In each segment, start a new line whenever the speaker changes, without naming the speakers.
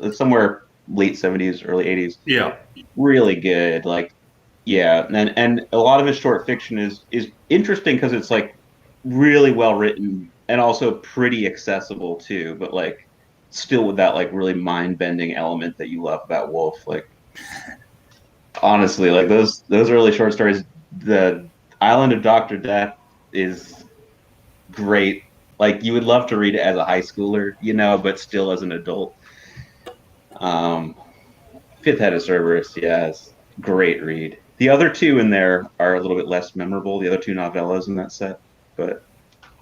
It's somewhere late 70s, early 80s.
Yeah.
Really good. Like, yeah, and a lot of his short fiction is interesting because it's like really well written and also pretty accessible too, but like still with that like really mind-bending element that you love about Wolf. Like honestly, like those early short stories, the Island of Dr. Death is great. Like you would love to read it as a high schooler, but still as an adult. Um, Fifth Head of Cerberus, yes, great read. The other two in there are a little bit less memorable. The other two novellas in that set, but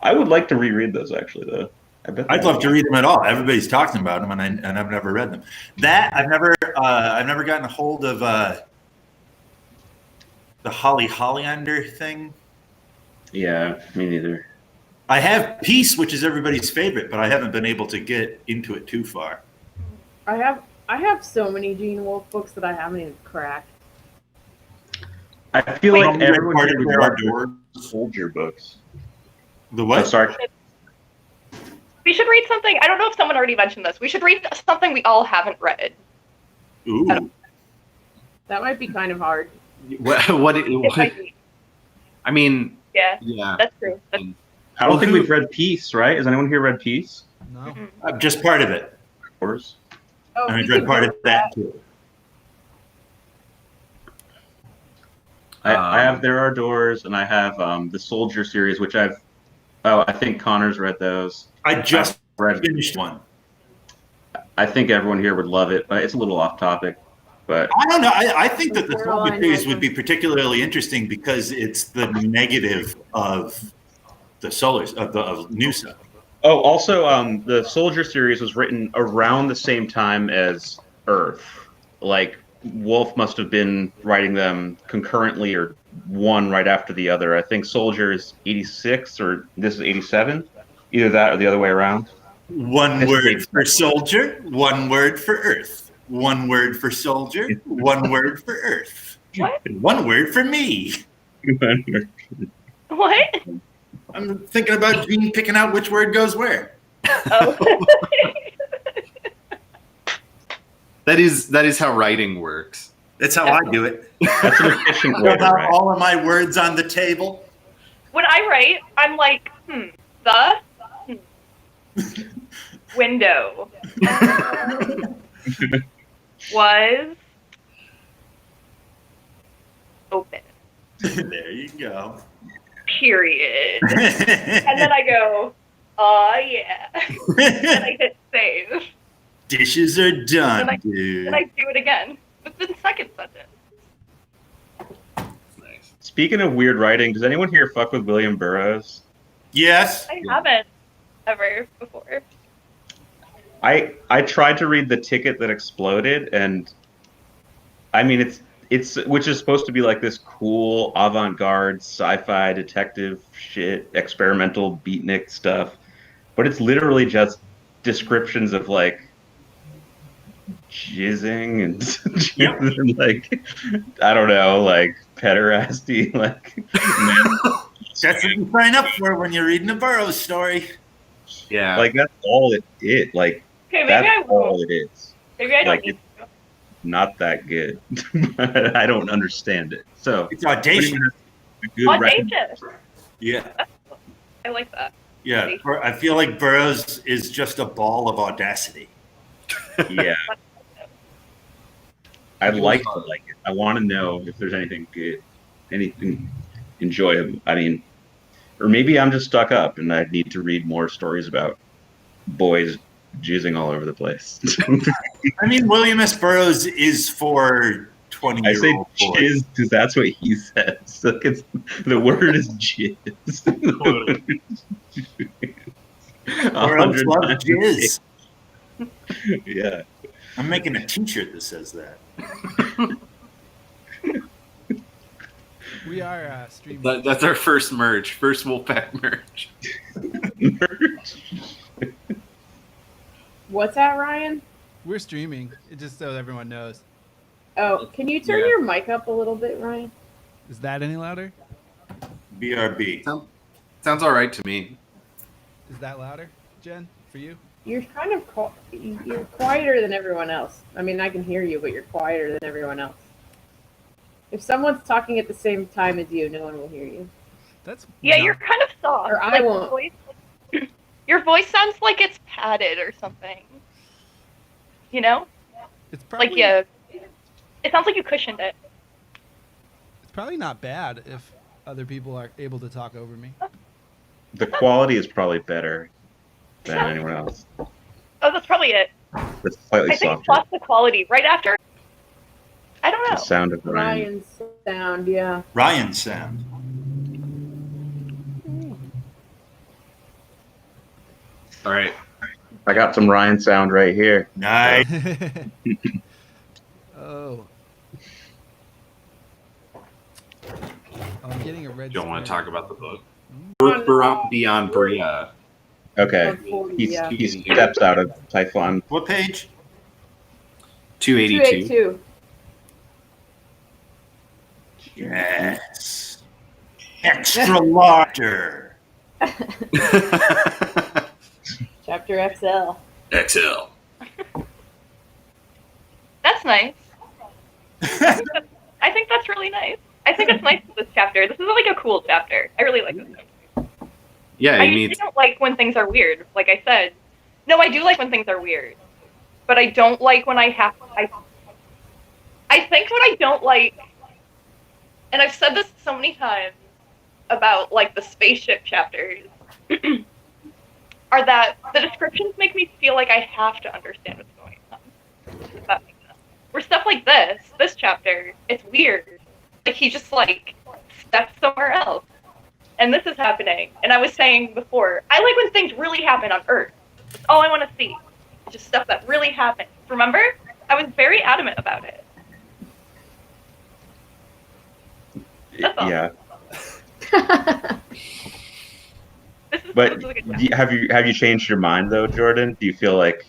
I would like to reread those actually, though. I bet
I'd love to read them at all. Everybody's talking about them, and I've never read them. That I've never gotten a hold of the Holly Hollander thing.
Yeah, me neither.
I have Peace, which is everybody's favorite, but I haven't been able to get into it too far.
I have so many Gene Wolfe books that I haven't even cracked.
I feel
Wait,
like everyone here would
there
love
are
the
doors.
soldier books.
The
Oh,
what?
sorry.
We should read something. I don't know if someone already mentioned this. We should read something we all haven't read.
Ooh.
That might be kind of hard.
What I mean,
Yeah, that's true.
I don't think we've read Peace, right? Has anyone here read Peace?
No.
Just part of it.
Of course.
Oh,
And
we
I've read
could
part
do
of that too.
I have There Are Doors, and I have the Soldier series, which I think Connor's read those.
I just
read.
finished one.
I think everyone here would love it, but it's a little off topic. But
I don't know. I think that the
Caroline
Soldier series
has
would be particularly interesting because it's the negative of the of Noosa.
oh, also, the Soldier series was written around the same time as Urth. Like Wolf must have been writing them concurrently or one right after the other. I think Soldier is 86 or this is 87. Either that or the other way around.
One word for soldier, one word for Earth. One word for soldier, one word for Earth.
What?
And one word for me.
What?
I'm thinking about Gene picking out which word goes where.
Oh.
that is how writing works.
That's how I do it.
That's an efficient way
I'll
to
have
write.
all of my words on the table.
When I write, I'm like, window was open.
There you go.
Period. And then I go, oh yeah. And I hit save.
Dishes are done,
And
dude.
And I do it again with the second sentence.
Nice.
Speaking of weird writing, does anyone here fuck with William Burroughs?
Yes.
I haven't ever before.
I tried to read The Ticket That Exploded, and I mean it's which is supposed to be like this cool avant-garde sci-fi detective shit, experimental beatnik stuff, but it's literally just descriptions of like jizzing and like I don't know, like pederasty, like
That's what you sign up for when you're reading a Burroughs story.
Yeah.
like that's all it is. Like
Okay, maybe
that's
I
all
won't.
it is.
Maybe I don't
like,
need to.
Not that good. But I don't understand it. So
It's audacious.
a good
Audacious.
Yeah.
I like that.
Yeah. I feel like Burroughs is just a ball of audacity.
yeah. I'd like to like it. I want to know if there's anything good, anything enjoyable. I mean, or maybe I'm just stuck up and I need to read more stories about boys jizzing all over the place.
I mean, William S. Burroughs is for
I
20-year-old
say
boys.
jizz because that's what he says. Like the word is jizz.
Burroughs loves jizz.
Yeah.
I'm making a T-shirt that says that.
We are streaming.
That's our first merch, first Wolfpack merch.
What's that, Ryan?
We're streaming. It just so everyone knows.
Oh, can you turn
Yeah.
your mic up a little bit, Ryan?
Is that any louder?
BRB.
Sounds all right to me.
Is that louder, Jen, for you?
You're kind of you're quieter than everyone else. I mean, I can hear you, but you're quieter than everyone else. If someone's talking at the same time as you, no one will hear you.
That's
Yeah,
not-
you're kind of soft.
Or I
Like,
won't.
your voice sounds like it's padded or something. You know?
It's probably
Like, yeah. It sounds like you cushioned it.
It's probably not bad if other people are able to talk over me.
The quality is probably better than anyone else.
Oh, that's probably it.
It's slightly
I think
softer.
plus the quality right after. I don't
The
know.
sound of Ryan.
Ryan's sound, yeah.
Ryan sound.
All right.
I got some Ryan sound right here.
Nice.
Oh. I'm getting a red.
Don't want to
square.
talk about the book.
Oh,
Beyond Bria.
Okay.
Unfolded,
He
yeah.
steps out of Typhon.
What page?
282.
282.
Yes. Extra larger.
Chapter XL.
XL.
That's nice. I think that's really nice. I think it's nice this chapter. This is like a cool chapter. I really like this.
Yeah,
I
I
usually
mean,
don't like when things are weird. Like I said, no, I do like when things are weird, but I don't like when I have. I think what I don't like, and I've said this so many times about like the spaceship chapters, are that the descriptions make me feel like I have to understand what's going on. If that makes sense. Where stuff like this chapter, it's weird. Like he just like steps somewhere else. And this is happening. And I was saying before, I like when things really happen on Urth. That's all I want to see. Just stuff that really happened. Remember? I was very adamant about it. That's all.
Yeah.
This is
But
a good chapter.
have you changed your mind though, Jordan? Do you feel like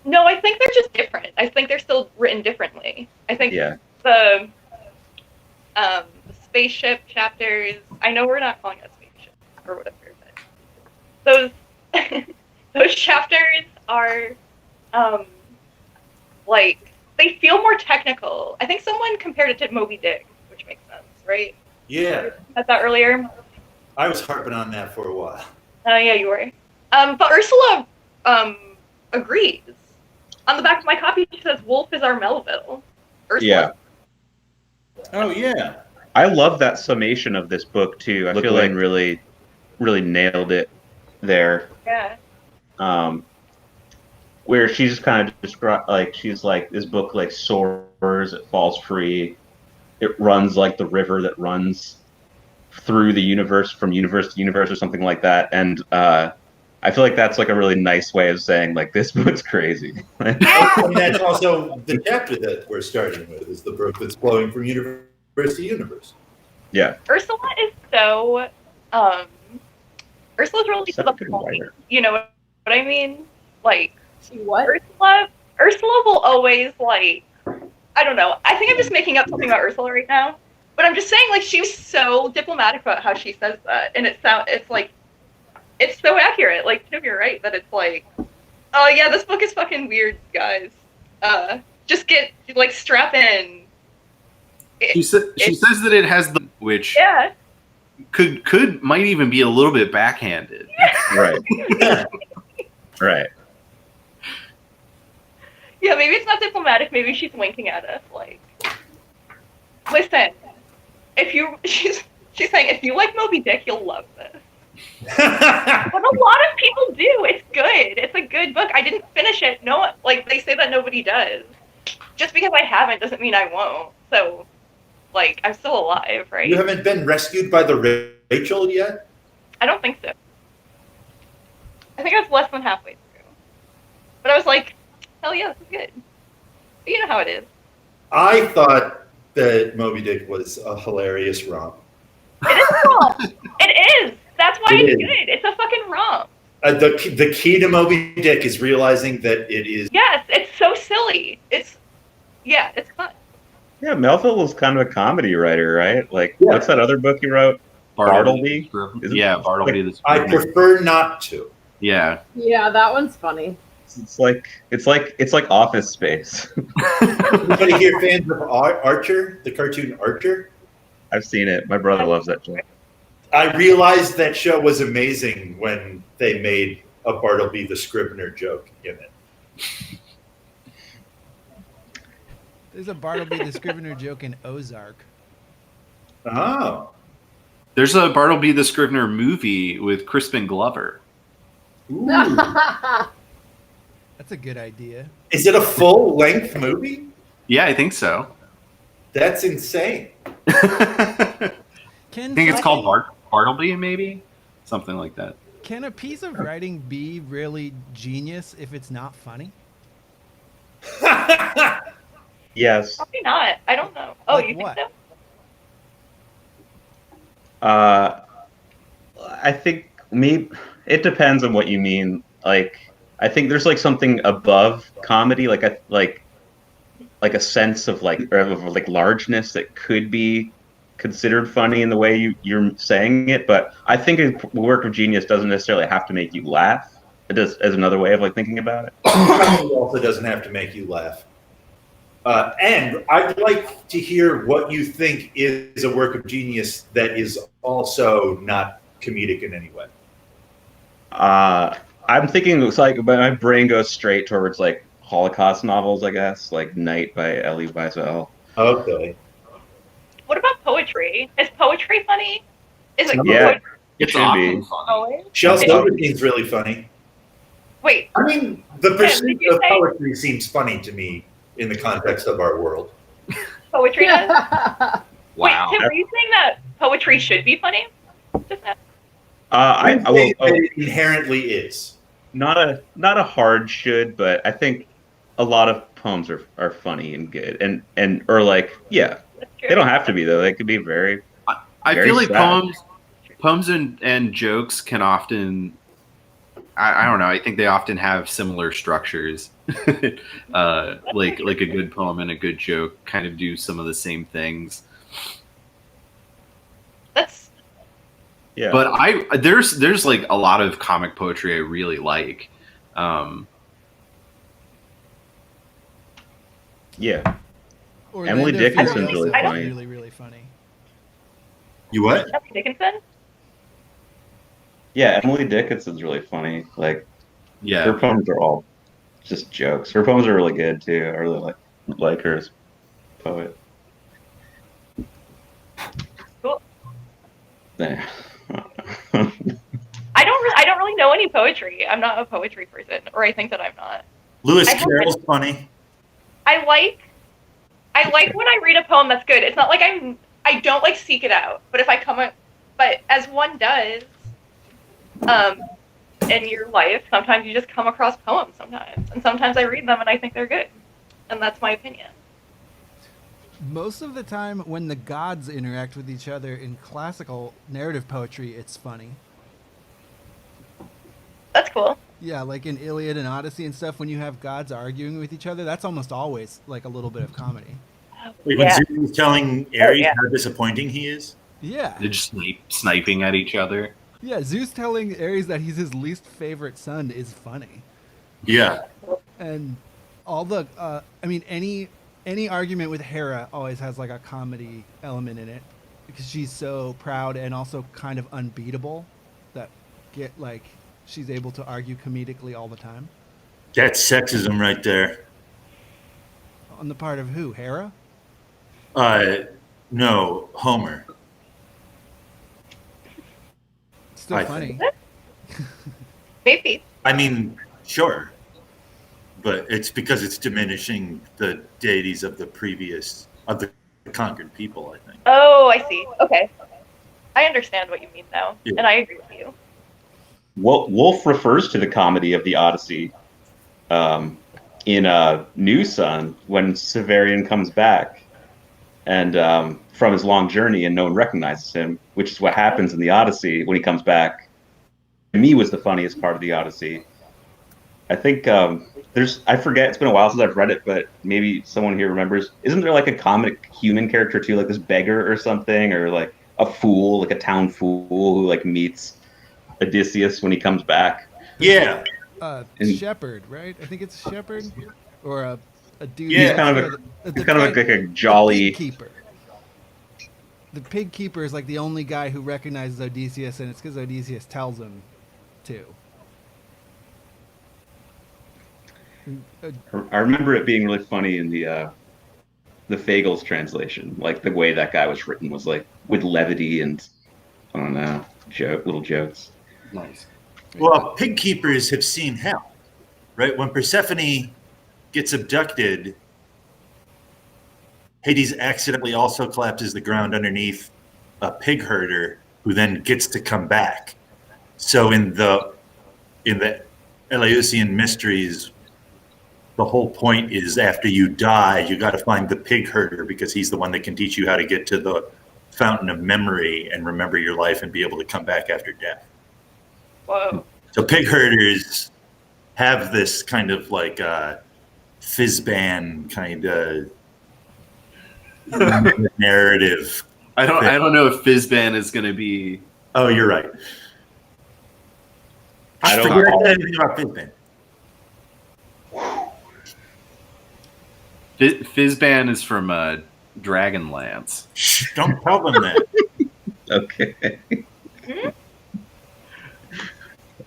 No, I think they're just different. I think they're still written differently. I think
yeah.
the spaceship chapters, I know we're not calling it spaceship or whatever, but those those chapters are like they feel more technical. I think someone compared it to Moby Dick, which makes sense, right?
Yeah,
Said that earlier.
I was harping on that for a while.
Yeah, you were. But Ursula agrees. On the back of my copy, she says, "WOLFE is our Melville." Ursula.
Yeah.
Oh, yeah.
I love that summation of this book too. I feel like really nailed it there.
Yeah.
Where she's kind of described like she's like this book like soars, it falls free, it runs like the river that runs through the universe from universe to universe or something like that. And I feel like that's like a really nice way of saying like this book's crazy.
And that's also the chapter that we're starting with, is the brook that's flowing from universe to universe.
Yeah.
Ursula is so Ursula's really to
Such
the
a good
point.
writer.
You know what I mean? Like
See what?
Ursula will always like I don't know. I think I'm just making up something about Ursula right now. But I'm just saying like she was so diplomatic about how she says that. And it's like it's so accurate. Like you're right that it's like oh yeah, this book is fucking weird, guys. Just get like strap in.
she says that it has the which
Yeah.
might even be a little bit backhanded.
Right. Right.
Yeah, maybe it's not diplomatic. Maybe she's winking at us. Like, listen, she's saying, if you like Moby Dick, you'll love this. But a lot of people do. It's good. It's a good book. I didn't finish it. No, like they say that nobody does. Just because I haven't doesn't mean I won't. So, like, I'm still alive, right?
You haven't been rescued by the Rachel yet?
I don't think so. I think I was less than halfway through. But I was like, hell yeah, this is good. But you know how it is.
I thought that Moby Dick was a hilarious romp.
It is wrong. It is. That's why
It
it's
is.
good. It's a fucking romp.
The key to Moby Dick is realizing that it is.
Yes, it's so silly. It's fun.
Yeah, Melville was kind of a comedy writer, right? Like
Yeah.
what's that other book he wrote? Bartleby? Is it-
Yeah, Bartleby.
I prefer not to.
Yeah.
Yeah, that one's funny.
It's like Office Space.
Anybody here fans of Archer, the cartoon Archer?
I've seen it. My brother loves that show.
I realized that show was amazing when they made a Bartleby the Scrivener joke in it.
There's a Bartleby the Scrivener joke in Ozark.
Oh.
There's a Bartleby the Scrivener movie with Crispin Glover.
Ooh.
That's a good idea.
Is it a full-length movie?
Yeah, I think so.
That's insane.
I
Can
think it's called
fucking-
Bartleby, maybe? Something like that.
Can a piece of writing be really genius if it's not funny?
Yes.
Probably not. I don't know. Oh,
Like
you
what?
think so?
I think maybe it depends on what you mean. Like, I think there's like something above comedy, like a sense of like largeness that could be considered funny in the way you're saying it. But I think a work of genius doesn't necessarily have to make you laugh. It does as another way of like thinking about it.
It also doesn't have to make you laugh. And I'd like to hear what you think is a work of genius that is also not comedic in any way.
I'm thinking it's like my brain goes straight towards like Holocaust novels, I guess, like Night by Elie Wiesel.
Okay.
What about poetry? Is poetry funny? Is it
Yeah.
poetry
It's
should
often
be.
funny.
always?
Shel
Okay.
Silverstein's really funny.
Wait,
I mean, the pursuit
did you
of
say-
poetry seems funny to me in the context of our world.
poetry does?
Wow.
Wait, Tim, were you saying that poetry should be funny? Just that.
I will.
think that it inherently is.
Not a hard should, but I think a lot of poems are funny and good and or like yeah,
That's true.
they don't have to be though. They could be very
I
Very
feel like
sad.
poems and jokes can often, I don't know, I think they often have similar structures. Like a good poem and a good joke kind of do some of the same things.
That's
yeah.
But there's like a lot of comic poetry I really like.
Yeah.
Orlando
Emily Dickinson's
Furiosa
really
is
funny.
really, really funny.
You what?
Emily Dickinson.
Yeah, Emily Dickinson's really funny. Like her
Yeah.
poems are all just jokes. Her poems are really good too. I really like her as a poet.
Cool.
Yeah.
I don't really know any poetry. I'm not a poetry person, or I think that I'm not.
Lewis
I haven't-
Carroll's funny.
I like when I read a poem that's good. It's not like I don't like seek it out, but if I come up, but as one does, in your life, sometimes you just come across poems sometimes, and sometimes I read them and I think they're good, and that's my opinion.
Most of the time, when the gods interact with each other in classical narrative poetry, it's funny.
That's cool.
Yeah, like in Iliad and Odyssey and stuff, when you have gods arguing with each other, that's almost always like a little bit of comedy.
Like
Yeah.
when Zeus is telling Ares
yeah.
how disappointing he is.
Yeah.
They're just sniping at each other.
Yeah, Zeus telling Ares that he's his least favorite son is funny.
Yeah.
And all the, any argument with Hera always has like a comedy element in it because she's so proud and also kind of unbeatable that she's able to argue comedically all the time.
That's sexism right there.
On the part of who? Hera?
No, Homer.
Still
I
funny.
Maybe.
I mean, sure. But it's because it's diminishing the deities of the conquered people, I think.
Oh, I see. Okay. I understand what you mean now,
Yeah.
and I agree with you.
Wolfe refers to the comedy of the Odyssey in New Sun when Severian comes back and from his long journey and no one recognizes him, which is what happens in the Odyssey when he comes back. To me, was the funniest part of the Odyssey. I think I forget, it's been a while since I've read it, but maybe someone here remembers. Isn't there like a comic human character too, like this beggar or something, or like a fool, like a town fool who like meets Odysseus when he comes back?
Yeah.
And-
Shepherd, right? I think it's a shepherd or a dude.
Yeah.
He's kind of he's kind of like a jolly.
pig keeper. The pig keeper is like the only guy who recognizes Odysseus, and it's because Odysseus tells him to.
I remember it being really funny in the Fagles translation. Like the way that guy was written was like with levity and I don't know, little jokes.
Nice.
Well, pig keepers have seen hell, right? When Persephone gets abducted, Hades accidentally also collapses the ground underneath a pig herder who then gets to come back. So in the Eleusinian mysteries, the whole point is after you die, you got to find the pig herder because he's the one that can teach you how to get to the fountain of memory and remember your life and be able to come back after death.
Whoa.
So pig herders have this kind of like Fizban kind of narrative.
I don't know if Fizban is going to be.
Oh, you're right.
I don't
forget
know.
anything about Fizban.
Fizban is from Dragonlance.
Shh, don't tell them that.
Okay.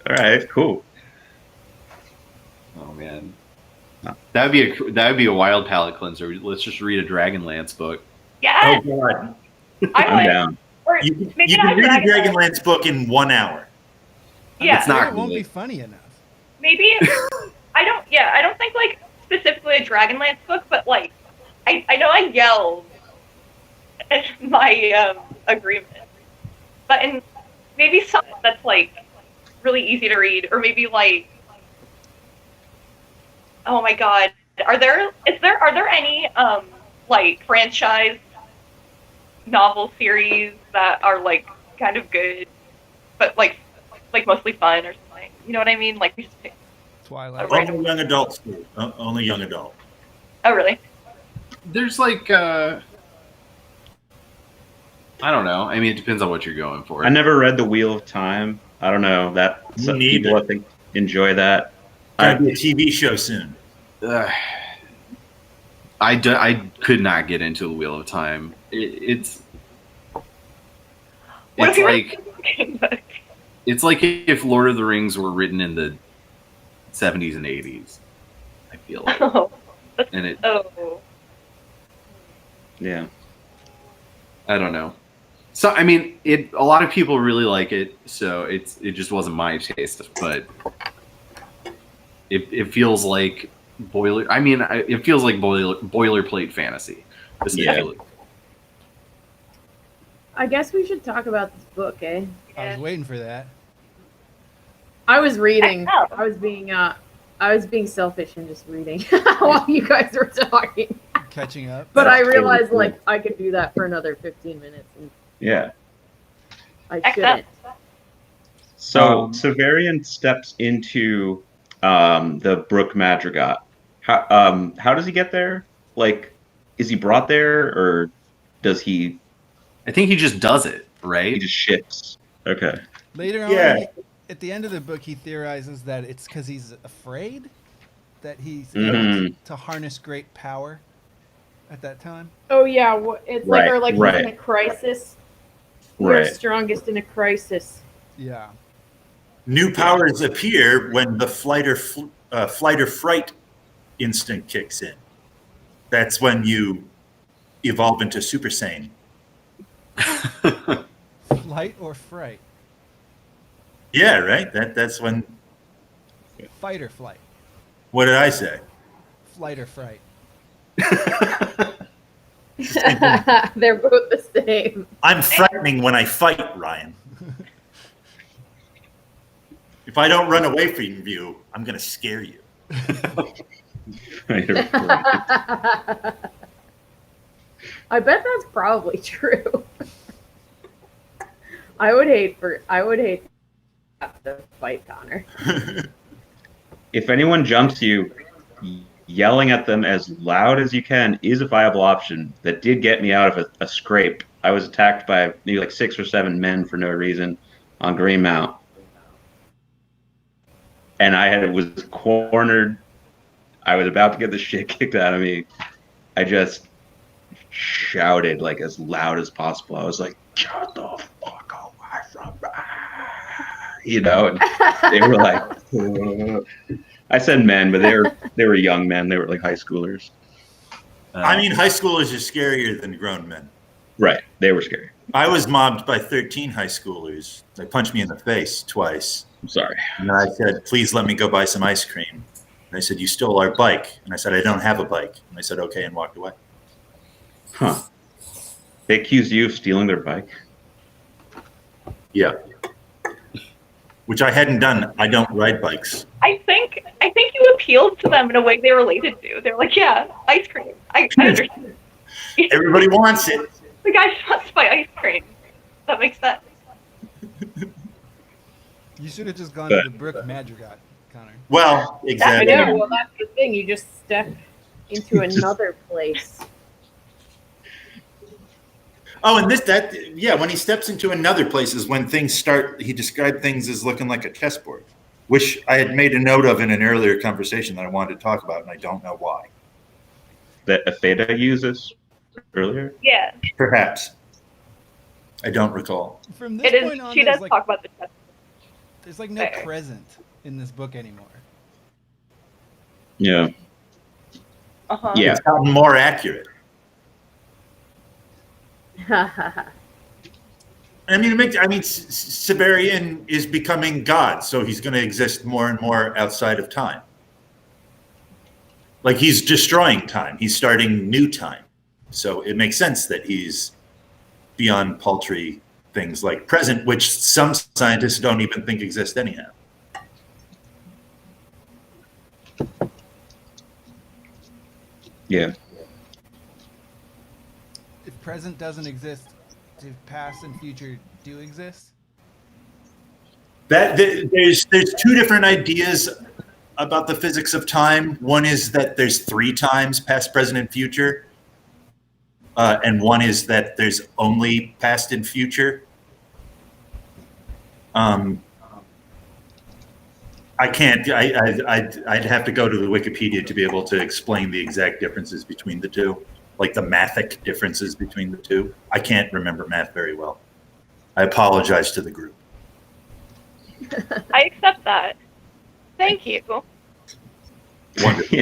All right. Cool.
Oh man, that would be a wild palate cleanser. Let's just read a Dragonlance book.
Yes,
Oh God,
I
I'm
would.
down.
Or
you can
maybe not
read a
Dragonlance.
Dragonlance book in 1 hour.
Yeah.
It's not
It won't
good.
be funny enough.
Maybe I don't think like specifically a Dragonlance book, but like I know I yelled at my agreement, but in maybe something that's like really easy to read, or maybe like, oh my god, are there any like franchise novel series that are like kind of good, but like mostly fun or something? You know what I mean? Like we just pick.
Twilight.
Right.
Only young adults. Only young adult.
Oh really?
There's like I don't know. I mean, it depends on what you're going for.
I never read The Wheel of Time. I don't know that
Me
some
neither.
people I think enjoy that.
Gonna be a TV show soon.
I could not get into the Wheel of Time. It's
What if you were
like
reading a book?
it's like if Lord of the Rings were written in the 70s and 80s. I feel like,
Oh,
and it.
oh.
Yeah.
I don't know. So I mean, a lot of people really like it. So it just wasn't my taste, but it feels like it feels like boilerplate fantasy, essentially.
I guess we should talk about this book, eh?
I was waiting for that.
I was reading.
I know.
I was being selfish and just reading while you guys were talking.
Catching up.
But I
That's really
realized
cool.
like I could do that for another 15 minutes, and
Yeah.
I
Excellent.
shouldn't.
So Severian steps into the Brook Madrigal. How does he get there? Like, is he brought there, or does he
I think he just does it, right?
just ships? Okay.
Later on,
Yeah.
at the end of the book, he theorizes that it's because he's afraid that he's
Mhm.
able to harness great power at that time.
Oh yeah, it's like
Right,
or like
right.
he's in a crisis. You're
Right.
strongest in a crisis.
Yeah.
New powers appear when the flight or fright instinct kicks in. That's when you evolve into Super Saiyan.
Flight or fright?
Yeah, right. That's when.
Fight or flight?
What did I say?
Flight or fright?
They're both the same.
I'm frightening when I fight, Ryan. If I don't run away from you, I'm going to scare you.
I bet that's probably true. I would hate to have to fight Connor.
If anyone jumps you, yelling at them as loud as you can is a viable option. That did get me out of a scrape. I was attacked by maybe like 6 or 7 men for no reason on Greenmount. and was cornered. I was about to get the shit kicked out of me. I just shouted like as loud as possible. I was like, "Shut the fuck away from me!" And they were like, "Ugh." I said men, but they were young men. They were like high schoolers.
I mean, high schoolers are scarier than grown men.
Right. They were scary.
I was mobbed by 13 high schoolers. They punched me in the face twice.
I'm sorry.
And I said, please let me go buy some ice cream. And they said, you stole our bike. And I said, I don't have a bike. And they said, okay, and walked away.
Huh. They accused you of stealing their bike?
Yeah. Which I hadn't done. I don't ride bikes.
I think you appealed to them in a way they related to. They're like, yeah, ice cream. I understand.
Everybody wants it.
The guy just wants to buy ice cream. That makes sense.
You should have just gone to the Brook Madrigal, Connor.
Well,
I
exactly.
know. Well, that's the thing. You just step into another place.
Oh, and when he steps into another place is when things start. He described things as looking like a chessboard, which I had made a note of in an earlier conversation that I wanted to talk about, and I don't know why.
That Athena uses earlier?
Yeah.
Perhaps. I don't recall.
From this
It
point
is.
on,
She
there's
does
like,
talk about the chess.
there's like no
Fair.
present in this book anymore.
Yeah.
Uh-huh.
Yeah.
It's gotten more accurate. I mean, Severian is becoming God, so he's going to exist more and more outside of time. Like he's destroying time. He's starting new time. So it makes sense that he's beyond paltry things like present, which some scientists don't even think exist anyhow.
Yeah.
If present doesn't exist, if past and future do exist?
There's two different ideas about the physics of time. One is that there's 3 times, past, present, and future. And one is that there's only past and future. I can't. I'd have to go to the Wikipedia to be able to explain the exact differences between the two, like the mathic differences between the two. I can't remember math very well. I apologize to the group.
I accept that. Thank you.
Wonderful.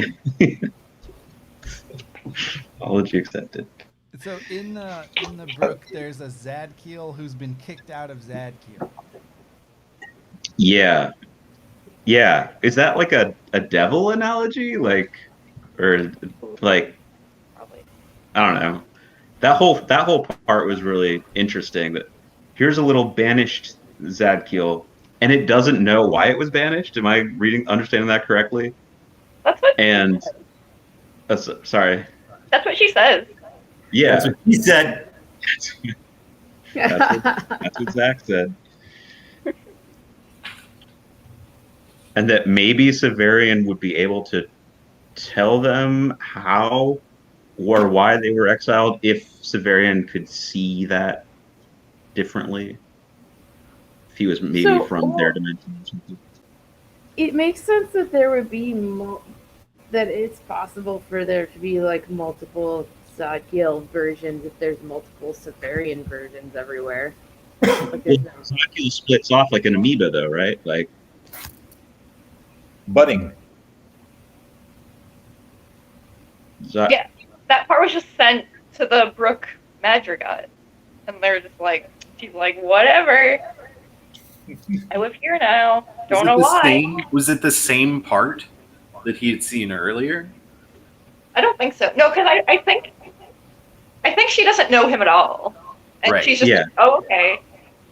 Apology accepted.
So in the book, there's a Zadkiel who's been kicked out of Zadkiel.
Yeah. Yeah. Is that like a devil analogy? Like, or like,
Probably.
I don't know. That whole part was really interesting. That here's a little banished Zadkiel, and it doesn't know why it was banished. Am I understanding that correctly?
That's what.
And sorry.
That's what she says.
Yeah,
That's what he said.
that's what Zach said. And that maybe Severian would be able to tell them how or why they were exiled if Severian could see that differently. If he was maybe from their dimension or something.
It makes sense that there would be that it's possible for there to be like multiple Zadkiel versions if there's multiple Severian versions everywhere. Like, there's no-
Zadkiel splits off like an amoeba, though, right? Like
Budding.
Yeah. That part was just sent to the Brook Madrigal. And they're just like, she's like, whatever. I live here now. Don't know why.
Was it the same part that he had seen earlier?
I don't think so. No, because I think she doesn't know him at all. And
Right.
she's just
Yeah.
like, oh, okay.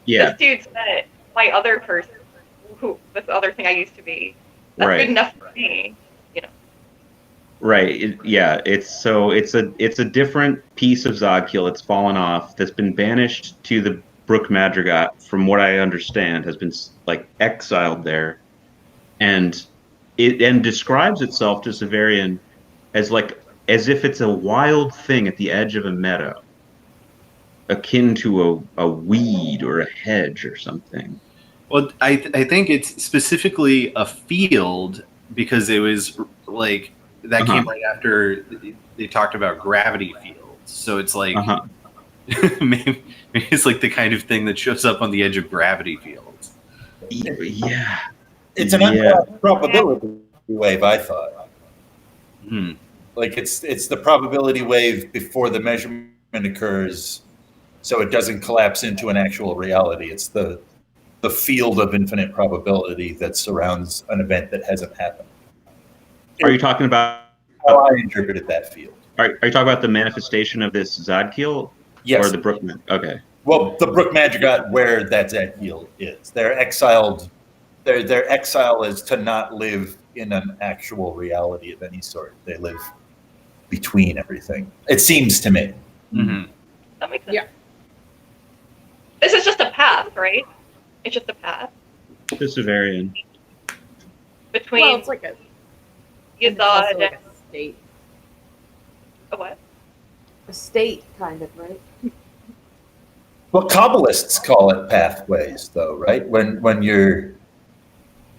Yeah,
This dude said my other person, this other thing I used to be. That's
Right.
good enough for me.
right. It's a different piece of Zadkiel. It's fallen off. That's been banished to the Brook Madrigal. From what I understand, has been like exiled there, and it describes itself to Severian as if it's a wild thing at the edge of a meadow, akin to a weed or a hedge or something.
Well, I think it's specifically a field because it was like that
Uh-huh.
came right after they talked about gravity fields. So it's like
Uh-huh.
maybe it's like the kind of thing that shows up on the edge of gravity fields.
Yeah.
It's an
Yeah.
uncapped probability wave, I thought.
Hmm.
Like it's the probability wave before the measurement occurs, so it doesn't collapse into an actual reality. It's the field of infinite probability that surrounds an event that hasn't happened.
Are you talking about?
How I interpreted that field.
Are you talking about the manifestation of this Zadkiel?
Yes.
Or the Brookman? Okay.
Well, the Brook Madrigal, where that Zadkiel is, they're exiled. Their exile is to not live in an actual reality of any sort. They live between everything. It seems to me.
Mm-hmm.
That makes sense.
Yeah.
This is just a path, right? It's just a path
The Severian.
between
Well, it's like a, it's also
Yazad
like
and
a state.
a what?
A state, kind of, right?
Well, Kabbalists call it pathways, though, right? When you're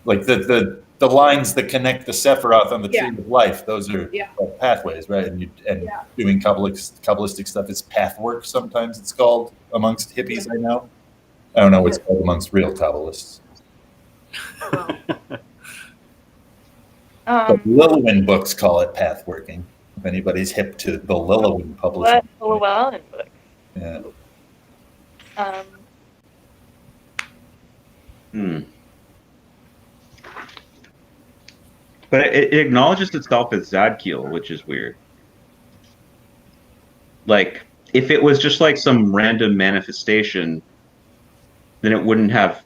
like the lines that connect the Sephiroth on the
Yeah.
Tree of Life, those are
Yeah.
pathways, right? And
Yeah.
doing Kabbalistic stuff is pathwork. Sometimes it's called amongst hippies. I know. I don't know what's called amongst real Kabbalists.
Well,
But Lillywin books call it pathworking. If anybody's hip to the Lillywin publishing.
What Llewellyn book?
Yeah.
Hmm. But it acknowledges itself as Zadkiel, which is weird. Like, if it was just like some random manifestation, then it wouldn't have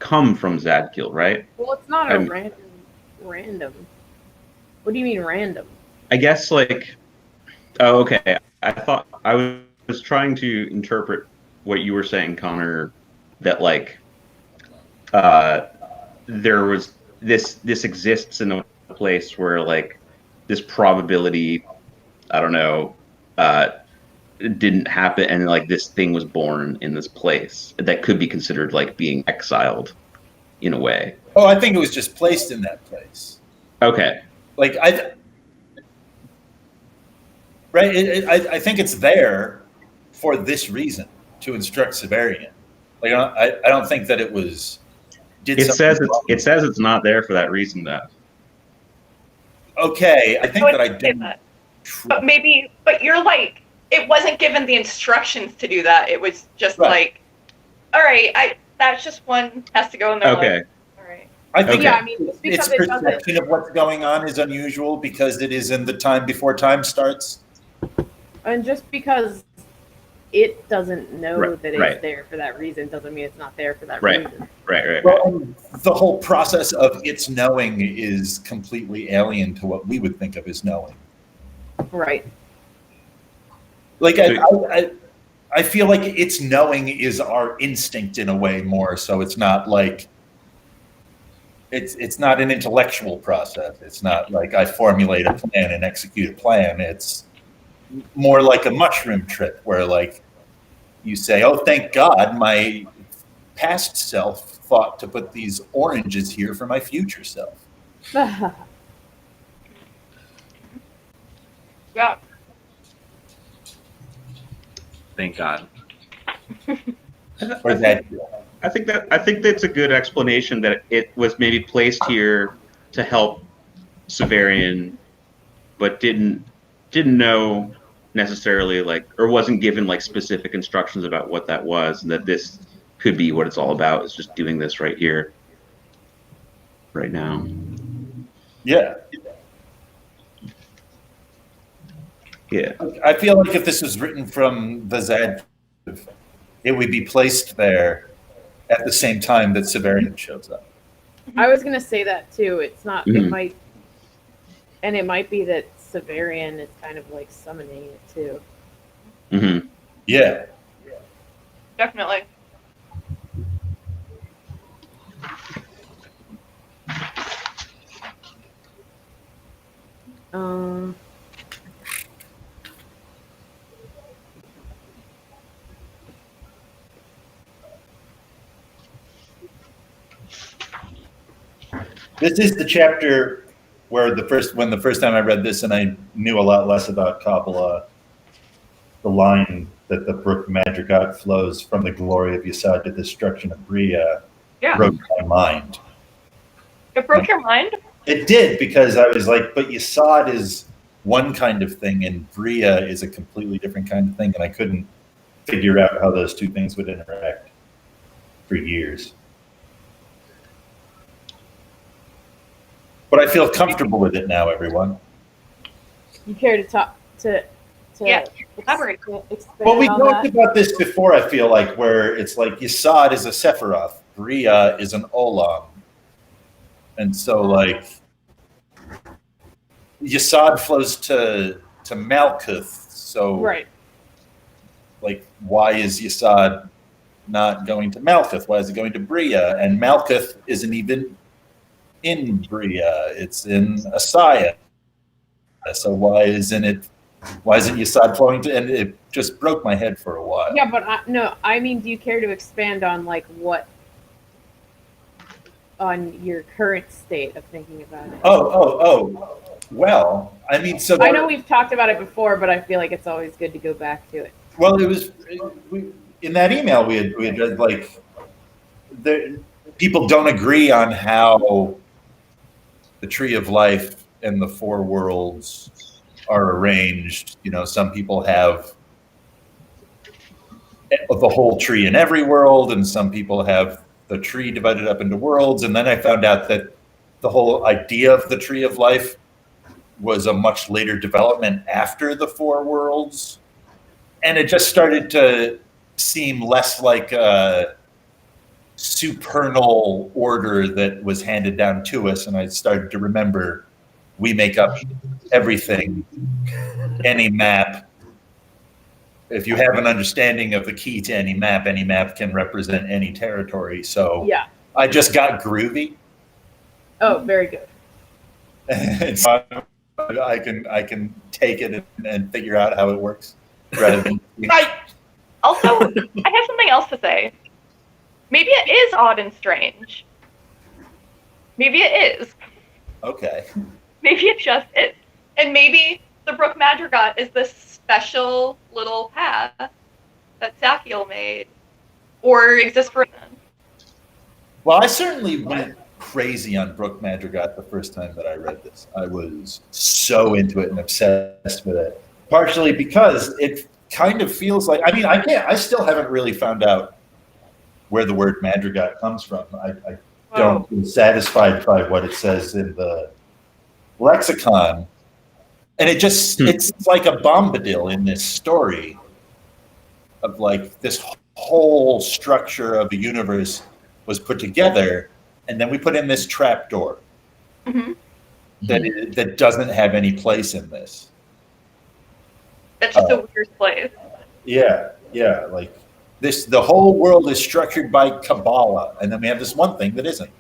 come from Zadkiel, right?
well, it's not
I'm-
a random. What do you mean random?
I guess like, oh, okay. I thought I was trying to interpret what you were saying, Connor, that like, there was this exists in a place where like this probability, I don't know, didn't happen, and like this thing was born in this place that could be considered like being exiled in a way.
Oh, I think it was just placed in that place.
Okay.
Like I think it's there for this reason, to instruct Severian. Like I don't think that it was.
It says it's not there for that reason, though.
Okay, I think
I
that I
would say
didn't.
that. But you're like, it wasn't given the instructions to do that. It was just
Right.
like, all right, that's just one has to go in there.
Okay.
Like, all right.
I think
Okay.
Yeah, I mean, just
its
because it doesn't.
perception of what's going on is unusual because it is in the time before time starts.
And just because it doesn't know
Right,
that it's
right.
there for that reason doesn't mean it's not there for that
Right.
reason.
Right.
Well, the whole process of its knowing is completely alien to what we would think of as knowing.
Right.
Like I feel like its knowing is our instinct in a way more. So it's not like it's not an intellectual process. It's not like I formulate a plan and execute a plan. It's more like a mushroom trip where like you say, "Oh, thank God, my past self thought to put these oranges here for my future self."
Yeah.
Thank God.
Or that
I think that's a good explanation that it was maybe placed here to help Severian, but didn't know necessarily like, or wasn't given like specific instructions about what that was, and that this could be what it's all about, is just doing this right here, right now.
yeah.
Yeah.
I feel like if this was written from the Zad, it would be placed there at the same time that Severian shows up.
I was gonna say that too. It's not. It
Mhm.
might, and it might be that Severian is kind of like summoning it too.
Mm-hmm.
Yeah.
Definitely.
Um.
This is the chapter where the first time I read this, and I knew a lot less about Kabbalah. The line that the brook Madrigal flows from the glory of Yesod to the destruction of Bria broke my mind.
It broke your mind?
It did, because I was like, but Yesod is one kind of thing and Bria is a completely different kind of thing, and I couldn't figure out how those two things would interact for years. But I feel comfortable with it now, everyone.
You care to talk to
elaborate.
expand
Well, we
on
talked
that?
about this before, I feel like, where it's like Yesod is a Sephiroth, Bria is an Olam. And so, like, Yesod flows to Malkuth. So,
Right.
like, why is Yesod not going to Malkuth? Why is it going to Bria? And Malkuth isn't even in Bria; it's in Asaya. So why isn't Yesod flowing to? And it just broke my head for a while.
Yeah, but I mean, do you care to expand on like what on your current state of thinking about it?
Oh. Well, I mean, so
I know we've talked about it before, but I feel like it's always good to go back to it.
well, in that email we had read, like, people don't agree on how the Tree of Life and the Four Worlds are arranged. You know, some people have the whole tree in every world, and some people have the tree divided up into worlds. And then I found out that the whole idea of the Tree of Life was a much later development after the Four Worlds. And it just started to seem less like a supernal order that was handed down to us. And I started to remember we make up everything, any map. If you have an understanding of the key to any map can represent any territory. So
Yeah.
I just got groovy.
Oh, very good.
And so I can take it and figure out how it works rather than
Also, I have something else to say. Maybe it is odd and strange. Maybe it is.
Okay.
Maybe it just is. And maybe the Brook Madrigal is this special little path that Sakiel made, or exists for them.
Well, I certainly went crazy on Brook Madrigal the first time that I read this. I was so into it and obsessed with it. Partially because it kind of feels like, I still haven't really found out where the word madrigal comes from. I don't feel satisfied by what it says in the lexicon. And it's like a bombadil in this story of like this whole structure of the universe was put together, and then we put in this trapdoor that doesn't have any place in this.
That's just a weird place.
Yeah, like this. The whole world is structured by Kabbalah, and then we have this one thing that isn't.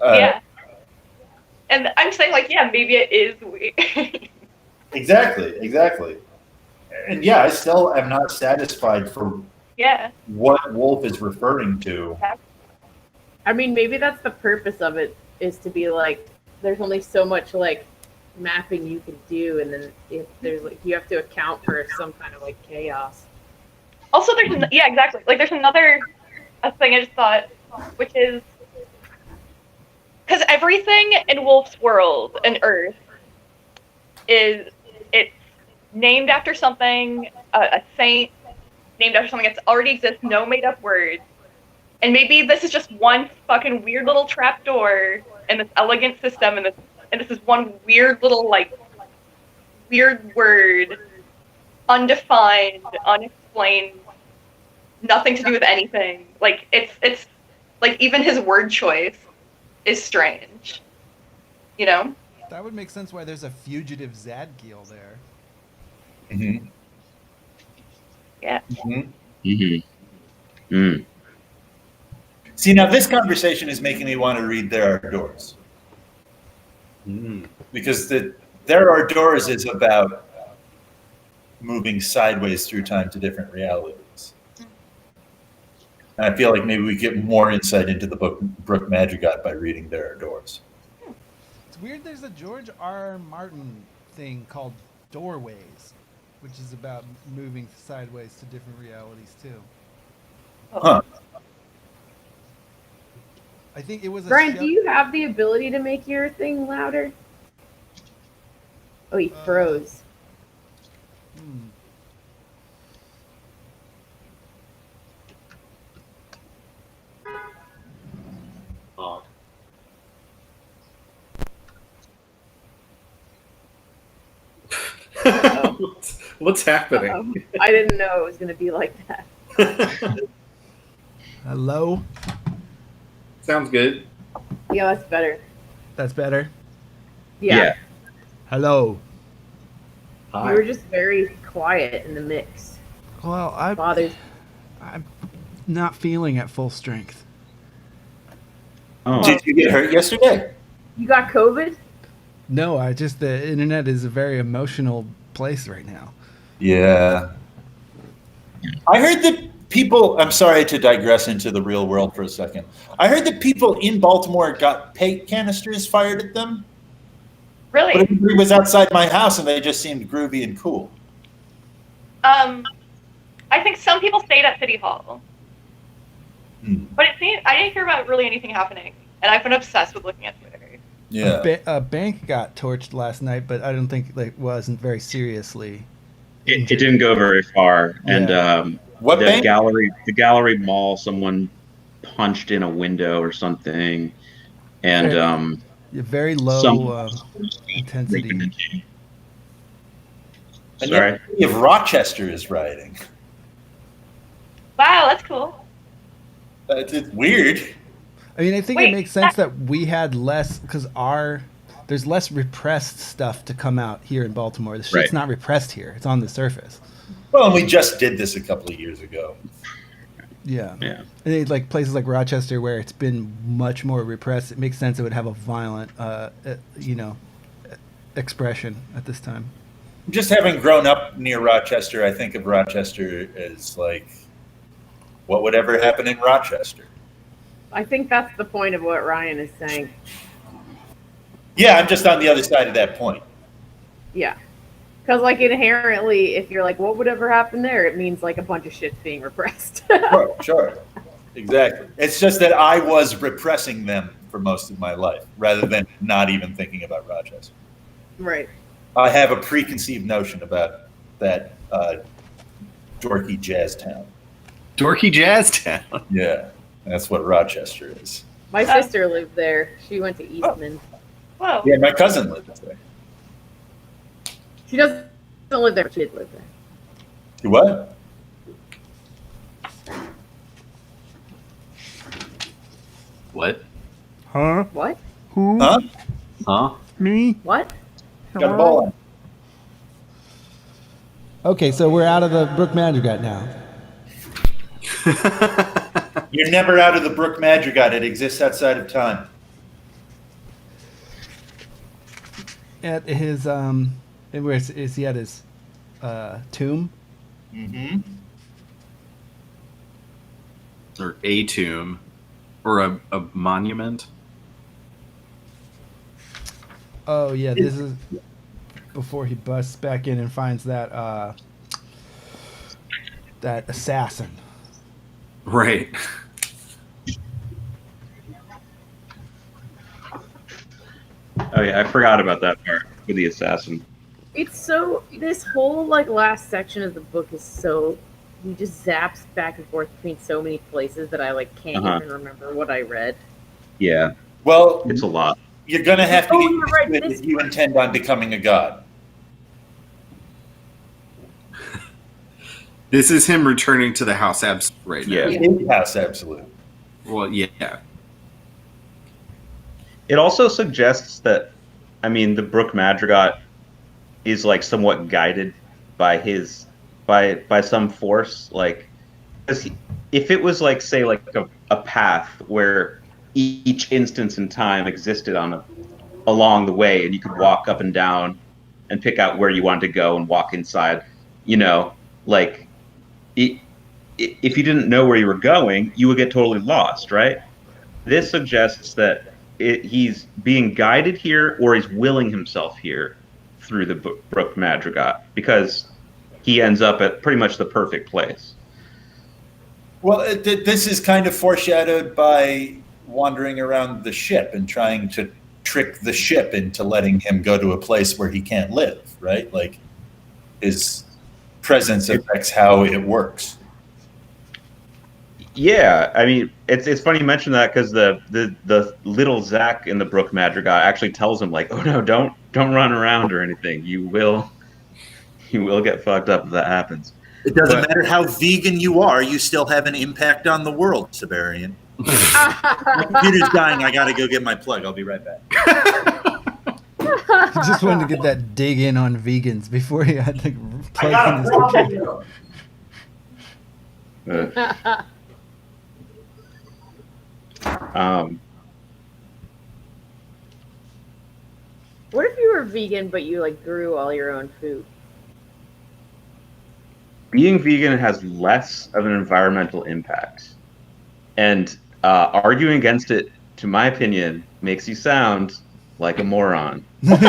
Yeah. And I'm saying, like, yeah, maybe it is weird.
Exactly. And yeah, I still am not satisfied for what WOLFE is referring to.
I mean, maybe that's the purpose of it, is to be like, there's only so much like mapping you can do, and then if there's like, you have to account for some kind of like chaos.
Also, there's exactly. Like, there's another thing I just thought, which is because everything in Wolfe's world and Urth it's named after something, a saint named after something that already exists, no made up words. And maybe this is just one fucking weird little trapdoor in this elegant system, and this is one weird little like weird word, undefined, unexplained, nothing to do with anything. Like it's like even his word choice is strange. You know?
That would make sense why there's a fugitive Zadkiel there.
Mm-hmm.
Yeah.
See, now this conversation is making me want to read There Are Doors. Because There Are Doors is about moving sideways through time to different realities. And I feel like maybe we get more insight into the book Brook Madrigal by reading There Are Doors.
It's weird. There's a George R. Martin thing called Doorways, which is about moving sideways to different realities too.
Huh.
I think it was a
Brian,
show-
do you have the ability to make your thing louder? Oh, he froze.
Hmm.
Odd. What's happening?
I didn't know it was going to be like that.
Hello.
Sounds good.
Yeah, that's better.
That's better.
Yeah.
Hello.
You were just very quiet in the mix.
Well,
Bothers.
I'm not feeling at full strength.
Oh,
Did you get hurt yesterday?
You got COVID?
No, the internet is a very emotional place right now.
Yeah. I heard that people, I'm sorry to digress into the real world for a second. I heard that people in Baltimore got paint canisters fired at them.
Really?
But everybody was outside my house and they just seemed groovy and cool.
I think some people stayed at City Hall,
Hmm.
but it seemed I didn't hear about really anything happening, and I've been obsessed with looking at Twitter.
Yeah.
A bank got torched last night, but I don't think wasn't very seriously.
it didn't go very far, and
What
the
bank?
gallery mall, someone punched in a window or something, and
Very low
Some-
intensity.
And
sorry.
yet, if Rochester is rioting,
Wow, that's cool.
it's weird.
I mean, I think
Wait,
it makes sense that we had less because there's less repressed stuff to come out here in Baltimore. The shit's
Right.
not repressed here; it's on the surface.
Well, and we just did this a couple of years ago.
Yeah.
Yeah.
And like places like Rochester, where it's been much more repressed, it makes sense it would have a violent, expression at this time.
Just having grown up near Rochester, I think of Rochester as like, what would ever happen in Rochester?
I think that's the point of what Ryan is saying.
Yeah, I'm just on the other side of that point.
Yeah. Because, like, inherently, if you're like, what would ever happen there? It means, like, a bunch of shit's being repressed.
Sure. Exactly. It's just that I was repressing them for most of my life rather than not even thinking about Rochester.
Right.
I have a preconceived notion about that dorky jazz town.
Dorky Jazz Town.
Yeah, that's what Rochester is.
My sister lived there. She went to Eastman.
Whoa.
Yeah, my cousin lives there.
She doesn't live there, but she did live there.
You what?
What?
Huh?
What?
Who?
Huh?
Huh?
Me?
What?
Got a ball on.
Okay, so we're out of the Brook Madrigal now.
You're never out of the Brook Madrigal. It exists outside of time.
At his where is he at his tomb?
Mm-hmm.
Or a tomb. Or a monument.
Oh yeah, this is before he busts back in and finds that that assassin.
Right.
Oh yeah, I forgot about that part with the assassin.
It's so, this whole, like, last section of the book is so, he just zaps back and forth between so many places that I, like, can't
Uh-huh.
even remember what I read.
Yeah,
Well,
it's a lot.
you're going to have to
Oh,
get
you're right,
used to it
this
if you intend on becoming a god.
This is him returning to the house abs right now.
Yeah.
In house, absolute.
Well, yeah.
It also suggests that, I mean, the Brook Madrigal is like somewhat guided by his by some force. Like, 'cause if it was like, say, like a path where each instance in time existed along the way, and you could walk up and down and pick out where you wanted to go and walk inside, like it if you didn't know where you were going, you would get totally lost, right? This suggests that he's being guided here, or he's willing himself here through the Brook Madrigal, because he ends up at pretty much the perfect place.
Well, this is kind of foreshadowed by wandering around the ship and trying to trick the ship into letting him go to a place where he can't live, right? Like his presence affects how it works.
Yeah, I mean, it's funny you mention that, because the little Zach in the Brook Madrigal actually tells him, like, oh no, don't run around or anything. You will get fucked up if that happens.
It doesn't matter how vegan you are, you still have an impact on the world, Severian. My computer's dying. I gotta go get my plug. I'll be right back.
I just wanted to get that dig in on vegans before he had to plug in his computer.
What if you were vegan but you like grew all your own food?
Being vegan has less of an environmental impact, and arguing against it, to my opinion, makes you sound like a moron. Makes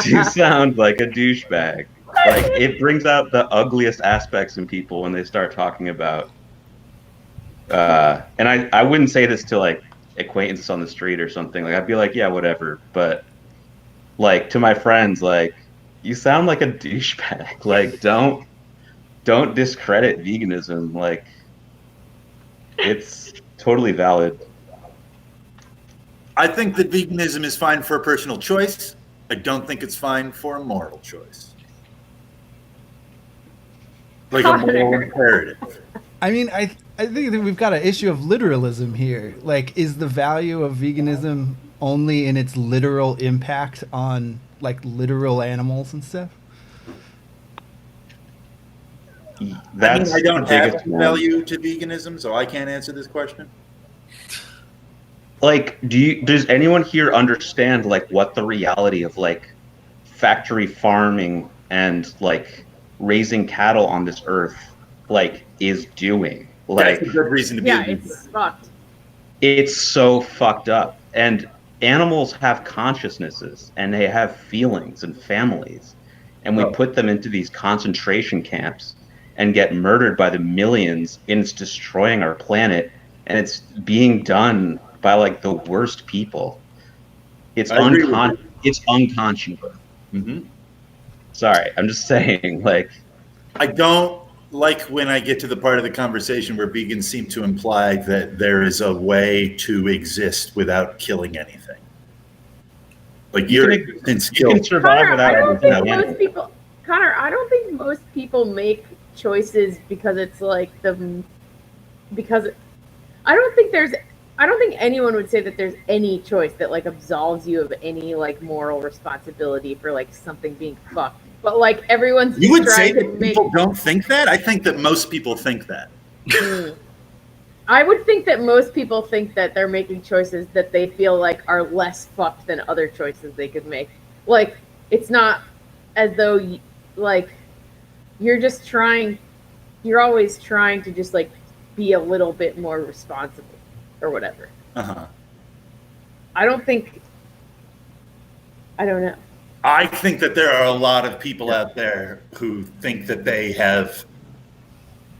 you sound like a douchebag. Like, it brings out the ugliest aspects in people when they start talking about. And I wouldn't say this to like acquaintances on the street or something. Like, I'd be like, yeah, whatever. But like, to my friends, like, you sound like a douchebag. Like, don't discredit veganism. Like, it's totally valid.
I think that veganism is fine for a personal choice. I don't think it's fine for a moral choice. Like a moral imperative.
I mean, I think that we've got an issue of literalism here. Like, is the value of veganism only in its literal impact on like literal animals and stuff?
That's
I don't
the
have
biggest
value to veganism, so I can't answer this question.
Like, does anyone here understand like what the reality of like factory farming and like raising cattle on this earth like is doing? Like,
that's a good reason to be.
Yeah, it's fucked.
It's so fucked up. And animals have consciousnesses, and they have feelings and families, and we put them into these concentration camps and get murdered by the millions, and it's destroying our planet, and it's being done by like the worst people. It's unconscionable.
Mm-hmm.
Sorry, I'm just saying, like,
I don't like when I get to the part of the conversation where vegans seem to imply that there is a way to exist without killing anything. Like,
you can survive without
most people. Connor, I don't think most people make choices because it's like I don't think anyone would say that there's any choice that like absolves you of any like moral responsibility for like something being fucked. But like everyone's
You would say
trying to
that
make.
people don't think that? I think that most people think that.
I would think that most people think that they're making choices that they feel like are less fucked than other choices they could make. Like, it's not as though like you're always trying to just like be a little bit more responsible or whatever.
Uh-huh.
I don't know.
I think that there are a lot of people out there who think that they have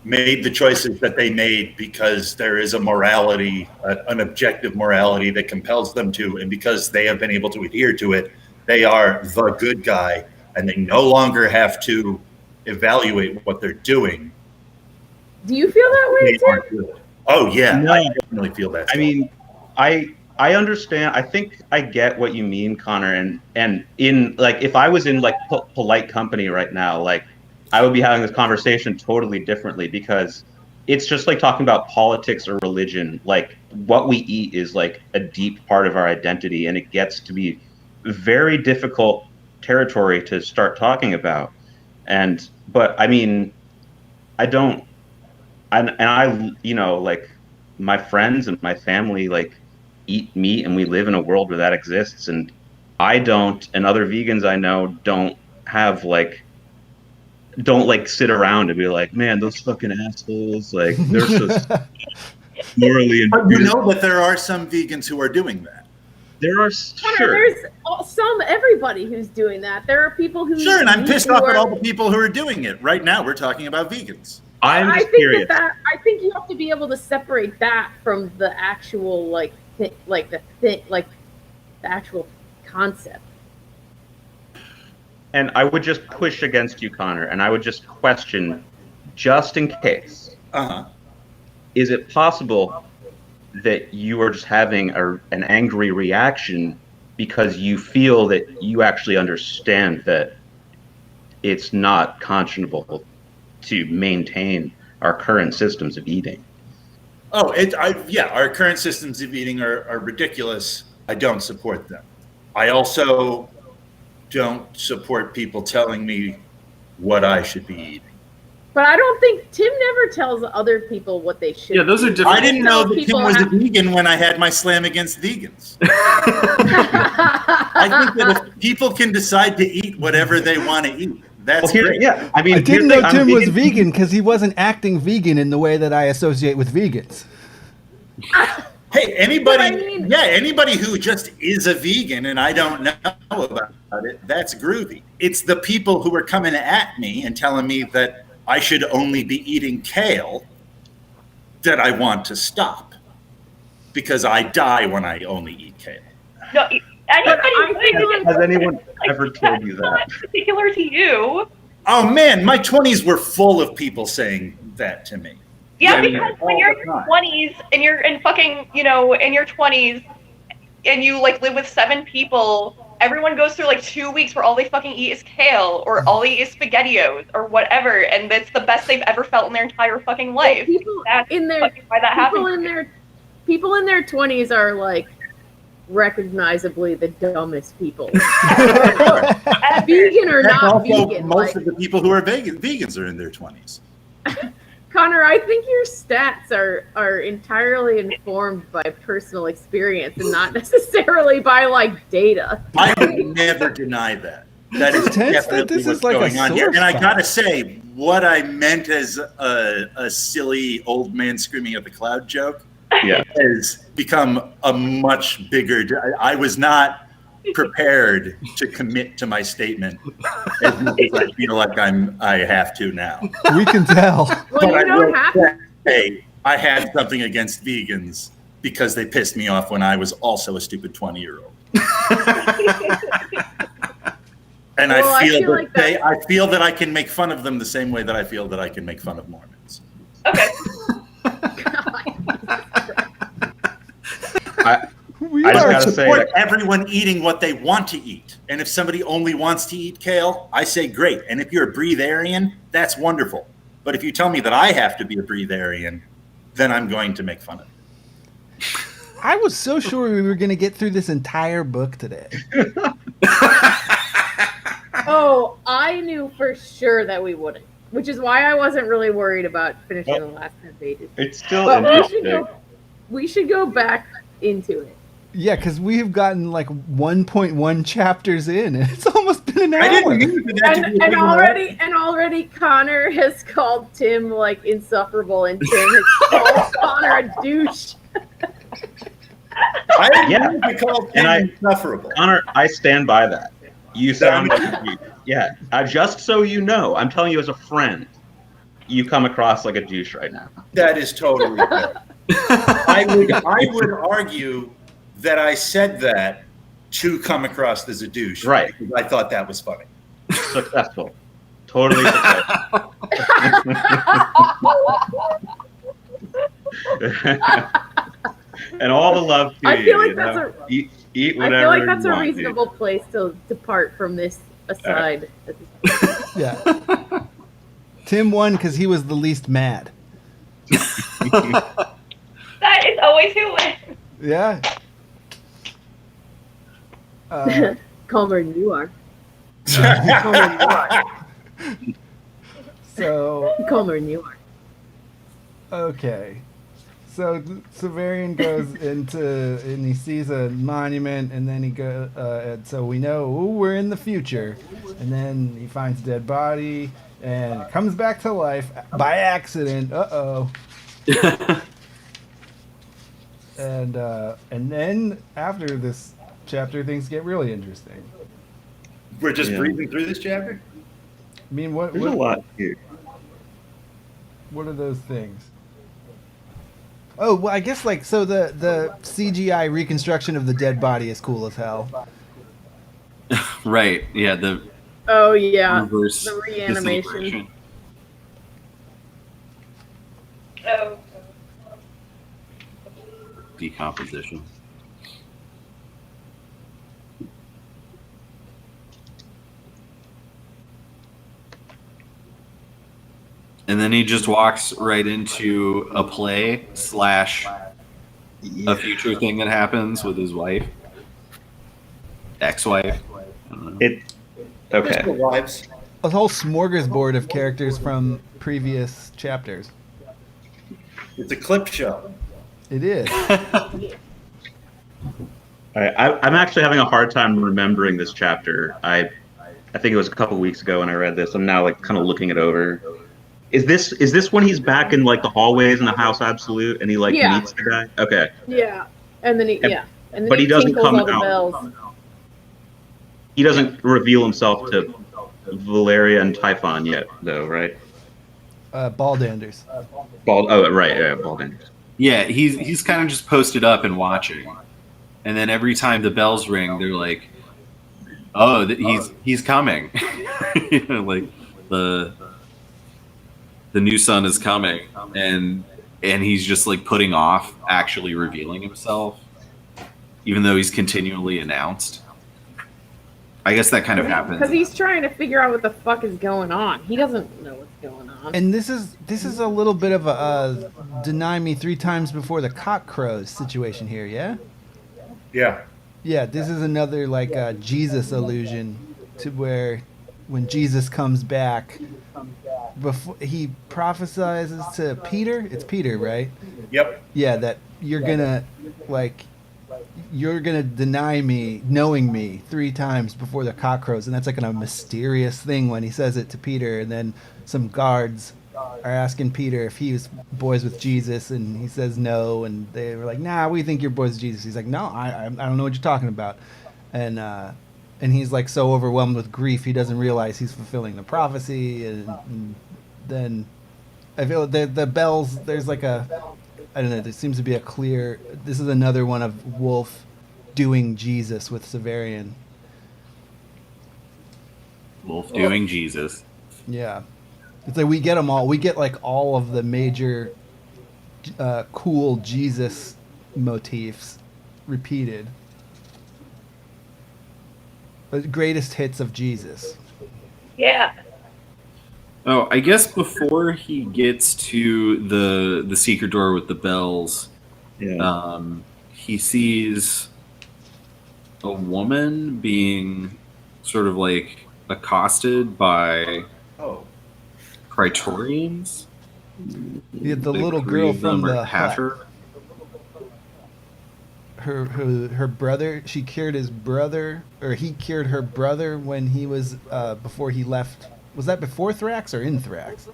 made the choices that they made because there is a morality, an objective morality that compels them to, and because they have been able to adhere to it, they are the good guy, and they no longer have to evaluate what they're doing.
Do you feel that way too?
Oh yeah,
No.
I definitely feel that.
I mean, I understand. I think I get what you mean, Connor. And in like, if I was in like polite company right now, like I would be having this conversation totally differently, because it's just like talking about politics or religion. Like, what we eat is like a deep part of our identity, and it gets to be very difficult territory to start talking about. But I mean, I you know, like, my friends and my family like eat meat, and we live in a world where that exists, and I don't, and other vegans I know don't have like don't like sit around and be like, man, those fucking assholes, like they're so morally and
But you know that there are some vegans who are doing that.
there are
Connor, there's everybody who's doing that. There are people who
Sure, and I'm pissed off at all the people who are doing it. Right now, we're talking about vegans.
I'm just
think
curious.
I think you have to be able to separate that from the actual the actual concept.
And I would just push against you, Connor, and I would just question, just in case, is it possible that you are just having an angry reaction because you feel that you actually understand that it's not conscionable to maintain our current systems of eating?
Oh, our current systems of eating are ridiculous. I don't support them. I also don't support people telling me what I should be eating.
But I don't think Tim never tells other people what they should.
Yeah, those are different.
I didn't know that Tim was a vegan when I had my slam against vegans. I think that if people can decide to eat whatever they want to eat, that's great.
Yeah, I mean,
I didn't know Tim was vegan because he wasn't acting vegan in the way that I associate with vegans.
Hey, anybody who just is a vegan and I don't know about it, that's groovy. It's the people who are coming at me and telling me that I should only be eating kale that I want to stop because I die when I only eat kale.
No,
has anyone ever told you
that's
that?
not particular to you.
Oh man, my 20s were full of people saying that to me.
Yeah, because when you're in your 20s and you're in fucking, in your 20s and you like live with 7 people, everyone goes through like 2 weeks where all they fucking eat is kale or all they eat is SpaghettiOs or whatever, and that's the best they've ever felt in their entire fucking life.
People in their 20s are like recognizably the dumbest people. Vegan or
That's
not
also
vegan.
Most of the people who are vegans are in their 20s.
Connor, I think your stats are entirely informed by personal experience and not necessarily by like data.
I would never deny that. That is definitely what's going on here. And I gotta say, what I meant as a silly old man screaming at the cloud joke has become a much bigger. I was not prepared to commit to my statement as much as I feel like I have to now.
We can tell.
Well, you don't have to.
Hey, I had something against vegans because they pissed me off when I was also a stupid 20-year-old. And I feel that I can make fun of them the same way that I feel that I can make fun of Mormons.
Okay.
I just gotta support everyone eating what they want to eat. And if somebody only wants to eat kale, I say great. And if you're a breatharian, that's wonderful. But if you tell me that I have to be a breatharian, then I'm going to make fun of it.
I was so sure we were going to get through this entire book today.
Oh, I knew for sure that we wouldn't, which is why I wasn't really worried about finishing the last 10 pages.
It's still
But
interesting.
we should go back into it.
Yeah, because we've gotten like 1.1 chapters in, and it's almost been an hour.
I didn't mean for that to be a big
already Connor has called Tim like insufferable, and Tim has called Connor a douche.
I didn't mean to call Tim insufferable.
Connor, I stand by that. You sound just so you know, I'm telling you as a friend, you come across like a douche right now.
That is totally fair. I would argue that I said that to come across as a douche.
Right.
Because I thought that was funny.
Successful. Totally successful. And all the love to
I
you.
feel like that's
eat whatever.
I feel like that's
you
a
want,
reasonable place to depart from this aside.
Yeah. Tim won because he was the least mad.
That is always who wins.
Yeah.
Calmer than you are. Calmer than you are.
So.
Calmer than you are.
Okay. So Severian goes into and he sees a monument, and then he and so we know we're in the future, and then he finds a dead body, and it comes back to life by accident. Uh-oh. And then after this chapter, things get really interesting.
We're just
Yeah.
breezing through this chapter?
I mean, what
There's a lot here.
what are those things? Oh, well, I guess like so the CGI reconstruction of the dead body is cool as hell.
Right. Yeah. The
Oh yeah,
reverse
the reanimation.
disintegration.
Oh.
Decomposition. And then he just walks right into a play / a future thing that happens with his wife, ex-wife. I don't know.
It okay.
Physical wives.
A whole smorgasbord of characters from previous chapters.
It's a clip show.
It is.
All right, I'm actually having a hard time remembering this chapter. I think it was a couple weeks ago when I read this. I'm now like kind of looking it over. Is this when he's back in like the hallways in the House Absolute and he like
Yeah.
meets the guy? Okay,
Yeah, and then and then
but he doesn't
tinkles
come
all the
out.
bells.
he doesn't reveal himself to Valeria and Typhon yet, though, right?
Baldanders.
Bald. Oh, right. Yeah, Baldanders.
Yeah, he's kind of just posted up and watching, and then every time the bells ring, they're like, "Oh, he's coming!" You know, like the new sun is coming, and he's just like putting off actually revealing himself, even though he's continually announced. I guess that kind of happens
Because he's trying to figure out what the fuck is going on. He doesn't know what's going on.
And this is a little bit of a deny me 3 times before the cock crows situation here, yeah?
Yeah.
Yeah, this is another like Jesus allusion to where when Jesus comes back, before he prophesies to Peter. It's Peter, right?
Yep.
Yeah, that you're gonna deny me knowing me 3 times before the cock crows, and that's like a mysterious thing when he says it to Peter, and then some guards are asking Peter if he was boys with Jesus, and he says no, and they were like, nah, we think you're boys with Jesus. He's like, no, I don't know what you're talking about, and he's like so overwhelmed with grief he doesn't realize he's fulfilling the prophecy, and then I feel the bells, there's like I don't know, there seems to be a clear, this is another one of WOLFE doing Jesus with Severian.
WOLFE doing Jesus.
Yeah. It's like we get them all. We get like all of the major cool Jesus motifs repeated. The greatest hits of Jesus.
Yeah.
Oh, I guess before he gets to the secret door with the bells,
Yeah.
he sees a woman being sort of like accosted by Praetorians.
Yeah, the
Like,
little
3
girl
of them
from
are
the
half
hut.
her.
Her brother, she cured his brother, or he cured her brother when he was before he left. Was that before Thrax or in Thrax?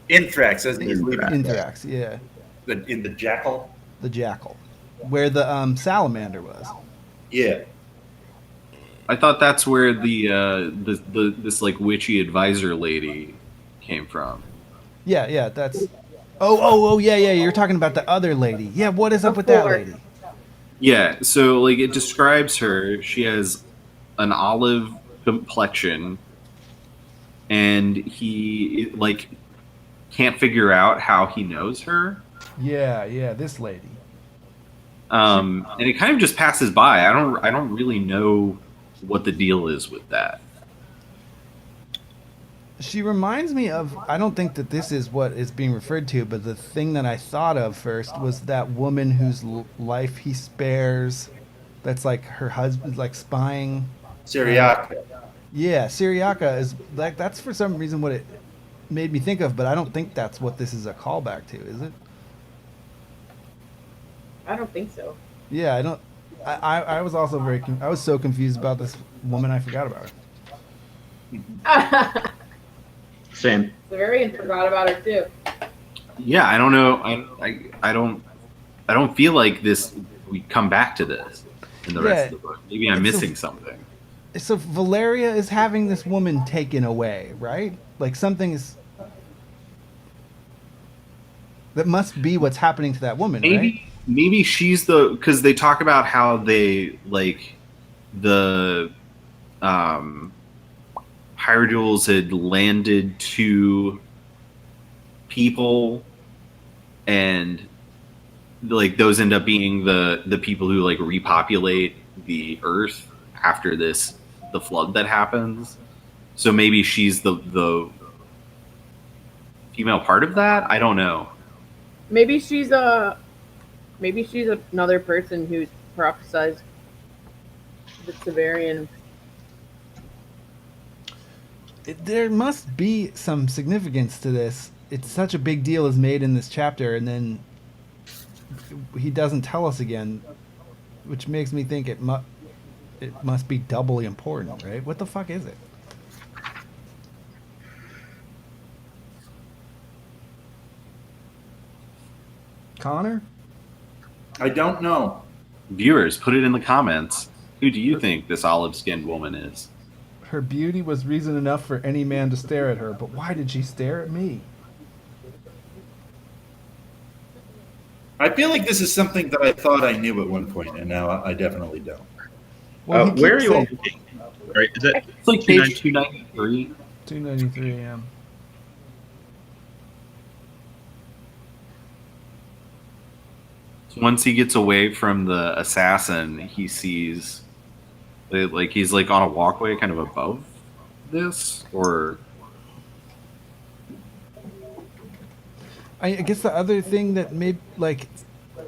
Inthrax, as he's leaving.
In Thrax, yeah.
In the jackal.
The jackal, where the salamander was.
Yeah.
I thought that's where the this like witchy advisor lady came from.
Yeah, that's. Oh, yeah. You're talking about the other lady. Yeah, what is up with that lady?
Yeah, so like it describes her. She has an olive complexion, and he like can't figure out how he knows her.
Yeah, this lady.
And it kind of just passes by. I don't really know what the deal is with that.
She reminds me of, I don't think that this is what is being referred to, but the thing that I thought of first was that woman whose life he spares, that's like her husband, like spying.
Syriaca.
Yeah, Syriaca is like, that's for some reason what it made me think of, but I don't think that's what this is a callback to, is it?
I don't think so.
Yeah, I don't. I was also I was so confused about this woman, I forgot about her.
Same.
Severian forgot about her too.
Yeah, I don't know. I don't feel like this. We come back to this in the rest of the book. Maybe I'm missing something.
So Valeria is having this woman taken away, right? Like something is. That must be what's happening to that woman, right?
Maybe she's because they talk about how they like the Hierodules had landed 2 people, and like those end up being the people who like repopulate the Earth after the flood that happens. So maybe she's the female part of that. I don't know.
Maybe she's another person who's prophesized the Severian.
There must be some significance to this. It's such a big deal is made in this chapter, and then he doesn't tell us again, which makes me think it must be doubly important, right? What the fuck is it? Connor?
I don't know.
Viewers, put it in the comments. Who do you think this olive-skinned woman is?
Her beauty was reason enough for any man to stare at her, but why did she stare at me?
I feel like this is something that I thought I knew at one point, and now I definitely don't.
Well,
Where are you all looking? Right, is it
It's like page 293.
293 a.m.
Once he gets away from the assassin, he sees like he's like on a walkway kind of above this, or
I guess the other thing that made, like,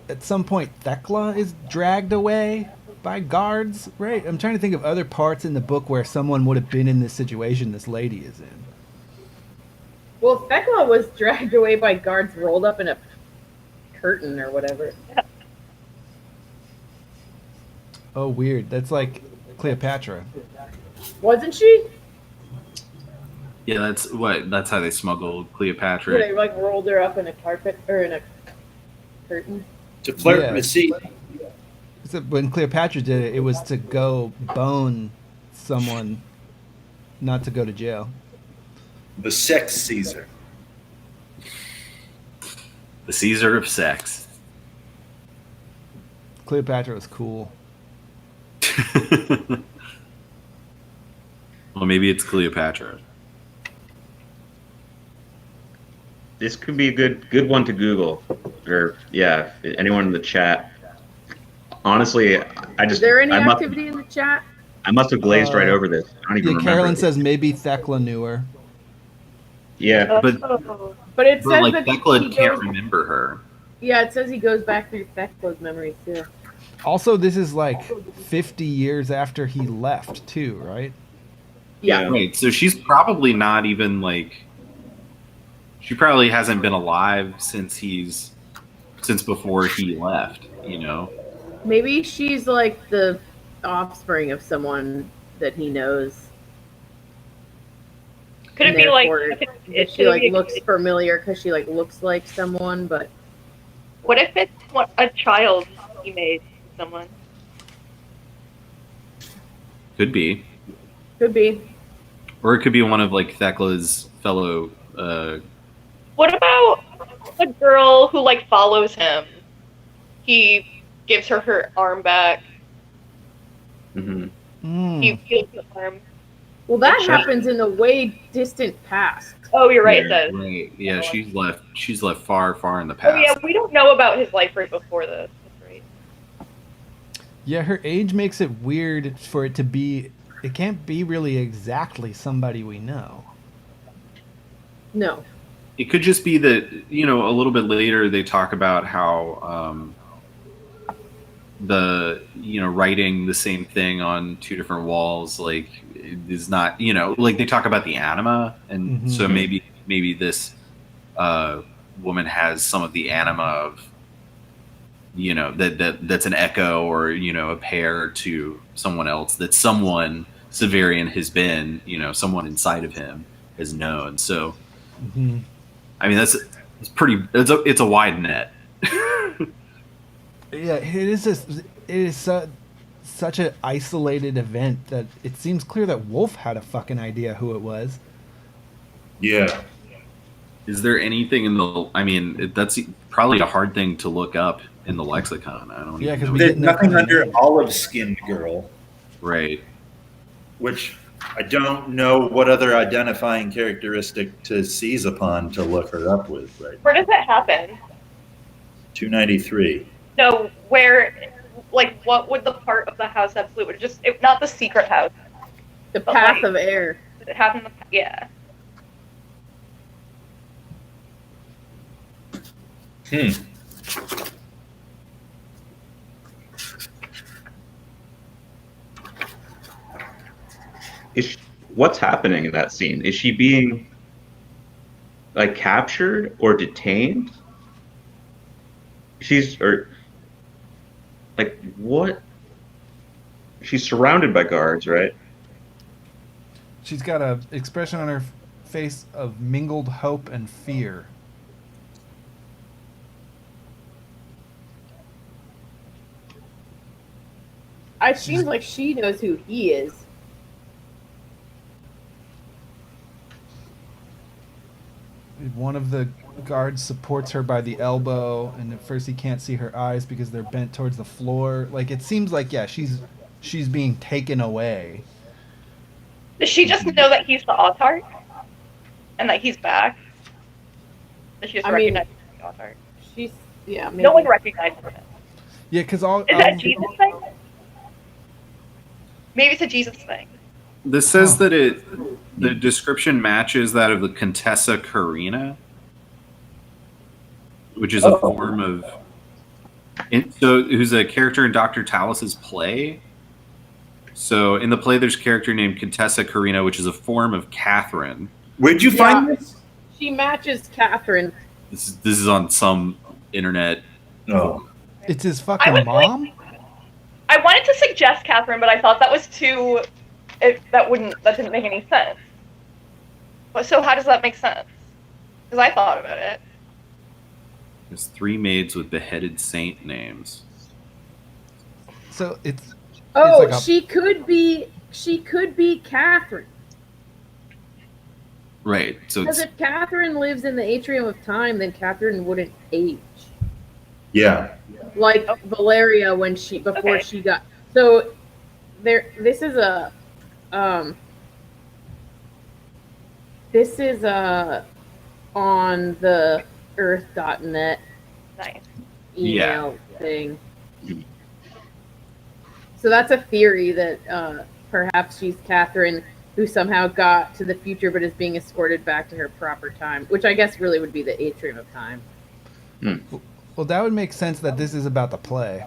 at some point Thekla is dragged away by guards, right? I'm trying to think of other parts in the book where someone would have been in this situation this lady is in.
Well, Thekla was dragged away by guards rolled up in a curtain or whatever.
Oh, weird. That's like Cleopatra.
Wasn't she?
yeah, that's how they smuggled Cleopatra.
They like rolled her up in a carpet or in a curtain.
To flirt
Yeah.
with see.
Except when Cleopatra did it, it was to go bone someone, not to go to jail.
The sex Caesar.
The Caesar of sex.
Cleopatra was cool.
Well, maybe it's Cleopatra.
This could be a good one to Google, or yeah, anyone in the chat. Honestly,
Is there any
I must,
activity in the chat?
I must have glazed right over this. I don't even
Yeah,
remember.
Carolyn says maybe Thekla knew her.
Yeah,
But
But it says
like
that
Thekla
he
can't
goes,
remember her.
yeah, it says he goes back through Thekla's memories too.
Also, this is like 50 years after he left, too, right?
Yeah.
Right. So she's probably not even like. She probably hasn't been alive since before he left. You know.
Maybe she's like the offspring of someone that he knows.
Could it
And
be like
therefore,
it
she
could
like
be-
looks familiar because she like looks like someone, but
What if it's a child he made someone?
Could be,
could be.
or it could be one of like Thekla's fellow.
What about a girl who like follows him? He gives her arm back.
hmm
He heals the arm.
Well, that
Sure.
happens in the way distant past.
Oh, you're right. It
Yeah,
does.
Right. Yeah. She's left far, far in the past.
Oh yeah, we don't know about his life right before this. That's right.
Yeah, her age makes it weird for it to be. It can't be really exactly somebody we know.
No.
It could just be that, you know, a little bit later they talk about how writing the same thing on two different walls, like, is not, you know, like they talk about the anima, and so maybe this woman has some of the anima of, you know, that's an echo or, you know, a pair to someone else that someone Severian has been, you know, someone inside of him has known. So
Mhm.
I mean, it's pretty. It's a wide net.
Yeah, it is. Such an isolated event that it seems clear that WOLFE had a fucking idea who it was.
Yeah.
Is there anything in the? I mean, that's probably a hard thing to look up in the lexicon. I don't.
Yeah,
even
'cause
know
we
what-
There's
get no
nothing
kind of
under
name.
olive-skinned girl,
Right.
which I don't know what other identifying characteristic to seize upon to look her up with. Right.
Where does it happen?
293.
No, where, like, what would the part of the house absolute would not the secret house?
The
But,
path
like,
of air.
Did it happen? Yeah.
What's happening in that scene? Is she being like captured or detained? Like what? She's surrounded by guards, right?
She's got a expression on her face of mingled hope and fear.
It seems like she knows who he is.
One of the guards supports her by the elbow, and at first he can't see her eyes because they're bent towards the floor. Like it seems like she's being taken away.
Does she just know that he's the Autarch? And that he's back? Does she just recognize the Autarch?
Maybe.
No one recognizes him.
Yeah, because all
Is that a Jesus thing? Maybe it's a Jesus thing.
This says that the description matches that of the Contessa Carina, which is a form of. Who's a character in Dr. Talus's play. So in the play, there's a character named Contessa Carina, which is a form of Catherine.
Where'd you find this?
She matches Catherine.
This is on some internet.
Oh.
It's his fucking mom?
I wanted to suggest Catherine, but I thought that was too. That didn't make any sense. But so how does that make sense? Because I thought about it.
There's 3 maids with beheaded saint names.
So it's.
Oh,
like
she could be Catherine.
Right. So
Because if Catherine lives in the atrium of time, then Catherine wouldn't age.
Yeah.
Like Valeria before she got. So this is on the Urth.net
Nice.
email thing. So that's a theory that perhaps she's Catherine, who somehow got to the future but is being escorted back to her proper time, which I guess really would be the atrium of time.
Well, that would make sense that this is about the play.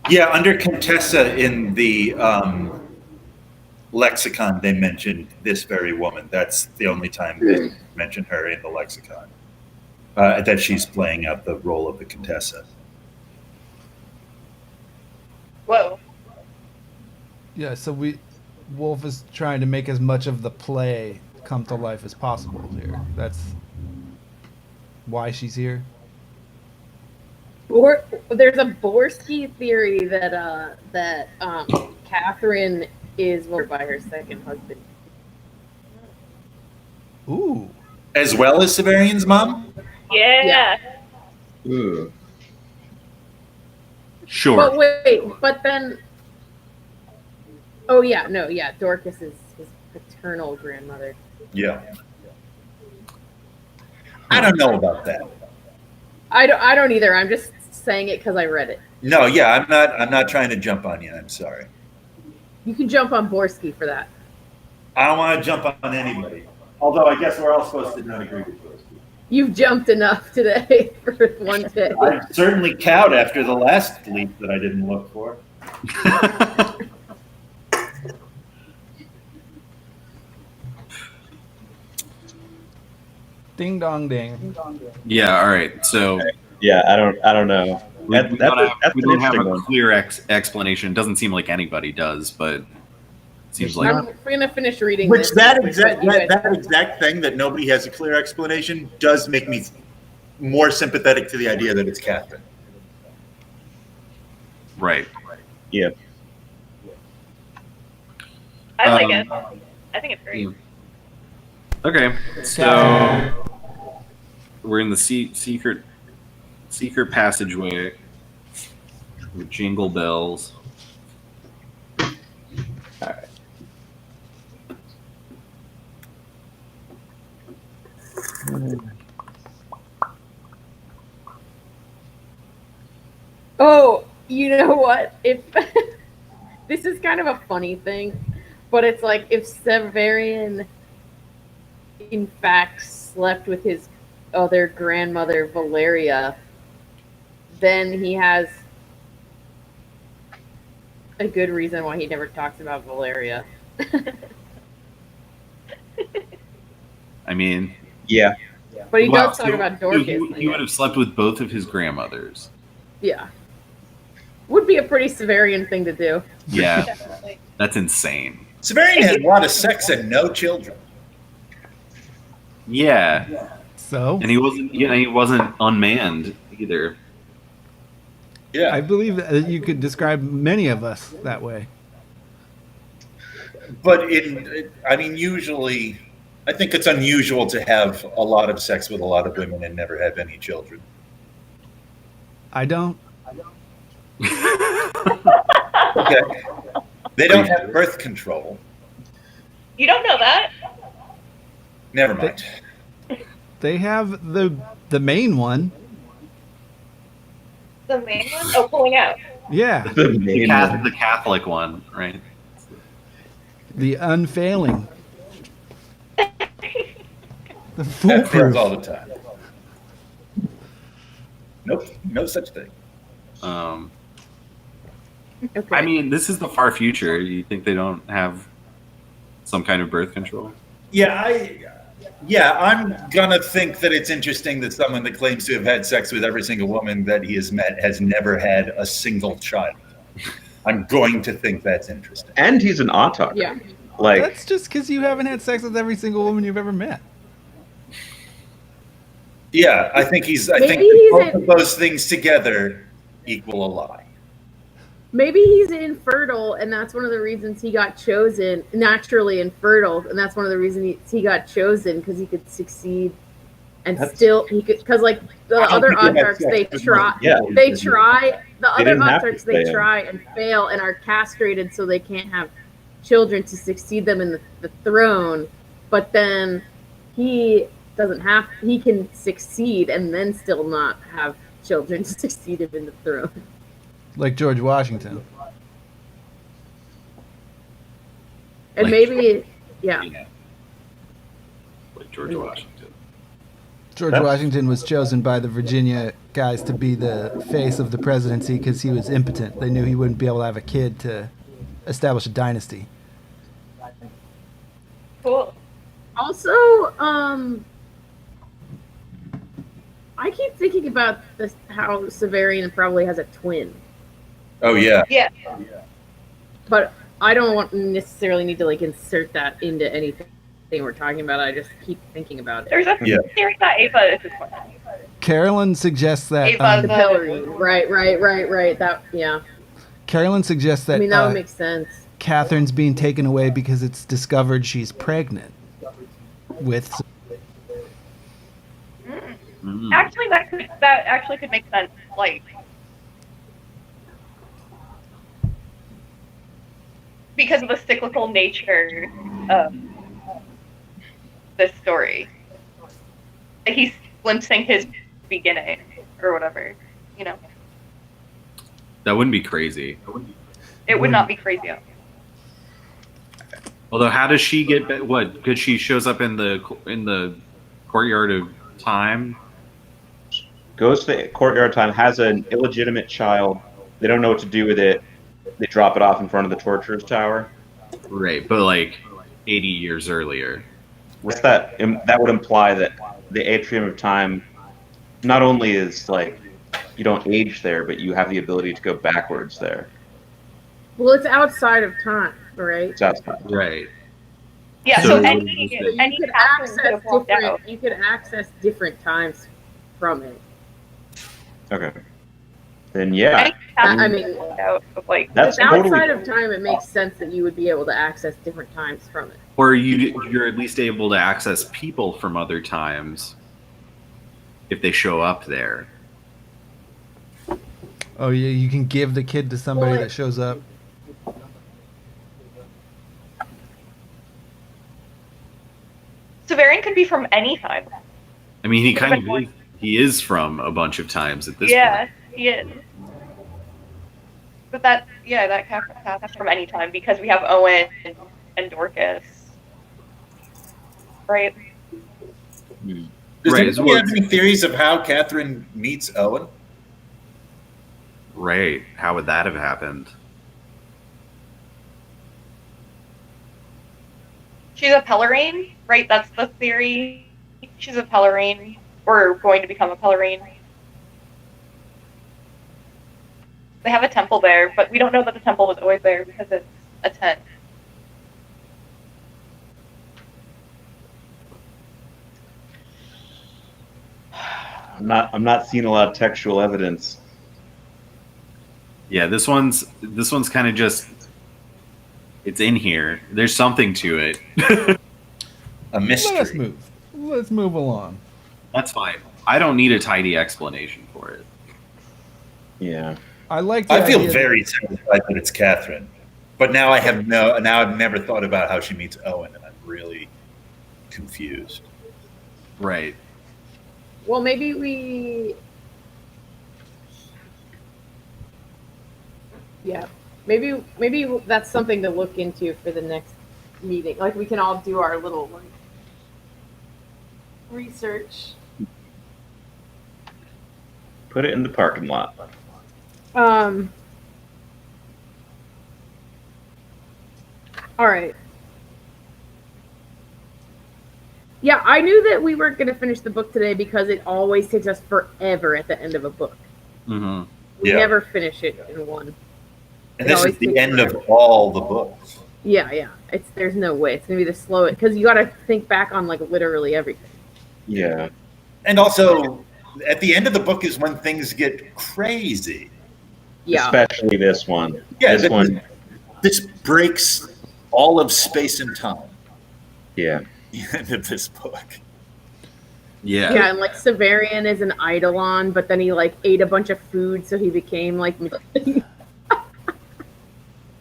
Yeah, under Contessa in the lexicon, they mentioned this very woman. That's the only time they mention her in the lexicon. That she's playing out the role of the Contessa.
Whoa.
Yeah, so WOLFE is trying to make as much of the play come to life as possible here. That's why she's here.
Or there's a Borsky theory that Catherine is murdered by her second husband.
Ooh.
As well as Severian's mom?
Yeah.
Ooh.
Sure.
But wait, but then. Oh yeah, no, yeah. Dorcas is his paternal grandmother.
Yeah. I don't know about that.
I don't either. I'm just saying it because I read it.
No, yeah, I'm not trying to jump on you. I'm sorry.
You can jump on Borsky for that.
I don't want to jump on anybody. Although I guess we're all supposed to not agree with Borsky.
You've jumped enough today for one day.
I certainly cowed after the last leap that I didn't look for.
Ding dong ding.
Yeah. All right. So
Yeah, I don't know.
we
That's
don't
an
have a
interesting one.
clear explanation. It doesn't seem like anybody does, but Seems
We're
like
We're gonna finish reading
Which
this.
that
You guys-
exact thing that nobody has a clear explanation does make me more sympathetic to the idea that it's Catherine.
right.
Yeah.
I like
Um,
it. I think it's great.
Okay, so we're in the secret passageway with jingle bells.
Oh, you know what? If this is kind of a funny thing, but it's like if Severian in fact slept with his other grandmother Valeria, then he has a good reason why he never talks about Valeria.
I mean,
Yeah.
But he
wow,
does talk
so
about Dorcas.
he would have slept with both of his grandmothers.
Yeah. Would be a pretty Severian thing to do.
Yeah,
Definitely.
that's insane.
Severian had a lot of sex and no children.
Yeah,
So
and he wasn't unmanned either.
Yeah.
I believe that you could describe many of us that way.
But usually, I think it's unusual to have a lot of sex with a lot of women and never have any children.
I don't.
Okay. They don't have birth control.
You don't know that?
Never mind.
They have the main one.
The main one? Oh, pulling out.
Yeah,
The Catholic one, right?
the unfailing. The
That fails
foolproof.
all the time. Nope, no such thing.
Okay.
I mean, this is the far future. You think they don't have some kind of birth control?
I'm gonna think that it's interesting that someone that claims to have had sex with every single woman that he has met has never had a single child. I'm going to think that's interesting.
And he's an autocrat.
Yeah.
Like,
That's just because you haven't had sex with every single woman you've ever met.
Yeah, I think
Maybe
that
he's
both
in-
of those things together equal a lie.
Maybe he's infertile, and that's one of the reasons he got chosen. Naturally infertile, and that's one of the reasons he got chosen because he could succeed, and still he could. Because like the
I don't
other
think he had
autarchs,
sex
they
with
try.
yeah.
They try. The other
didn't have to
autarchs, they
stay in.
try and fail, and are castrated so they can't have children to succeed them in the throne. But then he doesn't have. He can succeed and then still not have children to succeed him in the throne.
Like George Washington.
And
Like-
maybe, yeah.
Like George Washington.
George Washington was chosen by the Virginia guys to be the face of the presidency because he was impotent. They knew he wouldn't be able to have a kid to establish a dynasty.
Cool.
Also, I keep thinking about this, how Severian probably has a twin,
Oh yeah.
Yeah.
but I don't necessarily need to like insert that into anything we're talking about. I just keep thinking about it.
There's a
Yeah.
theory that Ava is his twin.
Carolyn suggests that.
Ava
The pillory, right. That, yeah.
Carolyn suggests that
I mean, that would make sense.
Catherine's being taken away because it's discovered she's pregnant with.
Actually, that actually could make sense. Like, because of the cyclical nature of this story, like he's glimpsing his beginning or whatever. You know,
That wouldn't be crazy.
it would not be crazy.
Although, how does she get what? Because she shows up in the courtyard of time.
goes to the courtyard time, has an illegitimate child. They don't know what to do with it. They drop it off in front of the torturer's tower.
Right, but like 80 years earlier.
What's that? That would imply that the atrium of time not only is like you don't age there, but you have the ability to go backwards there.
Well, it's outside of time. right?
Southside.
Right.
Yeah,
So
so
you
any
would just
So
any
you could
Catherine could have walked out.
You could access different times from it.
Okay. Then yeah,
Any Catherine
I
could
mean,
have walked out of like
that's
if outside
totally.
of time, it makes sense that you would be able to access different times from it.
Or you're at least able to access people from other times if they show up there.
Oh yeah, you can give the kid to somebody
Well,
that shows up.
Severian could be from any time.
I mean, he is from a bunch of times at this
Yeah,
point.
he is. But that Catherine from any time because we have Owen and Dorcas. Right?
Does
Right,
anybody
well,
have any theories of how Catherine meets Owen?
Right. How would that have happened?
She's a Pellerine, right? That's the theory. She's a Pellerine. Or going to become a Pellerine. They have a temple there, but we don't know that the temple was always there because it's a tent.
I'm not seeing a lot of textual evidence.
Yeah, this one's kind of just it's in here. There's something to it.
A mystery.
Let us move. Let's move along.
That's fine. I don't need a tidy explanation for it.
Yeah.
I like. The
I feel
idea
very satisfied that it's Catherine, but now I've never thought about how she meets Owen, and I'm really confused.
Right.
Well, maybe we. Yeah, maybe that's something to look into for the next meeting. Like we can all do our little like research.
Put it in the parking lot.
All right. Yeah, I knew that we weren't going to finish the book today because it always takes us forever at the end of a book.
Mm-hmm.
We
Yeah.
never finish it in one.
And
It
this is
always
the
takes
end of
forever.
all the books.
Yeah. There's no way it's going to be the slowest because you got to think back on like literally everything.
Yeah.
And also, at the end of the book is when things get crazy.
Yeah.
Especially this one.
Yeah,
This one.
This breaks all of space and time.
Yeah.
The end of this book.
Yeah.
Yeah, and like Severian is an Eidolon, but then he like ate a bunch of food, so he became like.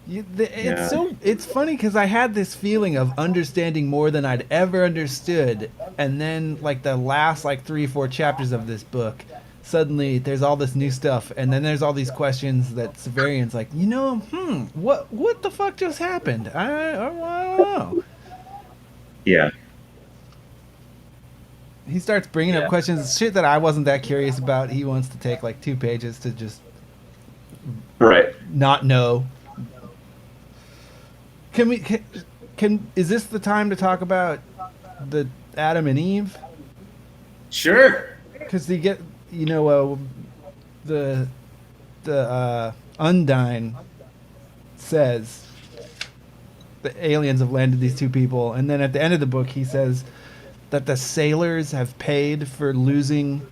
It's funny because I had this feeling of understanding more than I'd ever understood, and then like the last like 3-4 chapters of this book, suddenly there's all this new stuff, and then there's all these questions that Severian's like, what the fuck just happened? I don't know.
Yeah.
He starts bringing up questions, shit that I wasn't that curious about. He wants to take like 2 pages to just
Right.
not know. Is this the time to talk about the Adam and Eve?
Sure.
Because they get, the Undine says the aliens have landed these 2 people, and then at the end of the book he says that the sailors have paid for losing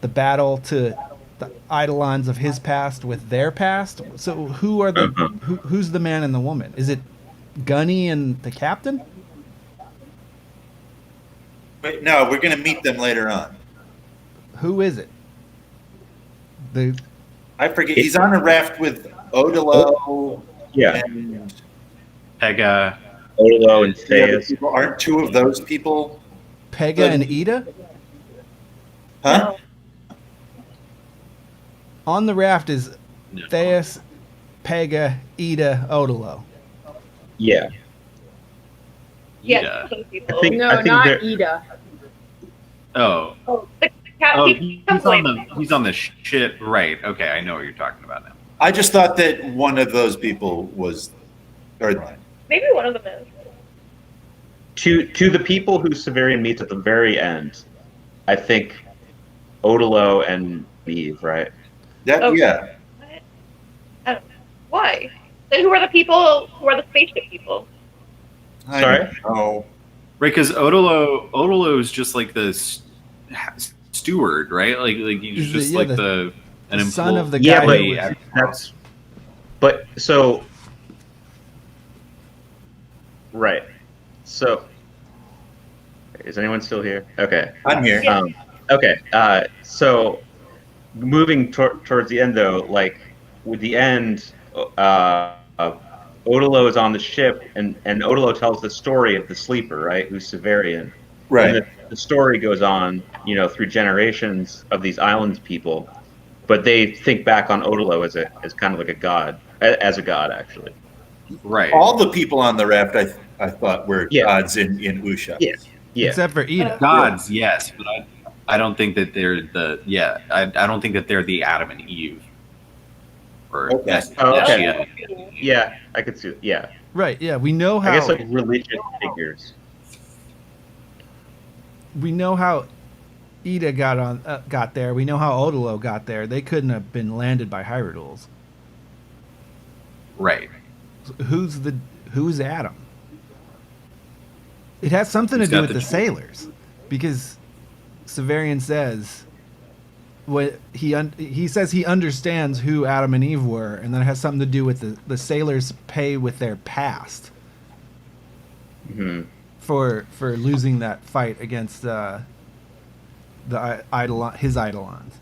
the battle to the Eidolons of his past with their past. So who's the man and the woman? Is it Gunny and the captain?
Wait, no, we're going to meet them later on.
Who is it?
I forget. He's on a raft with Odilo.
Yeah.
And
Pega.
Odilo and
the other
Theus.
people. Aren't 2 of those people?
Pega and Ida?
Huh?
On the raft is
No.
Theus, Pega, Ida, Odilo.
Yeah.
Yes,
Yeah.
those people.
I think
not
they're-
Ida.
Oh.
Oh, the cat.
Oh,
He comes later.
he's on the shit. Right. Okay, I know what you're talking about now.
I just thought that one of those people was. Or,
Maybe one of them is.
To the people who Severian meets at the very end, I think Odilo and Eve, right?
that,
Oh.
yeah.
What? I don't know. Why? Then who are the people who are the spaceship people?
Sorry?
Oh,
Right, because Odolo is just like the steward, right? Like he's
He's the-
just
yeah,
like
the-
an
the son of the
Yeah,
guy
but
who was-
that's but so right. So is anyone still here? Okay.
I'm here.
Yeah.
Okay. So moving towards the end, though, like with the end, Odolo is on the ship, and Odolo tells the story of the sleeper, right? Who's Severian,
Right.
and the story goes on, through generations of these islands people, but they think back on Odolo as kind of like a god, as a god, actually.
right.
All the people on the raft, I thought were
Yeah.
gods in Usha.
Yeah. Yeah.
except for Ida.
Gods, yes, but I don't think that they're I don't think that they're the Adam and Eve. Or
Okay.
Oh, okay.
Nessia.
Yeah, I could see. Yeah,
Right? Yeah, we know how.
I guess like religious figures.
we know how Ida got there. We know how Odolo got there. They couldn't have been landed by Hyrule's.
Right.
Who's Adam? It has something
Who's
to do
got
with the sailors, because Severian says what he says he understands who Adam and Eve were, and then it has something to do with the sailors pay with their past
Hmm.
for losing that fight against his Eidolons.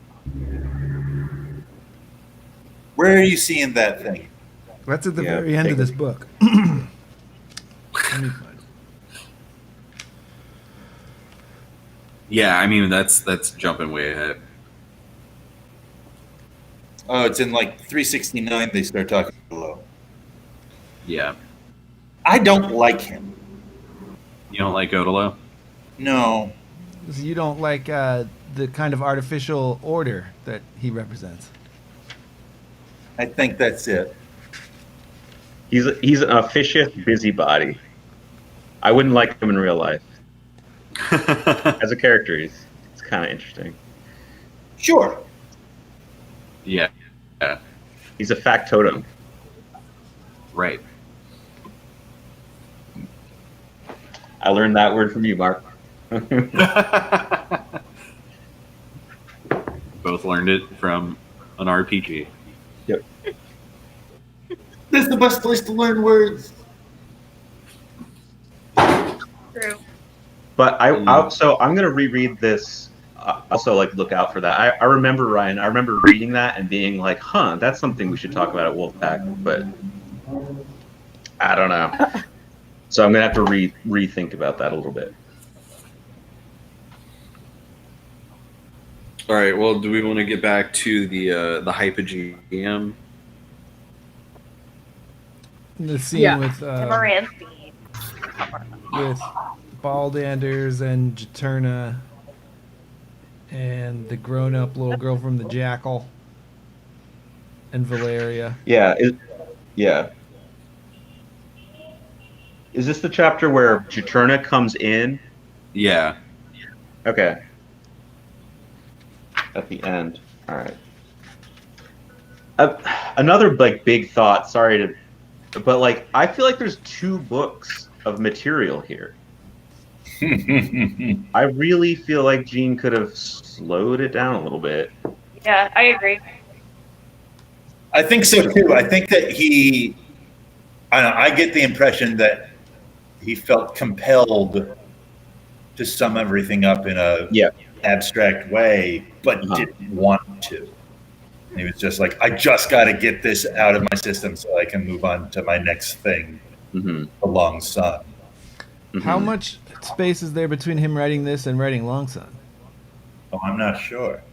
Where are you seeing that thing?
That's at the
Yeah,
very end of
take
this book. Let me find it.
Yeah, I mean that's jumping way ahead.
Oh, it's in like 369. They start talking below.
Yeah.
I don't like him.
You don't like Odolo?
No.
So you don't like the kind of artificial order that he represents.
I think that's it.
He's an officious busybody. I wouldn't like him in real life. As a character, it's kind of interesting.
Sure.
Yeah. Yeah.
He's a factotum.
Right.
I learned that word from you, Mark.
Both learned it from an RPG.
Yep.
This is the best place to learn words.
True.
But so I'm gonna reread this. Also, like, look out for that. I remember, Ryan. I remember reading that and being like, "Huh, that's something we should talk about at Wolfpack." But I don't know. So I'm gonna have to rethink about that a little bit.
All right. Well, do we want to get back to the Hypogeum?
The scene
Yeah.
with
Moranthi.
Baldanders and Juturna and the grown-up little girl from the Jackal and Valeria.
Yeah. Yeah. Is this the chapter where Juturna comes in?
Yeah.
Okay. At the end. All right. Another like big thought. Sorry but like I feel like there's 2 books of material here. I really feel like Gene could have slowed it down a little bit.
Yeah, I agree.
I think so too. I think that I get the impression that he felt compelled to sum everything up in a abstract way, but didn't want to. And he was just like, I just got to get this out of my system so I can move on to my next thing,
Mm-hmm.
The Long Sun.
Mm-hmm.
How much space is there between him writing this and writing Long Sun?
Oh, I'm not sure.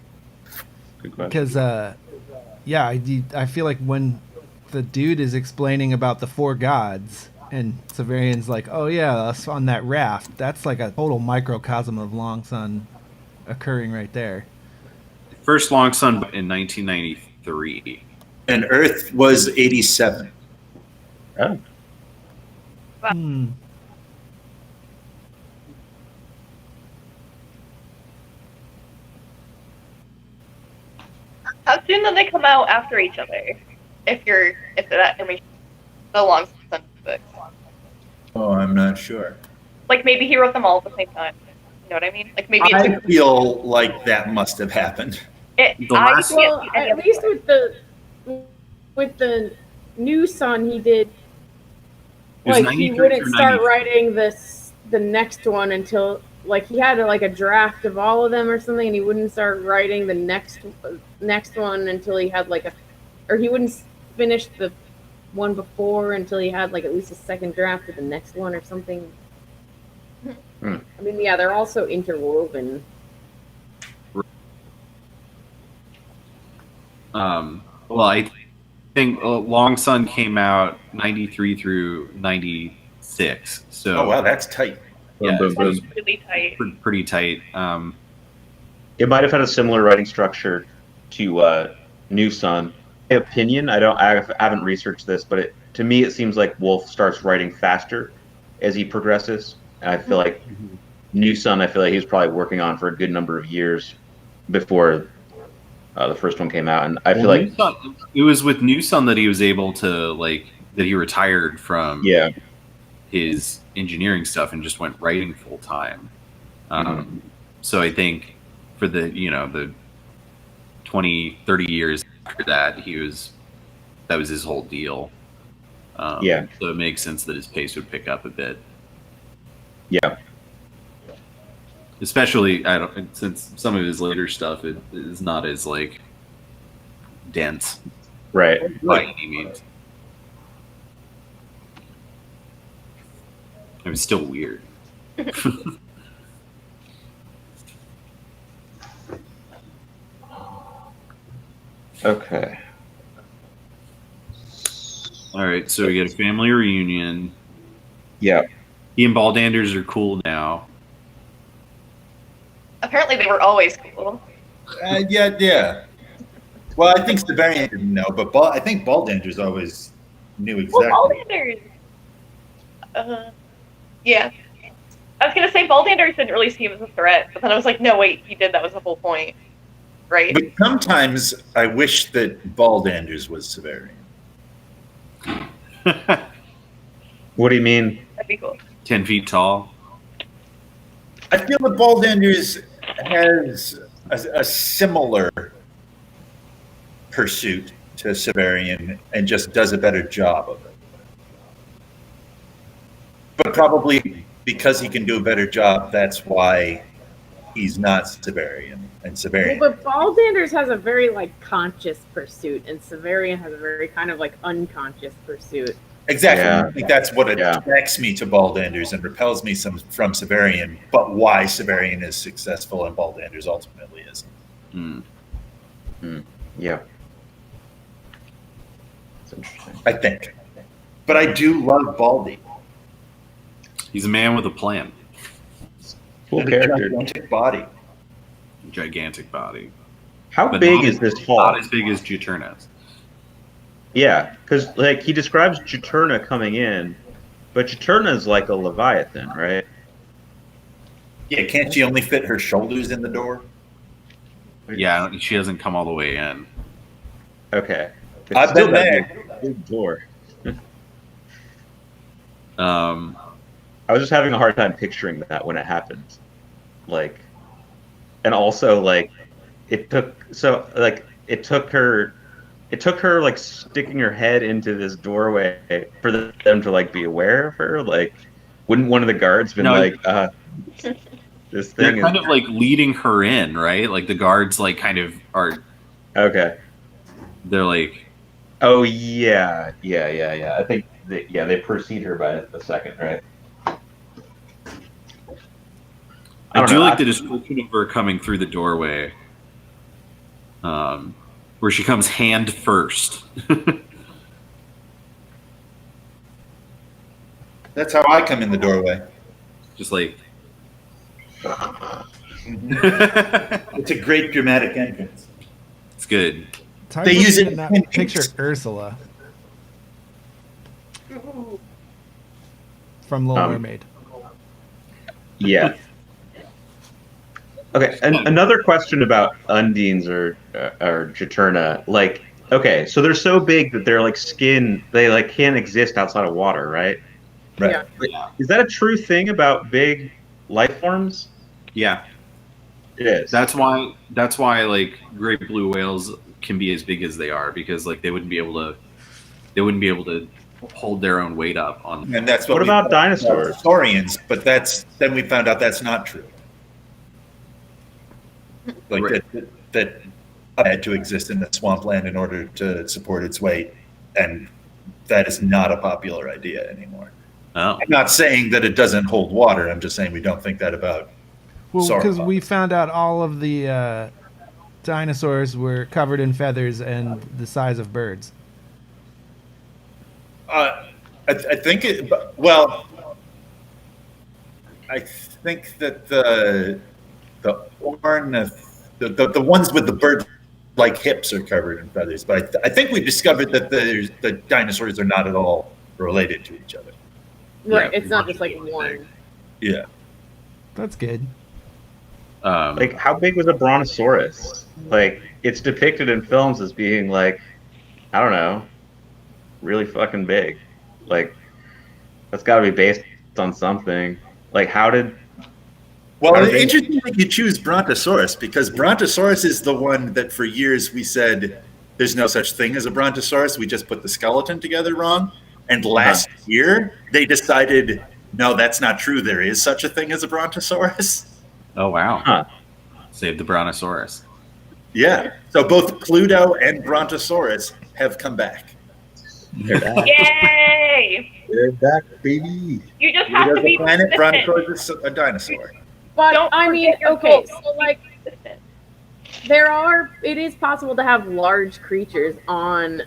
Good question.
Because, I feel like when the dude is explaining about the 4 gods, and Severian's like, oh yeah, us on that raft, that's like a total microcosm of Long Sun occurring right there.
First Long Sun in 1993.
And Urth was 87.
Oh.
Hmm.
How soon do they come out after each other? If that information. the Long Sun books.
Oh, I'm not sure.
Like maybe he wrote them all at the same time. You know what I mean? Like maybe it's
I feel like that must have happened.
The
I
last-
can't
Well,
see any
at
other
least
way.
with the new Sun, he did
It was
like
93
he wouldn't
through
start
90.
writing the next one until like he had like a draft of all of them or something, and he wouldn't start writing the next one until he had like or he wouldn't finish the one before until he had like at least a second draft of the next one or something.
Hmm.
I mean, yeah, they're also interwoven.
Well, I think Long Sun came out 93 through 96. So
Oh wow, that's tight.
yeah,
Boom, boom,
it's
boom.
Really tight.
pretty tight.
It might have had a similar writing structure to New Sun. My opinion, I haven't researched this, but to me it seems like Wolf starts writing faster as he progresses. And I feel like New Sun, I feel like he was probably working on for a good number of years before the first one came out, and I feel
Well,
like
New Sun, it was with New Sun that he was able to that he retired from
yeah,
his engineering stuff and just went writing full time.
Mhm.
So I think for the 20, 30 years after that, that was his whole deal.
Yeah.
So it makes sense that his pace would pick up a bit.
Yeah.
Especially since some of his later stuff is not as like dense
Right.
by any means. It was still weird.
Okay.
All right, so we get a family reunion.
Yeah.
He and Baldanders are cool now.
Apparently they were always cool.
Yeah. Well, I think Severian didn't know, but I think Baldanders always knew exactly.
Well, Ballanders. Yeah. I was gonna say Ballanders didn't really see him as a threat, but then I was like, no, wait, he did. That was the whole point, right?
But sometimes I wish that Baldanders was Severian.
What do you mean?
That'd be cool.
10 feet tall.
I feel that Baldanders has a similar pursuit to Severian and just does a better job of it. But probably because he can do a better job, that's why he's not Severian. And Severian.
Well, but Baldanders has a very like conscious pursuit, and Severian has a very kind of like unconscious pursuit.
Exactly.
Yeah.
I think that's what attracts me to Baldanders and repels me from Severian, but why Severian is successful and Baldanders ultimately isn't.
Yeah. That's interesting.
I think. But I do love Baldy.
He's a man with a plan.
Cool
And a
character.
gigantic body.
Gigantic body.
How
But
big
not-
is this hall?
Not as big as Juturna's.
Yeah, because like he describes Juturna coming in, but Juturna's like a Leviathan, right?
Yeah, can't she only fit her shoulders in the door?
Yeah, she doesn't come all the way in.
Okay.
I've
Still
been
that'd
there.
be a big door. I was just having a hard time picturing that when it happened. Like, and also like, it took her like sticking her head into this doorway for them to like be aware of her. Like, wouldn't one of the guards been
No,
like, this
They're
thing
kind
is
of like leading her in, right? Like the guards like kind of are,
okay?
they're like,
Oh yeah. I think they precede her by a second, right?
I
don't
do
know,
like the description of her coming through the doorway, where she comes hand first.
That's how I come in the doorway.
Just like,
It's a great dramatic entrance.
it's good.
It's hard
They
to
use
see
it
in that
in-
picture Ursula from Little Mermaid.
Yeah. Okay, and another question about Undines or Juturna, like Okay, so they're so big that they're like skin. They like can't exist outside of water, right?
Right.
Yeah.
Yeah.
Is that a true thing about big life forms?
Yeah.
It is.
That's why like great blue whales can be as big as they are, because like they wouldn't be able to hold their own weight up on.
And that's
What
we
about
thought
dinosaurs?
Saurians, but then we found out that's not true. Like
Right.
that had to exist in the swampland in order to support its weight, and that is not a popular idea anymore.
Oh.
I'm not saying that it doesn't hold water. I'm just saying we don't think that about.
Well, because
Sauropods.
we found out all of the dinosaurs were covered in feathers and the size of birds.
I think it. Well, I think that the ornith, the ones with the bird-like hips are covered in feathers. But I think we discovered that the dinosaurs are not at all related to each other.
Right.
Yeah,
It's not just like one.
Yeah.
That's good.
Like, how big was a brontosaurus? Like, it's depicted in films as being like, I don't know, really fucking big. Like, that's got to be based on something. Like, how did?
Well,
How
it's
did they-
interesting that you choose Brontosaurus, because Brontosaurus is the one that for years we said there's no such thing as a Brontosaurus. We just put the skeleton together wrong. And last year they decided, no, that's not true. There is such a thing as a Brontosaurus.
Oh wow.
Huh.
Save the Brontosaurus.
Yeah. So both Pluto and Brontosaurus have come back.
They're back.
Yay!
They're back, baby.
You just have to
There's
be
a planet,
consistent.
Brontosaurus is a dinosaur.
But
Don't
I mean,
forget your
okay,
goals.
so like
Consistent.
it is possible to have large creatures on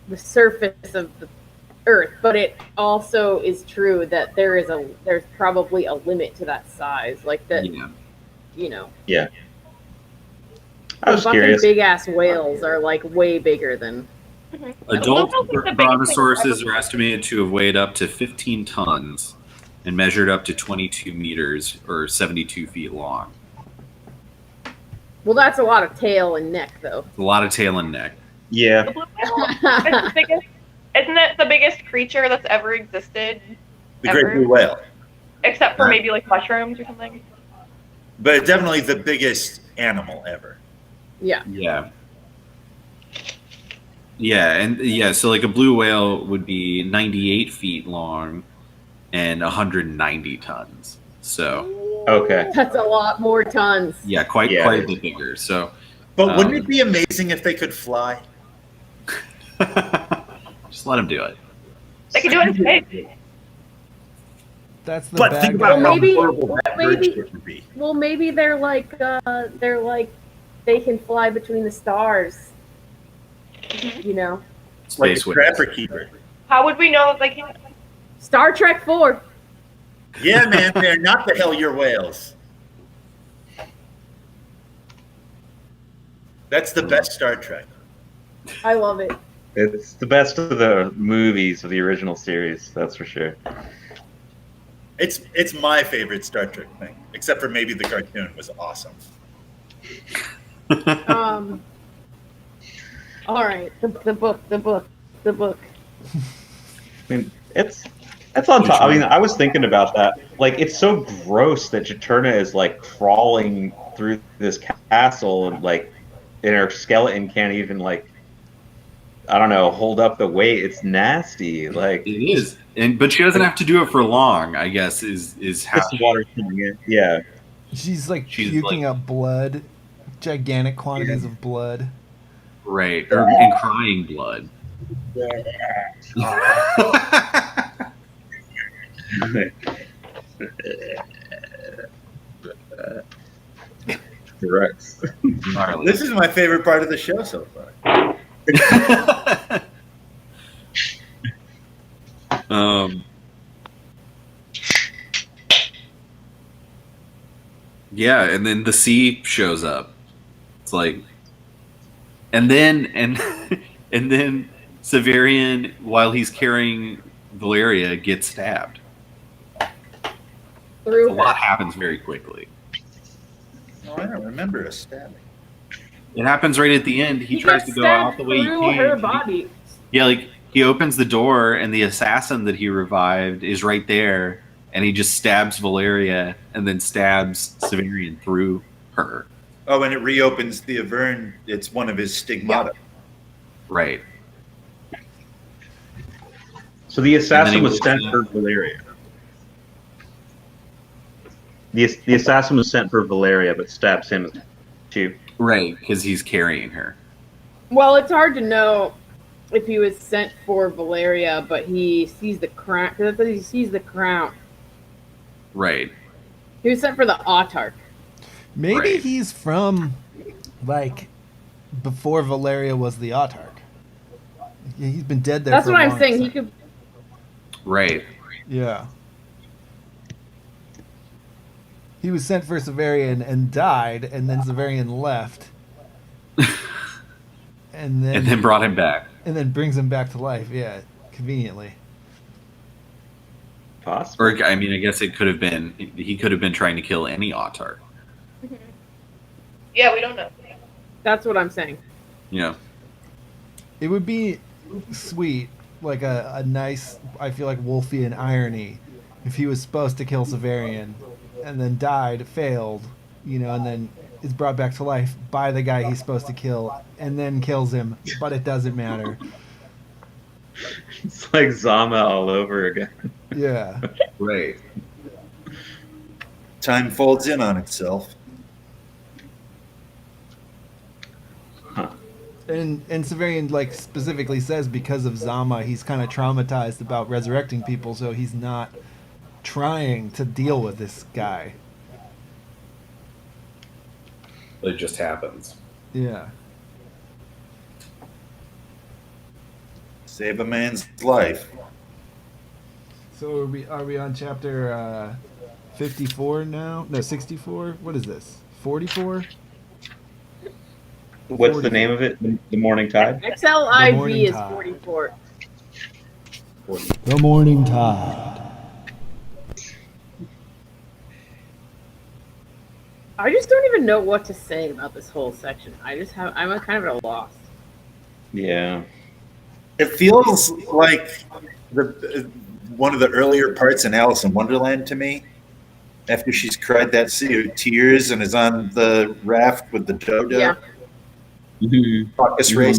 the surface of the Earth, but it also is true that there's probably a limit to that size. Like that,
Yeah.
you know,
I was curious.
big ass whales are like way bigger than.
Adult
Those are the biggest
brontosauruses
things
are estimated to have weighed up to 15 tons and measured up to 22 meters or 72 feet long.
Well, that's a lot of tail and neck, though.
A lot of tail and neck.
Yeah.
The blue whale is the biggest. Isn't it the biggest creature that's ever existed?
The great
Ever?
blue whale.
Except for maybe like mushrooms or something.
But it's definitely the biggest animal ever.
Yeah.
Yeah. Yeah, and yeah, so like a blue whale would be 98 feet long and 190 tons. So
Okay.
That's a lot more tons.
yeah, quite
Yeah.
a bit bigger. So
But wouldn't it be amazing if they could fly?
just let him do it.
They can do it in space.
That's the
But
bad
think
guy.
about
Well,
how
maybe-
horrible that bird
maybe-
shit would be.
Well, maybe they're like they can fly between the stars. You know,
Like a
Space whales.
trapper keeper.
How would we know if they can?
Star Trek 4.
Yeah, man, they're not the hell your whales. That's the best Star Trek.
I love it.
It's the best of the movies of the original series, that's for sure.
It's my favorite Star Trek thing, except for maybe the cartoon was awesome.
All right, the book.
I mean, it's on top. I mean, I was thinking about that. Like, it's so gross that Juturna is like crawling through this castle and like, and her skeleton can't even like, I don't know, hold up the weight. It's nasty. Like,
It is, but she doesn't have to do it for long. I guess is how.
this water's coming in. Yeah.
She's like
She's
puking
like-
up blood, gigantic quantities of blood.
Right, and crying blood.
Correct.
Gnarly.
This is my favorite part of the show so far.
Yeah, and then the sea shows up. It's like, and then and then Severian, while he's carrying Valeria, gets stabbed. A
Through
lot happens very quickly.
Oh, I don't remember a stabbing.
It happens right at the end. He tries
gets
to go out
stabbed
the way he
through
came.
her body.
Yeah, like he opens the door and the assassin that he revived is right there, and he just stabs Valeria and then stabs Severian through her.
Oh, and it reopens the Avern. It's one of his stigmata.
Right.
So the assassin
he
was
moves
sent
in.
for Valeria. The assassin was sent for Valeria, but stabs him too.
Right, because he's carrying her.
Well, it's hard to know if he was sent for Valeria, but he sees the crown. Because he sees the crown.
Right.
He was sent for the Autarch.
Maybe
Right.
he's from, like, before Valeria was the Autarch. Yeah, he's been dead there.
That's
for
what
a
I'm
long
saying.
time.
He could.
Right.
Yeah. He was sent for Severian and died, and then Severian left. and then
brought him back.
and then brings him back to life. Yeah, conveniently.
Possible.
Or I mean, I guess it could have been he could have been trying to kill any Autarch.
Yeah, we don't know.
That's what I'm saying.
Yeah.
It would be sweet, like a nice, I feel like Wolfian irony, if he was supposed to kill Severian and then died, failed, and then is brought back to life by the guy he's supposed to kill and then kills him, but it doesn't matter.
It's like Zama all over again.
Yeah.
Right.
Time folds in on itself.
And Severian, like, specifically says because of Zama, he's kind of traumatized about resurrecting people, so he's not trying to deal with this guy.
It just happens.
Yeah.
Save a man's life.
So are we on chapter 54 now? No, 64? What is this? 44?
What's the name of it? The Morning Tide?
The
XLIV
Morning
is
Tide.
44.
The Morning Tide.
I just don't even know what to say about this whole section. I'm kind of at a loss.
Yeah.
It feels like one of the earlier parts in Alice in Wonderland to me. After she's cried that sea of tears and is on the raft with the dodo.
Yeah.
Caucus race.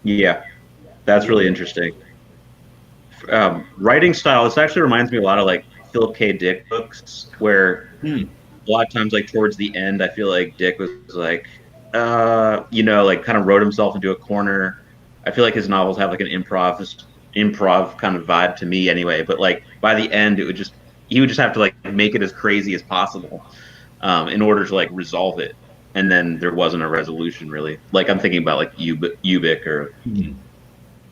Yeah. That's really interesting. Writing style, this actually reminds me a lot of like Philip K. Dick books, where a lot of times, like towards the end, I feel like Dick was like, like kind of wrote himself into a corner. I feel like his novels have like an improv kind of vibe to me anyway. But like by the end, he would just have to like make it as crazy as possible in order to like resolve it. And then there wasn't a resolution really. Like I'm thinking about like Ubik or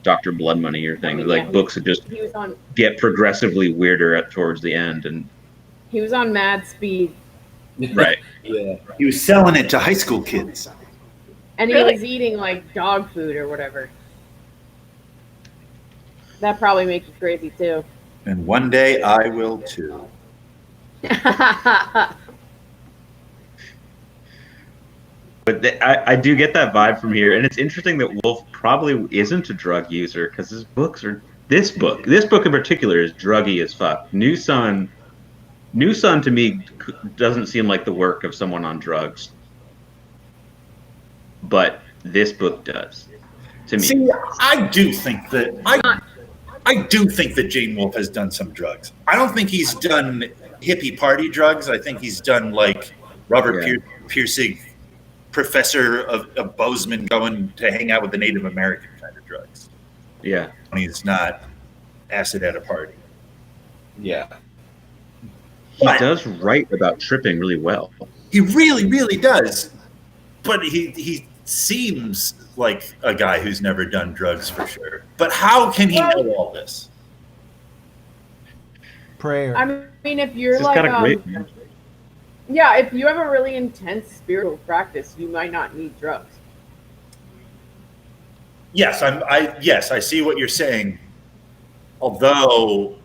Dr. Blood Money or things. Like books that just get progressively weirder towards the end. And
he was on mad speed.
Right.
Yeah. He was selling it to high school kids.
And he was eating like dog food or whatever. That probably makes you crazy too.
And one day I will too.
But I do get that vibe from here, and it's interesting that Wolf probably isn't a drug user because his books are this book in particular is druggy as fuck. New Sun to me doesn't seem like the work of someone on drugs, but this book does to me.
See, I do think that Jane Wolfe has done some drugs. I don't think he's done hippie party drugs. I think he's done like Robert Piercing, professor of Bozeman, going to hang out with the Native American kind of drugs.
Yeah.
When he's not acid at a party.
Yeah.
He does write about tripping really well.
He really, really does. But he seems like a guy who's never done drugs for sure. But how can he know all this?
Prayer.
I mean, if you're
This is
like,
kind of great. Man.
yeah, if you have a really intense spiritual practice, you might not need drugs.
Yes, I see what you're saying. Although,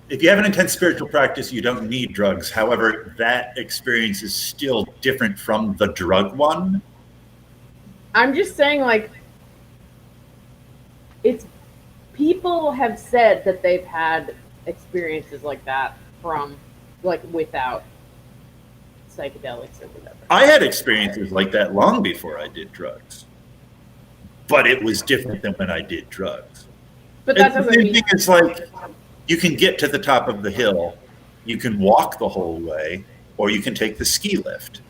If you have an intense spiritual practice, you don't need drugs. However, that experience is still different from the drug one.
I'm just saying, like, it's people have said that they've had experiences like that from, like, without psychedelics or whatever.
I had experiences like that long before I did drugs, but it was different than when I did drugs.
But that
And the
doesn't
same
mean
thing is like, you can get to the top of the hill, you can walk the whole way, or you can take the ski lift.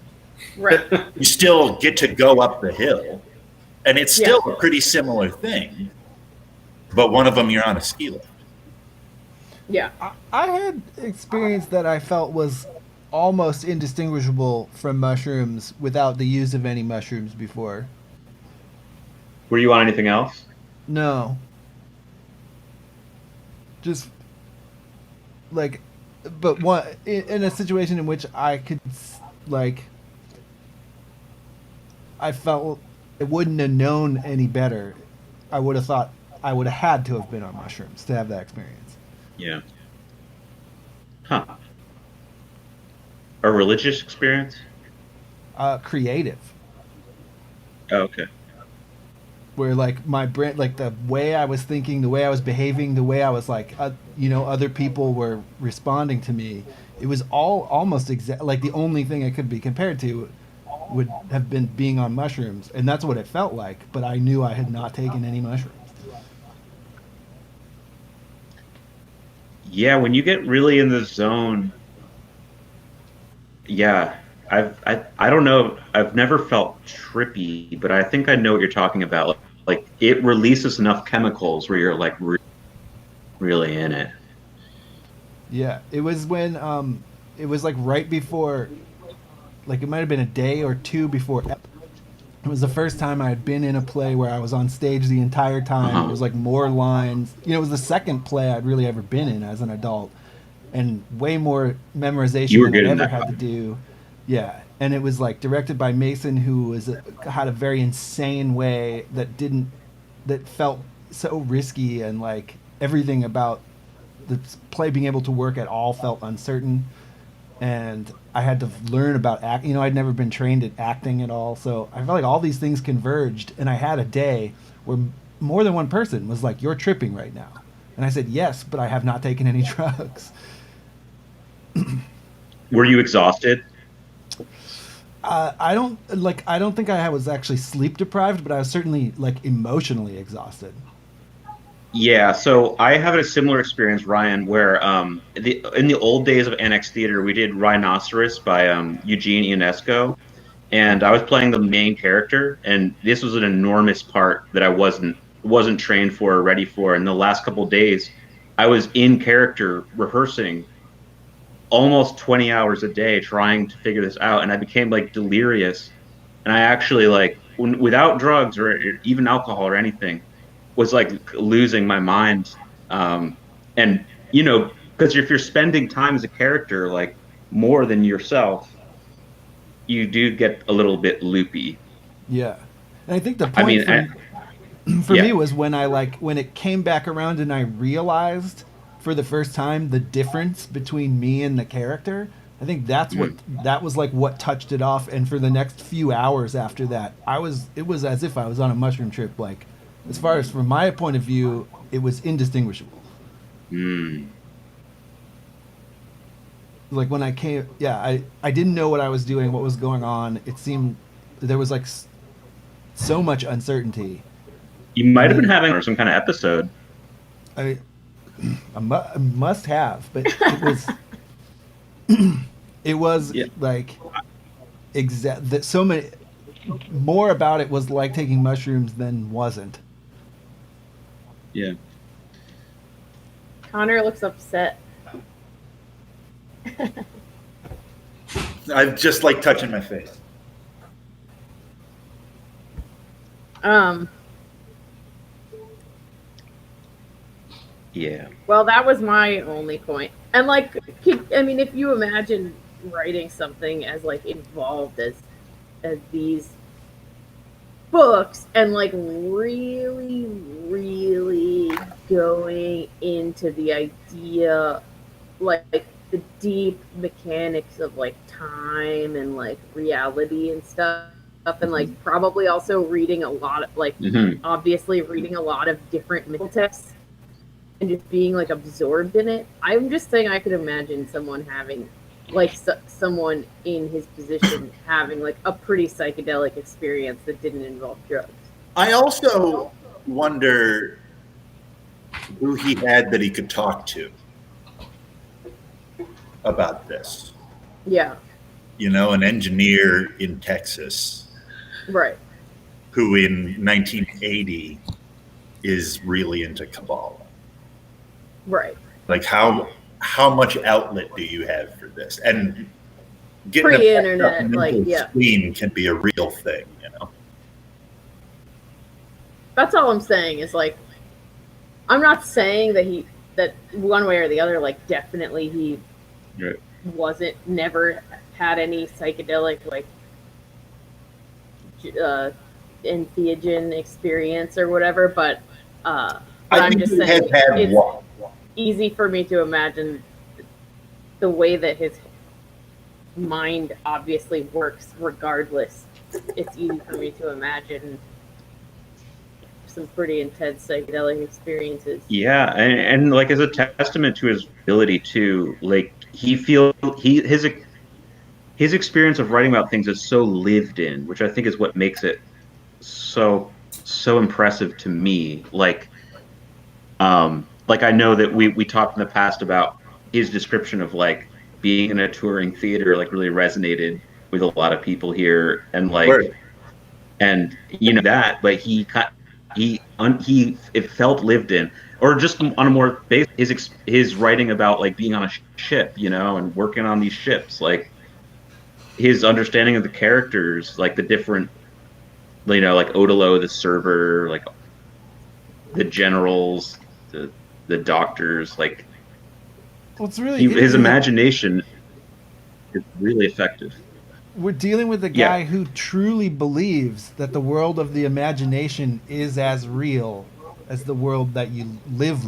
right.
You still get to go up the hill, and it's still a pretty similar thing, but one of them you're on a ski lift.
Yeah.
I had experience that I felt was almost indistinguishable from mushrooms without the use of any mushrooms before.
Were you on anything else?
No. Just like, but one in a situation in which I could like, I felt I wouldn't have known any better. I would have thought I would have had to have been on mushrooms to have that experience.
Yeah. Huh. A religious experience?
Creative.
Oh, okay.
Where like my brain, like the way I was thinking, the way I was behaving, the way I was like, other people were responding to me. It was all almost like the only thing it could be compared to would have been being on mushrooms, and that's what it felt like. But I knew I had not taken any mushrooms.
Yeah, when you get really in the zone, yeah, I don't know. I've never felt trippy, but I think I know what you're talking about. Like it releases enough chemicals where you're like really in it.
Yeah, it was when it was like right before, like it might have been a day or two before. It was the first time I had been in a play where I was on stage the entire time. It was like more lines. It was the second play I'd really ever been in as an adult, and way more memorization
You were
than
good
I
in
ever
that
had to do. Yeah, and it was like directed by Mason, who had a very insane way that felt so risky, and like everything about the play being able to work at all felt uncertain. And I had to learn about acting. I'd never been trained at acting at all, so I felt like all these things converged. And I had a day where more than one person was like, "You're tripping right now," and I said, "Yes, but I have not taken any drugs."
Were you exhausted?
I don't think I was actually sleep deprived, but I was certainly like emotionally exhausted.
Yeah, so I have a similar experience, Ryan, where in the old days of Annex Theater, we did Rhinoceros by Eugene Ionesco, and I was playing the main character, and this was an enormous part that I wasn't trained for or ready for. And the last couple of days, I was in character rehearsing almost 20 hours a day trying to figure this out, and I became like delirious. And I actually like without drugs or even alcohol or anything was like losing my mind. And because if you're spending time as a character like more than yourself, you do get a little bit loopy.
Yeah, and I think the
I
point
mean,
for
yeah.
me was when when it came back around and I realized for the first time the difference between me and the character. I think that was like what touched it off. And for the next few hours after that, it was as if I was on a mushroom trip. Like, as far as from my point of view, it was indistinguishable. Like when I came, I didn't know what I was doing, what was going on. It seemed there was like so much uncertainty.
You might have been having some kind of episode.
I must have, but it was it was like that. So many more about it was like taking mushrooms than wasn't.
Yeah.
Connor looks upset.
I just like touching my face.
Yeah.
Well, that was my only point. And like, I mean, if you imagine writing something as like involved as these books, and like really, really going into the idea like the deep mechanics of like time and like reality and stuff, and like probably also reading a lot of like obviously reading a lot of different mythical texts and just being like absorbed in it. I'm just saying I could imagine someone having like someone in his position having like a pretty psychedelic experience that didn't involve drugs.
I also wonder who he had that he could talk to about this.
Yeah.
You know, an engineer in Texas,
Right.
who in 1980 is really into Kabbalah.
Right.
Like how much outlet do you have for this? And getting
pre-internet, like
screen can be a real thing, you know.
That's all I'm saying is like, I'm not saying that one way or the other, like definitely he never had any psychedelic like entheogen experience or whatever, but I'm just saying it's easy for me to imagine the way that his mind obviously works regardless. It's easy for me to imagine some pretty intense psychedelic experiences.
Yeah, and like as a testament to his ability to like his experience of writing about things is so lived in, which I think is what makes it so impressive to me. Like I know that we talked in the past about his description of like being in a touring theater like really resonated with a lot of people here, and like and you know that, but it felt lived in. Or just on a more basic, his writing about like being on a ship, you know, and working on these ships, like his understanding of the characters, like the different, you know, like Odilo, the server, like the generals, the doctors, like
it's really
his imagination is really effective.
We're dealing with a guy who truly believes that the world of the imagination is as real as the world that you live.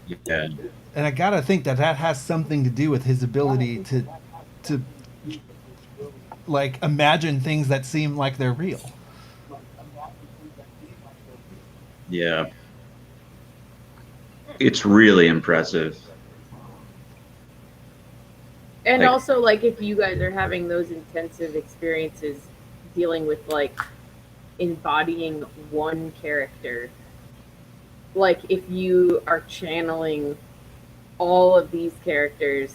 Yeah.
And I gotta think that has something to do with his ability to like imagine things that seem like they're real.
Yeah. It's really impressive.
And also, like, if you guys are having those intensive experiences dealing with, like, embodying one character, like, if you are channeling all of these characters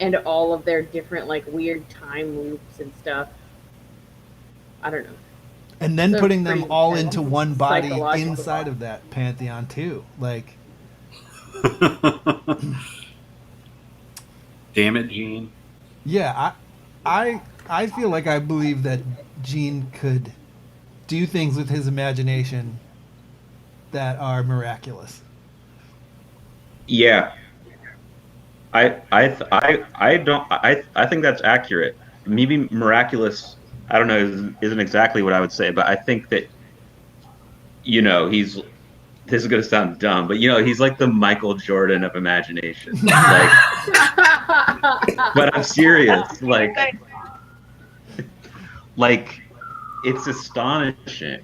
and all of their different, like, weird time loops and stuff, I don't know.
And then putting them all into one body inside of that pantheon, too. Like...
Damn it, Gene.
Yeah, I feel like I believe that Gene could do things with his imagination that are miraculous.
Yeah. I think that's accurate. Maybe miraculous, I don't know, isn't exactly what I would say, but I think that, you know, this is going to sound dumb, but, you know, he's like the Michael Jordan of imagination. Like, but I'm serious. Like, it's astonishing.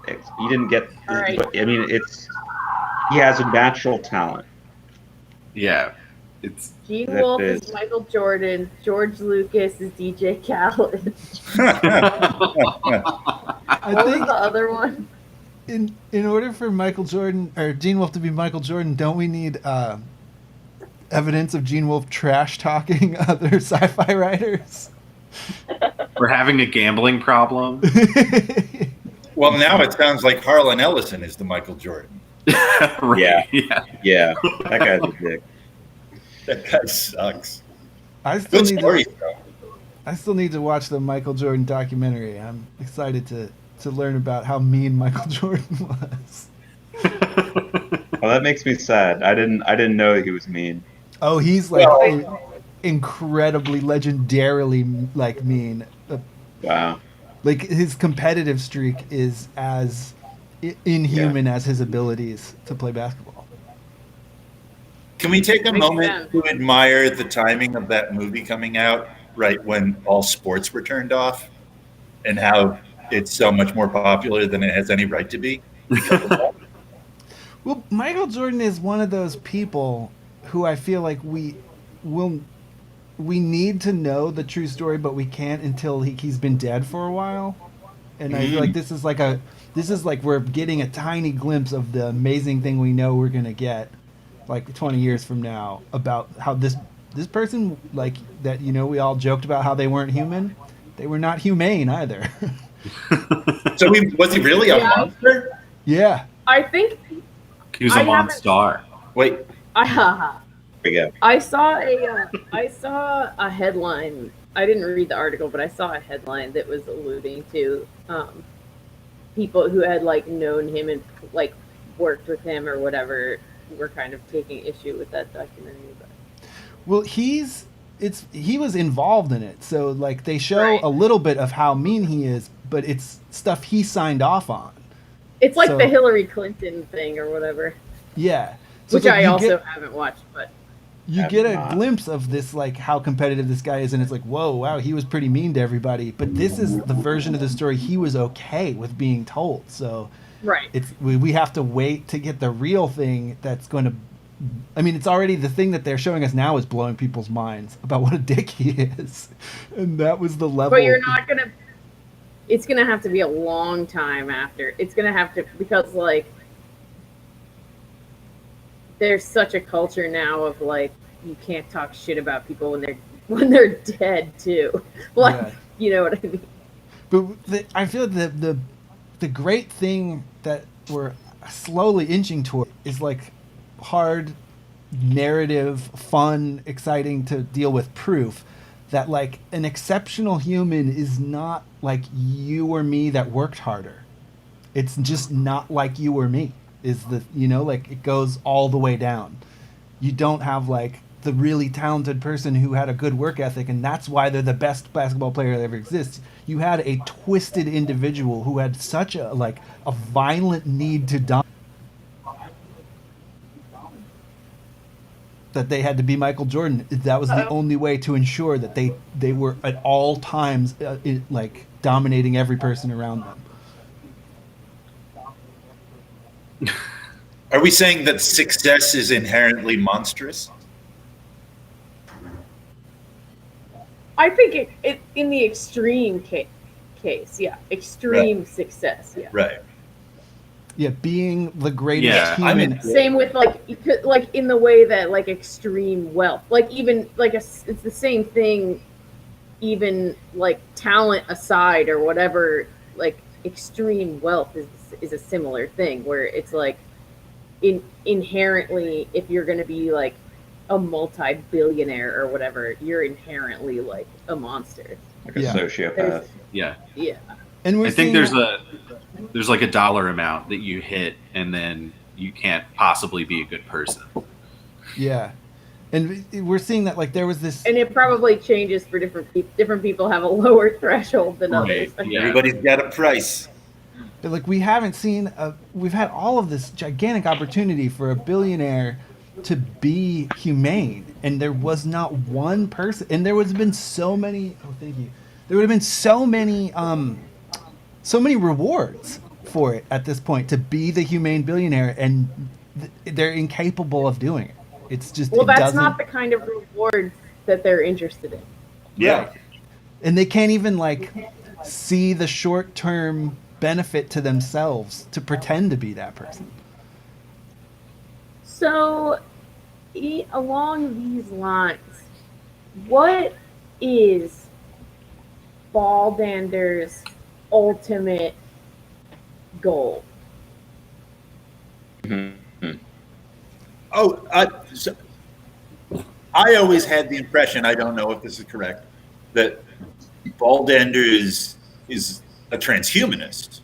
You didn't get,
right.
I mean, he has a natural talent.
Yeah. It's
Gene Wolfe is Michael Jordan. George Lucas is DJ Khaled. What was the other one?
In order for Michael Jordan or Gene Wolfe to be Michael Jordan, don't we need evidence of Gene Wolfe trash talking other sci-fi writers?
We're having a gambling problem.
Well, now it sounds like Harlan Ellison is the Michael Jordan.
Right.
Yeah. That guy's a dick.
That guy sucks.
I still need to watch the Michael Jordan documentary. I'm excited to learn about how mean Michael Jordan was.
Well, that makes me sad. I didn't know he was mean.
Oh, he's like incredibly, legendarily like mean.
Wow.
Like his competitive streak is as inhuman as his abilities to play basketball.
Can we take a
Makes
moment
sense.
to admire the timing of that movie coming out right when all sports were turned off, and how it's so much more popular than it has any right to be?
Well, Michael Jordan is one of those people who I feel like will we need to know the true story, but we can't until he's been dead for a while. And I feel like this is like we're getting a tiny glimpse of the amazing thing we know we're gonna get, like 20 years from now, about how this person, like that, we all joked about how they weren't human. They were not humane either.
So was he really a monster?
Yeah.
I think
He was a
I haven't-
monster.
Wait,
I
There we go.
I saw a headline. I didn't read the article, but I saw a headline that was alluding to people who had like known him and like worked with him or whatever were kind of taking issue with that documentary. But
Well, he was involved in it, so like they show
Right.
a little bit of how mean he is, but it's stuff he signed off on.
it's like
So-
the Hillary Clinton thing or whatever,
Yeah. So
which
it's like
I
you
also
get,
haven't watched. But
you
Have
get a
not.
glimpse of this, like how competitive this guy is, and it's like, whoa, wow, he was pretty mean to everybody. But this is the version of the story he was okay with being told. So
right,
we have to wait to get the real thing that's going to. I mean, it's already the thing that they're showing us now is blowing people's minds about what a dick he is, and that was the level.
but you're not gonna. It's gonna have to be a long time after. It's gonna have to because like there's such a culture now of like you can't talk shit about people when they're dead too. Like
Yeah.
you know what I mean?
But I feel the great thing that we're slowly inching toward is like hard narrative, fun, exciting to deal with proof that like an exceptional human is not like you or me that worked harder. It's just not like you or me. Is the like it goes all the way down. You don't have like the really talented person who had a good work ethic and that's why they're the best basketball player that ever exists. You had a twisted individual who had such a violent need to dominate that they had to be Michael Jordan. That was the only way to ensure that they were at all times like dominating every person around them.
are we saying that success is inherently monstrous?
I think it in the extreme case, yeah, extreme success, yeah.
Right.
Yeah, being the greatest
Yeah,
human.
I mean-
Same with like in the way that like extreme wealth, like even like it's the same thing, even like talent aside or whatever. Like extreme wealth is a similar thing where it's like inherently, if you're going to be like a multi-billionaire or whatever, you're inherently like a monster.
Like a
Yeah.
sociopath.
Yeah.
Yeah.
And we're
I think
seeing
there's like a dollar amount that you hit and then you can't possibly be a good person.
yeah, and we're seeing that like there was this.
And it probably changes for different people. Different people have a lower threshold than
Right,
others.
yeah.
Everybody's got a price.
But like we haven't seen we've had all of this gigantic opportunity for a billionaire to be humane, and there was not one person, and there would have been so many there would have been so many rewards for it at this point to be the humane billionaire, and they're incapable of doing it. It's just
Well,
it
that's
doesn't,
not the kind of reward that they're interested in.
Yeah.
and they can't even like see the short-term benefit to themselves to pretend to be that person.
So, along these lines, what is Baldander's ultimate goal?
Oh, I always had the impression, I don't know if this is correct, that Baldander is a transhumanist.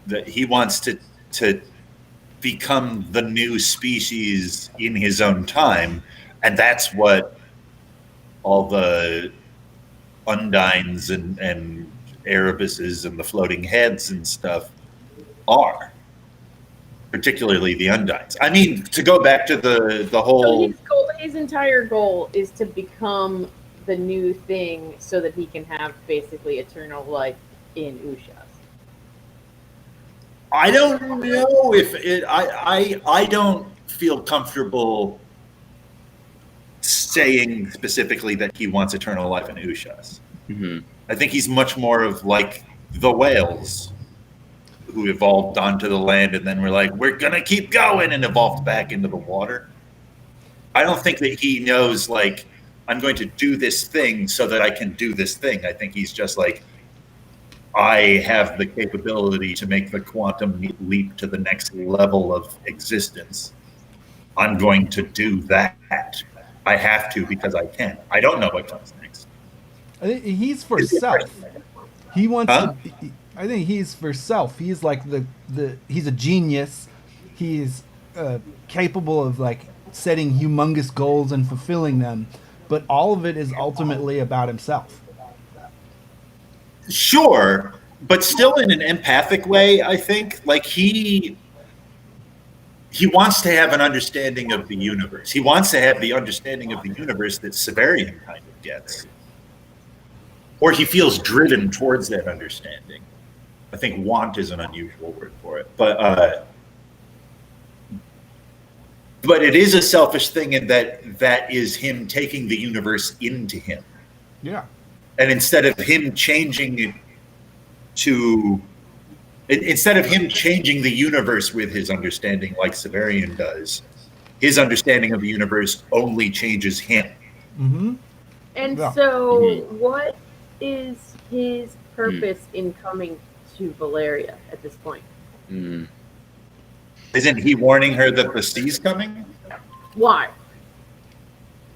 That he wants to become the new species in his own time, and that's what all the Undines and Erebuses and the floating heads and stuff are. particularly the Undines. I mean, to go back to the
So
whole.
his entire goal is to become the new thing so that he can have basically eternal life in Ushas.
I don't know if it. I don't feel comfortable saying specifically that he wants eternal life in Ushas.
Mm-hmm.
I think he's much more of like the whales who evolved onto the land and then were like, we're gonna keep going, and evolved back into the water. I don't think that he knows like, I'm going to do this thing so that I can do this thing. I think he's just like, I have the capability to make the quantum leap to the next level of existence. I'm going to do that. I have to because I can. I don't know what comes next.
I think he's for self. He wants
Huh?
to. I think he's for self. He's like he's a genius. He's capable of like setting humongous goals and fulfilling them, but all of it is ultimately about himself.
Sure, but still in an empathic way, I think. Like he wants to have an understanding of the universe. He wants to have the understanding of the universe that Severian kind of gets. Or he feels driven towards that understanding. I think want is an unusual word for it. But it is a selfish thing in that is him taking the universe into him.
Yeah.
And instead of him changing it instead of him changing the universe with his understanding like Severian does, his understanding of the universe only changes him.
Mm-hmm.
And
Yeah.
so, what is his purpose in coming to Valeria at this point?
Mm.
Isn't he warning her that the sea's coming?
Why?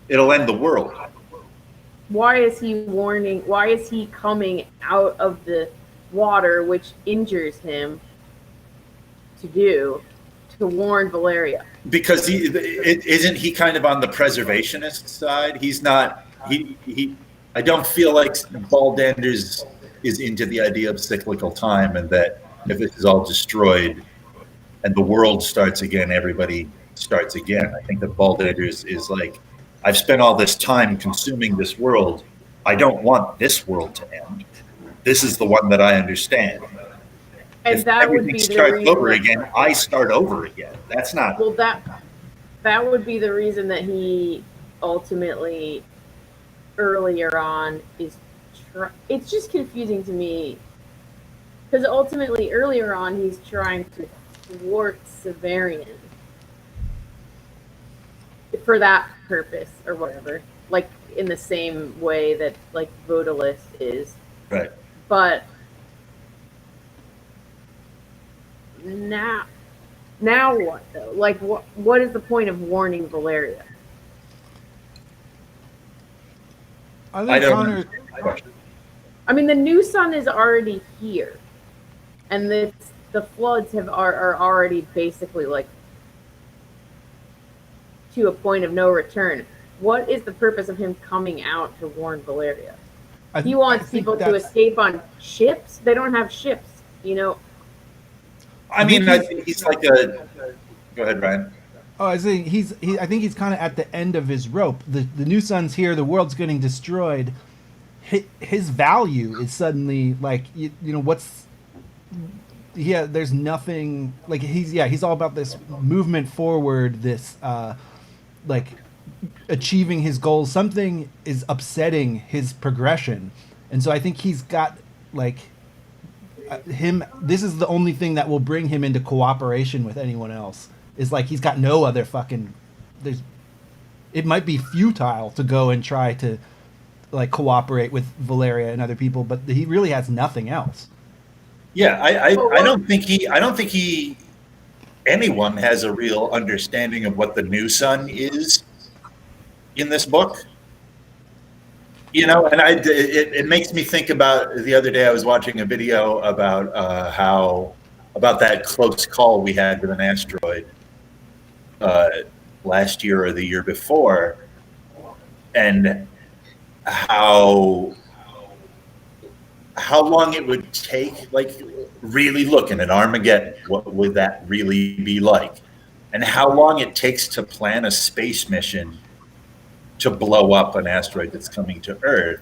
It'll end the world.
Why is he warning? Why is he coming out of the water, which injures him, to warn Valeria?
Because isn't he kind of on the preservationist side? He's not. He. I don't feel like Baldanders is into the idea of cyclical time, and that if this is all destroyed and the world starts again, everybody starts again. I think that Baldanders is like, I've spent all this time consuming this world. I don't want this world to end. This is the one that I understand.
And
if
that would
everything
be the
starts
reason.
over again, I start over again. That's not.
Well, that would be the reason that he ultimately, earlier on, is. It's just confusing to me because ultimately, earlier on, he's trying to thwart Severian for that purpose or whatever, like in the same way that like Vodalis is.
Right.
But now what though? Like what is the point of warning Valeria?
I think
I don't
Connor.
know.
I mean, the new sun is already here, and the floods are already basically like to a point of no return. What is the purpose of him coming out to warn Valeria? He wants people to escape on ships. They don't have ships, you know.
I mean, I think he's like a. Go ahead, Ryan.
Oh, I think I think he's kind of at the end of his rope. The new sun's here. The world's getting destroyed. His value is suddenly like you know what's. Yeah, there's nothing like he's all about this movement forward. This like achieving his goals. Something is upsetting his progression, and so I think he's got like him. This is the only thing that will bring him into cooperation with anyone else. Is like he's got no other fucking. It might be futile to go and try to like cooperate with Valeria and other people, but he really has nothing else.
Yeah, I don't think anyone has a real understanding of what the new sun is in this book. You know, and it makes me think about the other day I was watching a video about about that close call we had with an asteroid last year or the year before, and how how long it would take, like really looking at Armageddon, what would that really be like? And how long it takes to plan a space mission to blow up an asteroid that's coming to Earth.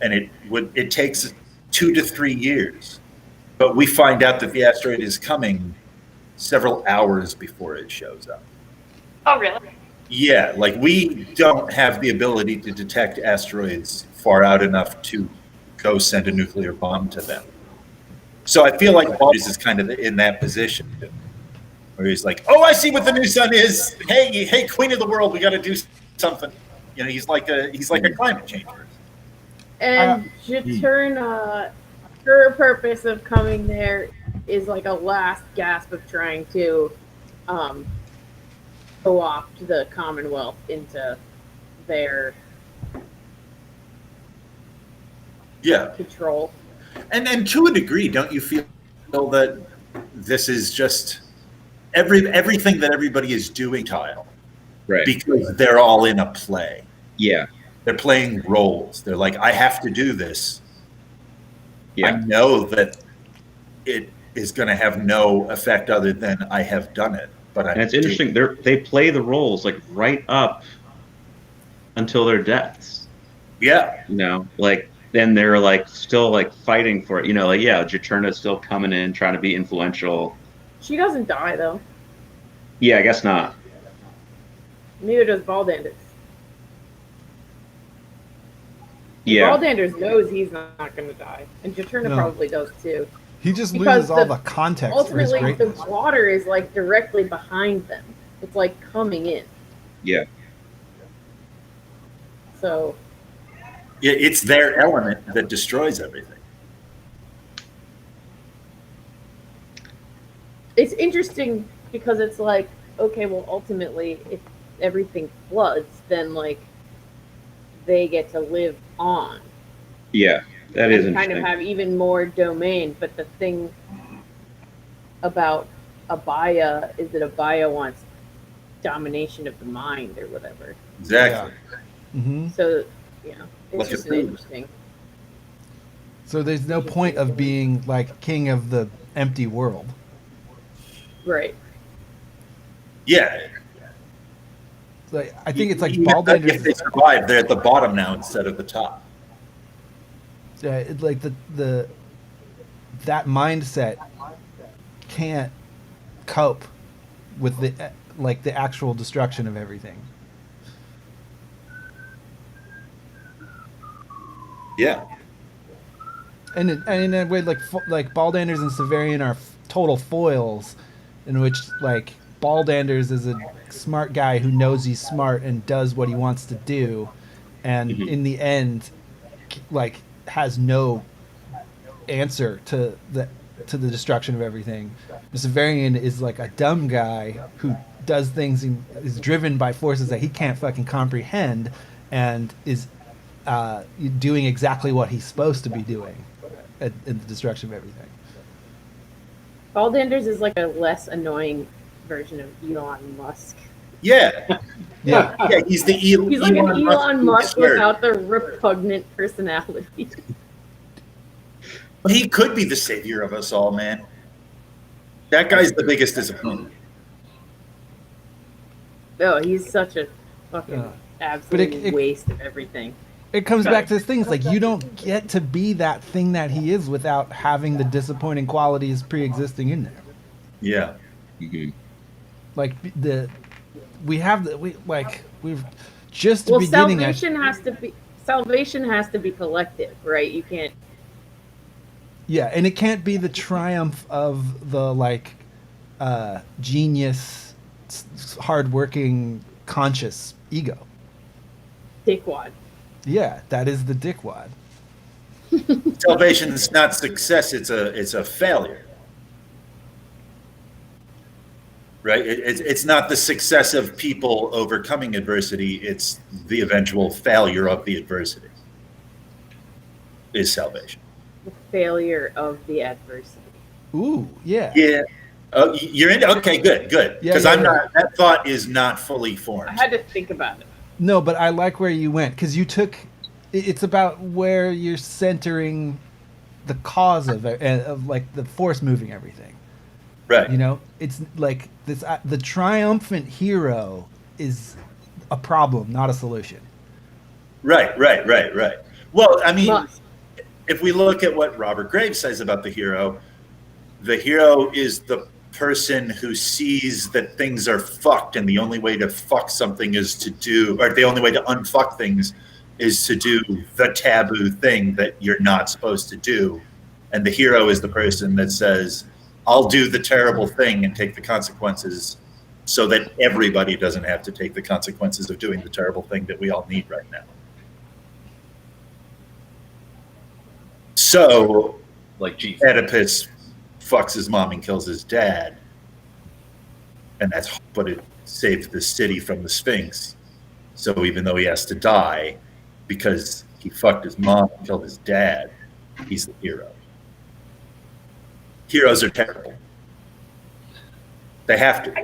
And it takes 2 to 3 years. But we find out that the asteroid is coming several hours before it shows up.
Oh, really?
Yeah, like we don't have the ability to detect asteroids far out enough to go send a nuclear bomb to them. So I feel like Baldur's is kind of in that position where he's like, "Oh, I see what the new sun is. Hey, Queen of the World, we got to do something." You know, he's like a climate changer.
And Juturna, her purpose of coming there is like a last gasp of trying to co-opt the Commonwealth into their control.
And to a degree, don't you feel that this is just everything that everybody is doing, Kyle?
Right.
Because they're all in a play.
Yeah.
They're playing roles. They're like, I have to do this.
Yeah.
I know that it is going to have no effect other than I have done it. But
and it's interesting. They play the roles like right up until their deaths.
Yeah.
You know, like then they're like still like fighting for it. You know, like yeah, Juturna's still coming in trying to be influential.
She doesn't die though.
Yeah, I guess not.
Neither does Baldanders.
Yeah.
Baldanders knows he's not going to die, and Juturna probably does too.
He just
Because
loses all the context for his
ultimately, the
greatness.
water is like directly behind them. It's like coming in.
Yeah.
So
it's their element that destroys everything.
it's interesting because it's like, okay, well, ultimately, if everything floods, then like they get to live on.
Yeah, that is
and
interesting.
kind of have even more domain. But the thing about Abaya is that Abaya wants domination of the mind or whatever.
Exactly.
Mm-hmm.
So, yeah, it's
Like
just
a food.
interesting.
So there's no point of being like king of the empty world.
Right.
Yeah.
Like I think it's like
If they
Baldander's
survive, they're at the bottom now instead of the top.
like the that mindset can't cope with the actual destruction of everything.
Yeah.
And in a way, like Baldanders and Severian are total foils, in which like Baldanders is a smart guy who knows he's smart and does what he wants to do, and in the end, like has no answer to the destruction of everything. The Severian is like a dumb guy who does things and is driven by forces that he can't fucking comprehend, and is doing exactly what he's supposed to be doing in the destruction of everything.
Baldanders is like a less annoying version of Elon Musk.
Yeah.
Yeah.
Yeah, he's the
He's like an Elon Musk
squared.
without the repugnant personality.
He could be the savior of us all, man. That guy's the biggest disappointment.
Oh, he's such a fucking absolute
it-
waste of everything.
It comes back to this thing. It's like you don't get to be that thing that he is without having the disappointing qualities pre-existing in there.
Yeah.
Like we've just
Well,
beginning.
salvation has to be collective, right? You can't.
Yeah, and it can't be the triumph of the like genius, hardworking, conscious ego.
Dickwad.
Yeah, that is the dickwad.
Salvation is not success, it's a failure. Right? It's not the success of people overcoming adversity, it's the eventual failure of the adversity is salvation.
The failure of the adversity.
Ooh, yeah.
Yeah. Oh, you're in? Okay, good.
Yeah,
Because
yeah,
I'm
yeah.
not. That thought is not fully formed.
I had to think about it.
No, but I like where you went because you took. It's about where you're centering the cause of like the force moving everything.
Right.
You know, it's like this. The triumphant hero is a problem, not a solution.
Right. Well, I mean,
Must.
if we look at what Robert Graves says about the hero is the person who sees that things are fucked, and the only way to fuck something is to do, or the only way to unfuck things is to do the taboo thing that you're not supposed to do. And the hero is the person that says, I'll do the terrible thing and take the consequences so that everybody doesn't have to take the consequences of doing the terrible thing that we all need right now. So,
Like Jesus.
Oedipus fucks his mom and kills his dad, and that's but it saved the city from the Sphinx. So even though he has to die because he fucked his mom and killed his dad, he's the hero. Heroes are terrible. They have to.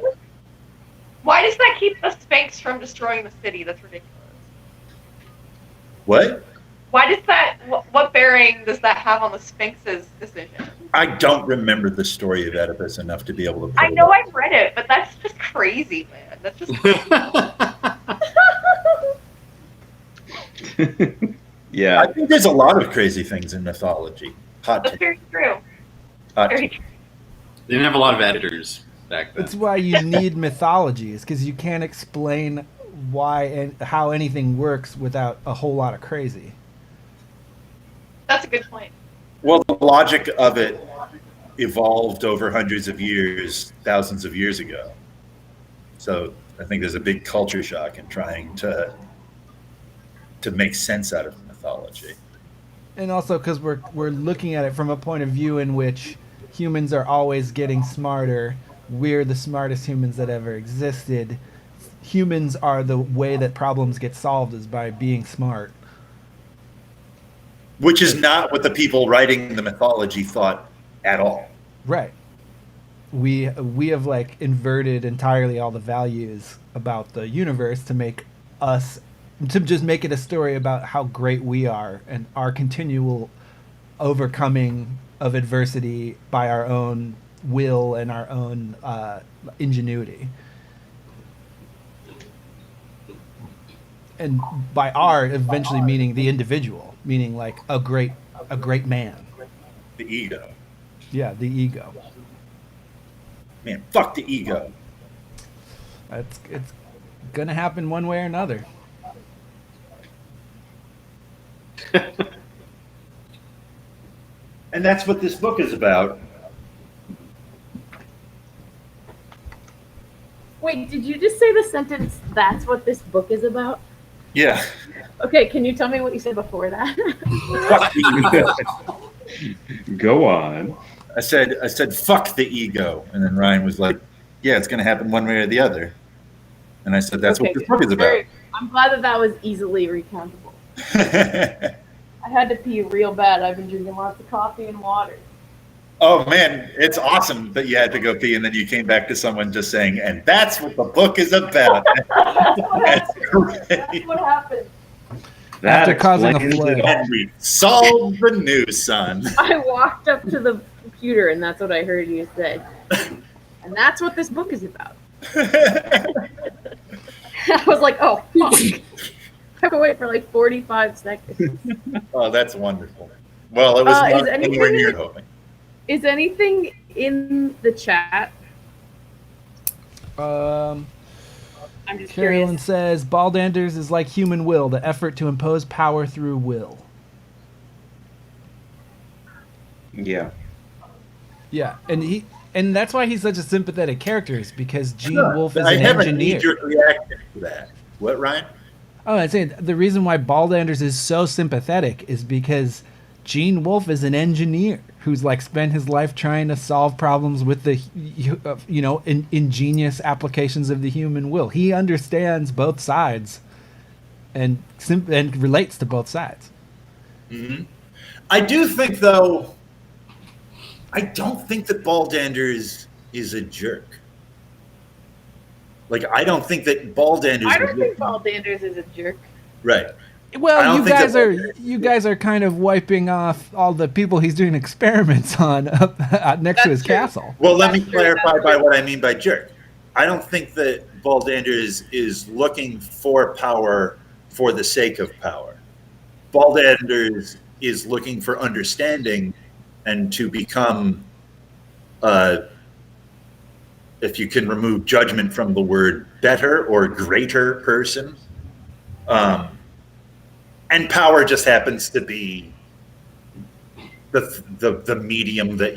Why does that keep the Sphinx from destroying the city? That's ridiculous.
What?
Why does that? What bearing does that have on the Sphinx's decision?
I don't remember the story of Oedipus enough to be able to.
I know I've read it, but that's just crazy, man. That's just crazy.
Yeah.
I think there's a lot of crazy things in mythology. Hot
That's
take.
very true.
Hot
Very
take.
true.
They didn't have a lot of editors back then.
That's why you need mythologies, because you can't explain why and how anything works without a whole lot of crazy.
That's a good point.
Well, the logic of it evolved over hundreds of years, thousands of years ago. So I think there's a big culture shock in trying to make sense out of mythology.
And also because we're looking at it from a point of view in which humans are always getting smarter. We're the smartest humans that ever existed. Humans are the way that problems get solved is by being smart.
Which is not what the people writing the mythology thought at all.
Right. We have like inverted entirely all the values about the universe to make us to just make it a story about how great we are and our continual overcoming of adversity by our own will and our own ingenuity. And by our eventually meaning the individual, meaning like a great man.
The ego.
Yeah, the ego.
Man, fuck the ego.
It's gonna happen one way or another.
And that's what this book is about.
Wait, did you just say the sentence, that's what this book is about?
Yeah.
Okay, can you tell me what you said before that?
Fuck the ego.
Go on.
I said fuck the ego, and then Ryan was like, yeah, it's going to happen one way or the other. And I said that's
Okay,
what this
good.
book is about.
I'm glad that was easily recountable. I had to pee real bad. I've been drinking lots of coffee and water.
Oh man, it's awesome that you had to go pee and then you came back to someone just saying, and that's what the book is about. That's great.
That's what happened.
That
After causing a
explains
flood.
it all.
And we solved the news, son.
I walked up to the computer and that's what I heard you say. And that's what this book is about. I was like, oh, fuck. I have to wait for like 45 seconds.
Oh, that's wonderful. Well, it was
Is
not
anything
anywhere
in
near
the-
hoping.
Is anything in the chat?
Um,
I'm just
Carolyn
curious.
says Baldanders is like human will, the effort to impose power through will.
Yeah.
Yeah, and that's why he's such a sympathetic character, is because Gene
Sure,
Wolfe is
I
an
have a
engineer.
knee-jerk reaction to that. What, Ryan?
Oh, I'm saying the reason why Baldanders is so sympathetic is because Gene Wolfe is an engineer who's like spent his life trying to solve problems with the ingenious applications of the human will. He understands both sides and relates to both sides.
Mm-hmm. I do think, though, I don't think that Baldanders is a jerk. Like, I don't think that Baldanders
I don't think Baldanders is a jerk.
Right. I
Well,
don't
you
think
guys
that-
are kind of wiping off all the people he's doing experiments on up next to
That's
his
true.
castle.
Well, let me
That's true,
clarify
that's
by
true.
what I mean by jerk. I don't think that Baldanders is looking for power for the sake of power. Baldanders is looking for understanding and to become, if you can remove judgment from the word, better or greater person. And power just happens to be the medium that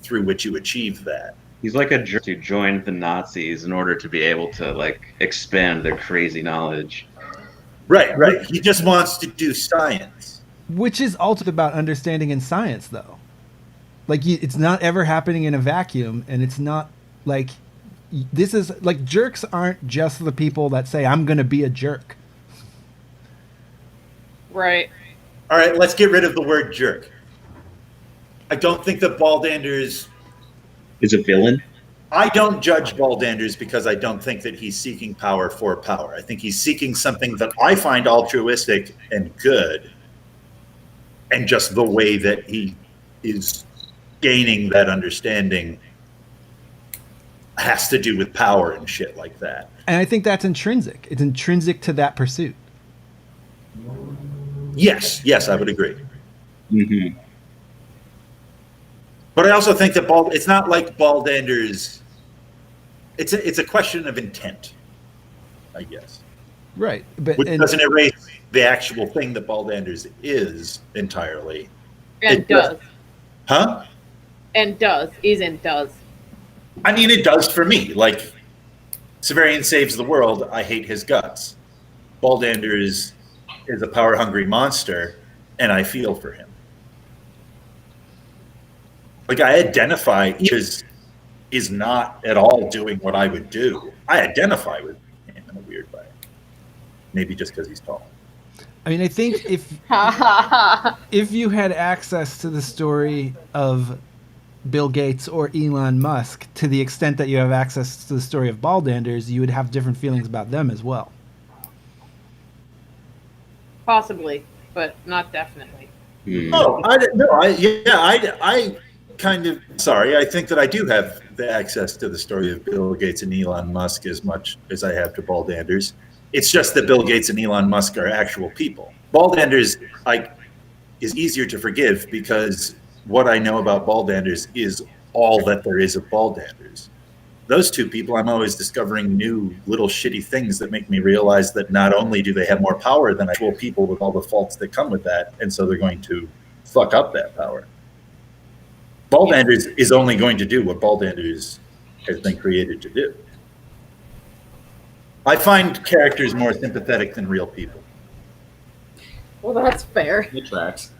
through which you achieve that.
He's like a jerk who joined the Nazis in order to be able to like expand their crazy knowledge.
Right. He just wants to do science.
Which is ultimately about understanding in science, though. Like, it's not ever happening in a vacuum, and it's not like this is like jerks aren't just the people that say I'm going to be a jerk.
Right.
All right, let's get rid of the word jerk. I don't think that Baldanders.
Is a villain?
I don't judge Baldanders because I don't think that he's seeking power for power. I think he's seeking something that I find altruistic and good, and just the way that he is gaining that understanding has to do with power and shit like that.
And I think that's intrinsic. It's intrinsic to that pursuit.
Yes, I would agree.
Mm-hmm.
But I also think that it's not like Baldanders. It's a question of intent, I guess.
Right. But
Which doesn't erase the actual thing that Baldanders is entirely.
And
It
does.
Huh?
And does. Isn't does.
I mean, it does for me. Like, Severian saves the world. I hate his guts. Baldanders is a power-hungry monster, and I feel for him. Like, I identify is not at all doing what I would do. I identify with him in a weird way. Maybe just because he's tall.
I mean, I think if
Ha ha ha.
if you had access to the story of Bill Gates or Elon Musk to the extent that you have access to the story of Baldanders, you would have different feelings about them as well.
Possibly, but not definitely.
Hmm.
Oh, I kind of sorry. I think that I do have the access to the story of Bill Gates and Elon Musk as much as I have to Baldanders. It's just that Bill Gates and Elon Musk are actual people. Baldanders is easier to forgive because what I know about Baldanders is all that there is of Baldanders. Those two people, I'm always discovering new little shitty things that make me realize that not only do they have more power than actual people with all the faults that come with that, and so they're going to fuck up that power. Baldanders is only going to do what Baldanders has been created to do. I find characters more sympathetic than real people.
Well, that's fair.
It tracks.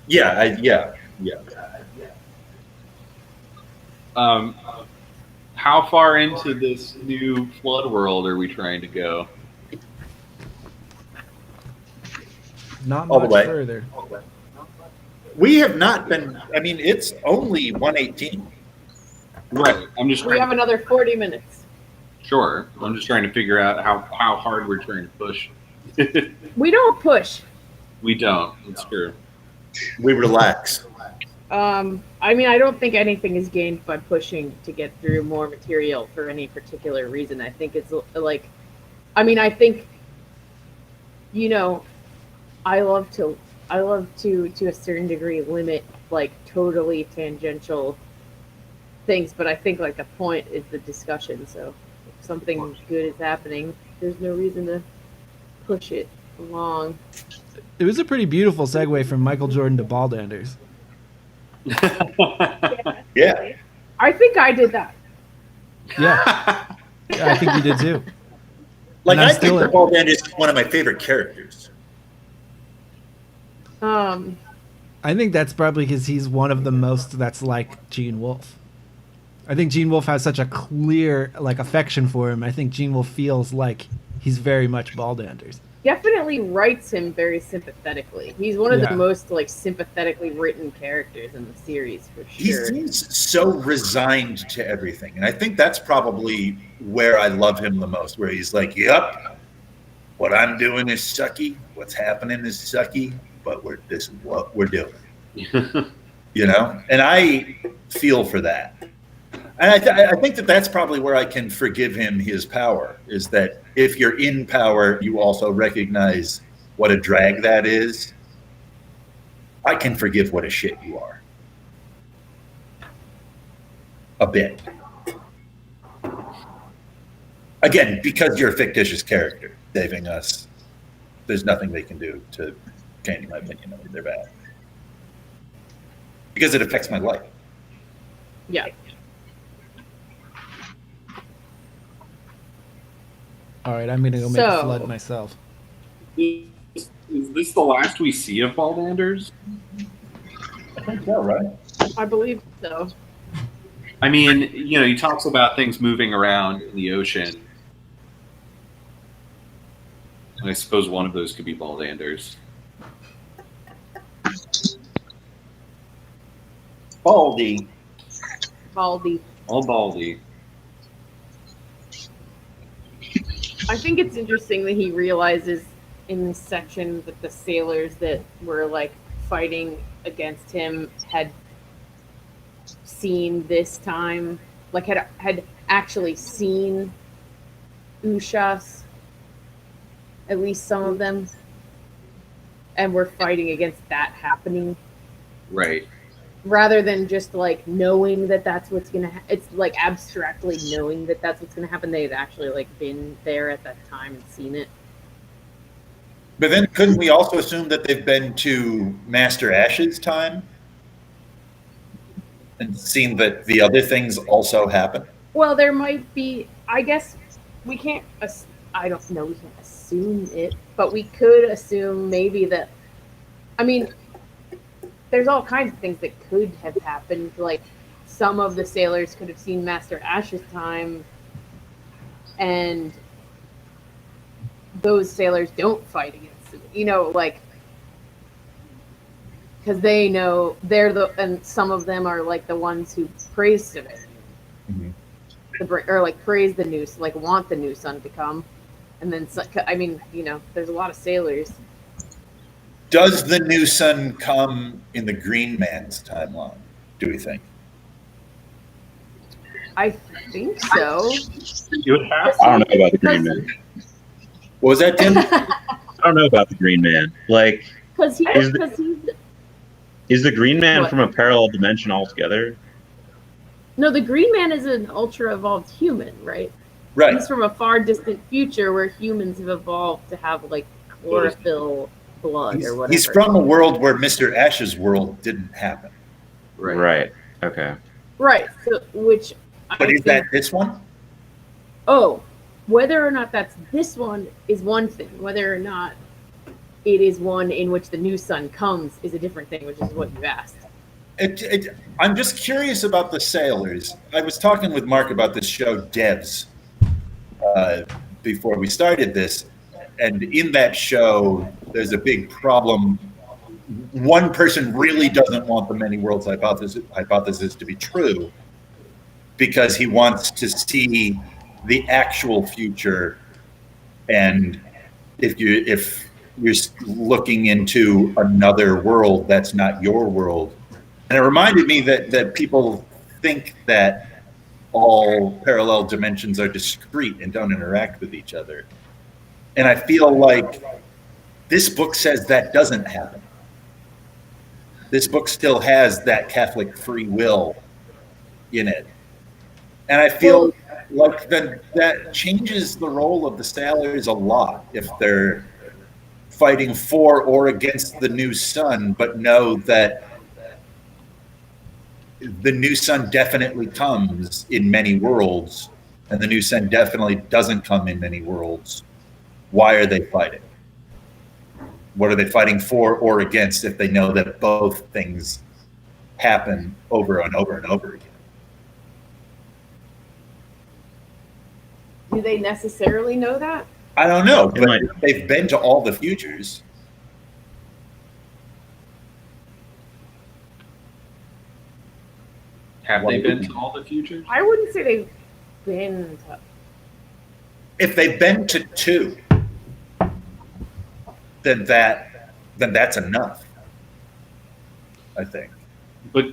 Yeah.
How far into this new flood world are we trying to go?
Not
All the
much
way.
further.
We have not been, I mean, it's only 118.
Right. I'm just
We
trying.
have another 40 minutes.
Sure. I'm just trying to figure out how hard we're trying to push.
We don't push.
We don't. It's true.
We relax.
I mean, I don't think anything is gained by pushing to get through more material for any particular reason. I think it's like, I mean, I think, you know, I love to a certain degree limit like totally tangential things, but I think like the point is the discussion. So if something good is happening, there's no reason to push it along.
It was a pretty beautiful segue from Michael Jordan to Baldanders.
Yeah.
I think I did that.
Yeah, I think you did too.
Like,
And I'm
I think
still-
that Baldanders is one of my favorite characters.
I think that's probably because he's one of the most that's like Gene Wolfe. I think Gene Wolfe has such a clear like affection for him. I think Gene Wolfe feels like he's very much Baldanders.
definitely writes him very sympathetically. He's one of
Yeah.
the most like sympathetically written characters in the series for
He
sure.
seems so resigned to everything. And I think that's probably where I love him the most, where he's like, yep, what I'm doing is sucky. What's happening is sucky, but this is what we're doing. You know? And I feel for that. And I think that that's probably where I can forgive him his power, is that if you're in power, you also recognize what a drag that is. I can forgive what a shit you are. A bit. Again, because you're a fictitious character saving us, there's nothing they can do to change my opinion of they're bad. Because it affects my life.
Yeah.
All right, I'm gonna go make a flood myself.
Is this the last we see of Baldanders?
I think so, right?
I believe so.
I mean, you know, he talks about things moving around in the ocean. And I suppose one of those could be Baldanders.
Baldy.
Baldy.
All Baldy.
I think it's interesting that he realizes in this section that the sailors that were like fighting against him had seen this time, like had actually seen Ushas, at least some of them, and were fighting against that happening.
Right.
Rather than just like knowing that that's what's gonna it's like abstractly knowing that that's what's gonna happen. They had actually like been there at that time and seen it.
But then couldn't we also assume that they've been to Master Ash's time and seen that the other things also happen?
Well, there might be, I guess we can't, I don't know, we can't assume it, but we could assume maybe that, I mean, there's all kinds of things that could have happened. Like some of the sailors could have seen Master Ash's time, and those sailors don't fight against it. You know, like because they know they're and some of them are like the ones who praise it, or like praise the new, like want the new sun to come, and then I mean, you know, there's a lot of sailors.
Does the new sun come in the Green Man's timeline, do we think?
I think so.
You would have
I don't know about the Green Man.
What was that, Tim?
I don't know about the Green Man. Like,
Because
is the Green Man
What?
from a parallel dimension altogether?
No, the Green Man is an ultra evolved human, right?
Right.
He's from a far distant future where humans have evolved to have like chlorophyll blood or whatever.
He's from a world where Mr. Ash's world didn't happen.
Right. Okay.
Right. So, which
But is that this one?
Oh, whether or not that's this one is one thing. Whether or not it is one in which the new sun comes is a different thing, which is what you asked.
I'm just curious about the sailors. I was talking with Mark about this show, Devs, before we started this. And in that show, there's a big problem. One person really doesn't want the many worlds hypothesis to be true because he wants to see the actual future. And if you're looking into another world that's not your world. And it reminded me that people think that all parallel dimensions are discrete and don't interact with each other. And I feel like this book says that doesn't happen. This book still has that Catholic free will in it. And I feel like that changes the role of the sailors a lot if they're fighting for or against the new sun, but know that the new sun definitely comes in many worlds, and the new sun definitely doesn't come in many worlds. Why are they fighting? What are they fighting for or against if they know that both things happen over and over and over again?
Do they necessarily know that?
I don't know,
It
but
might-
they've been to all the futures.
Have
Why
they been
wouldn't
to all the futures?
I wouldn't say they've been.
If they've been to 2, then that's enough. I think.
But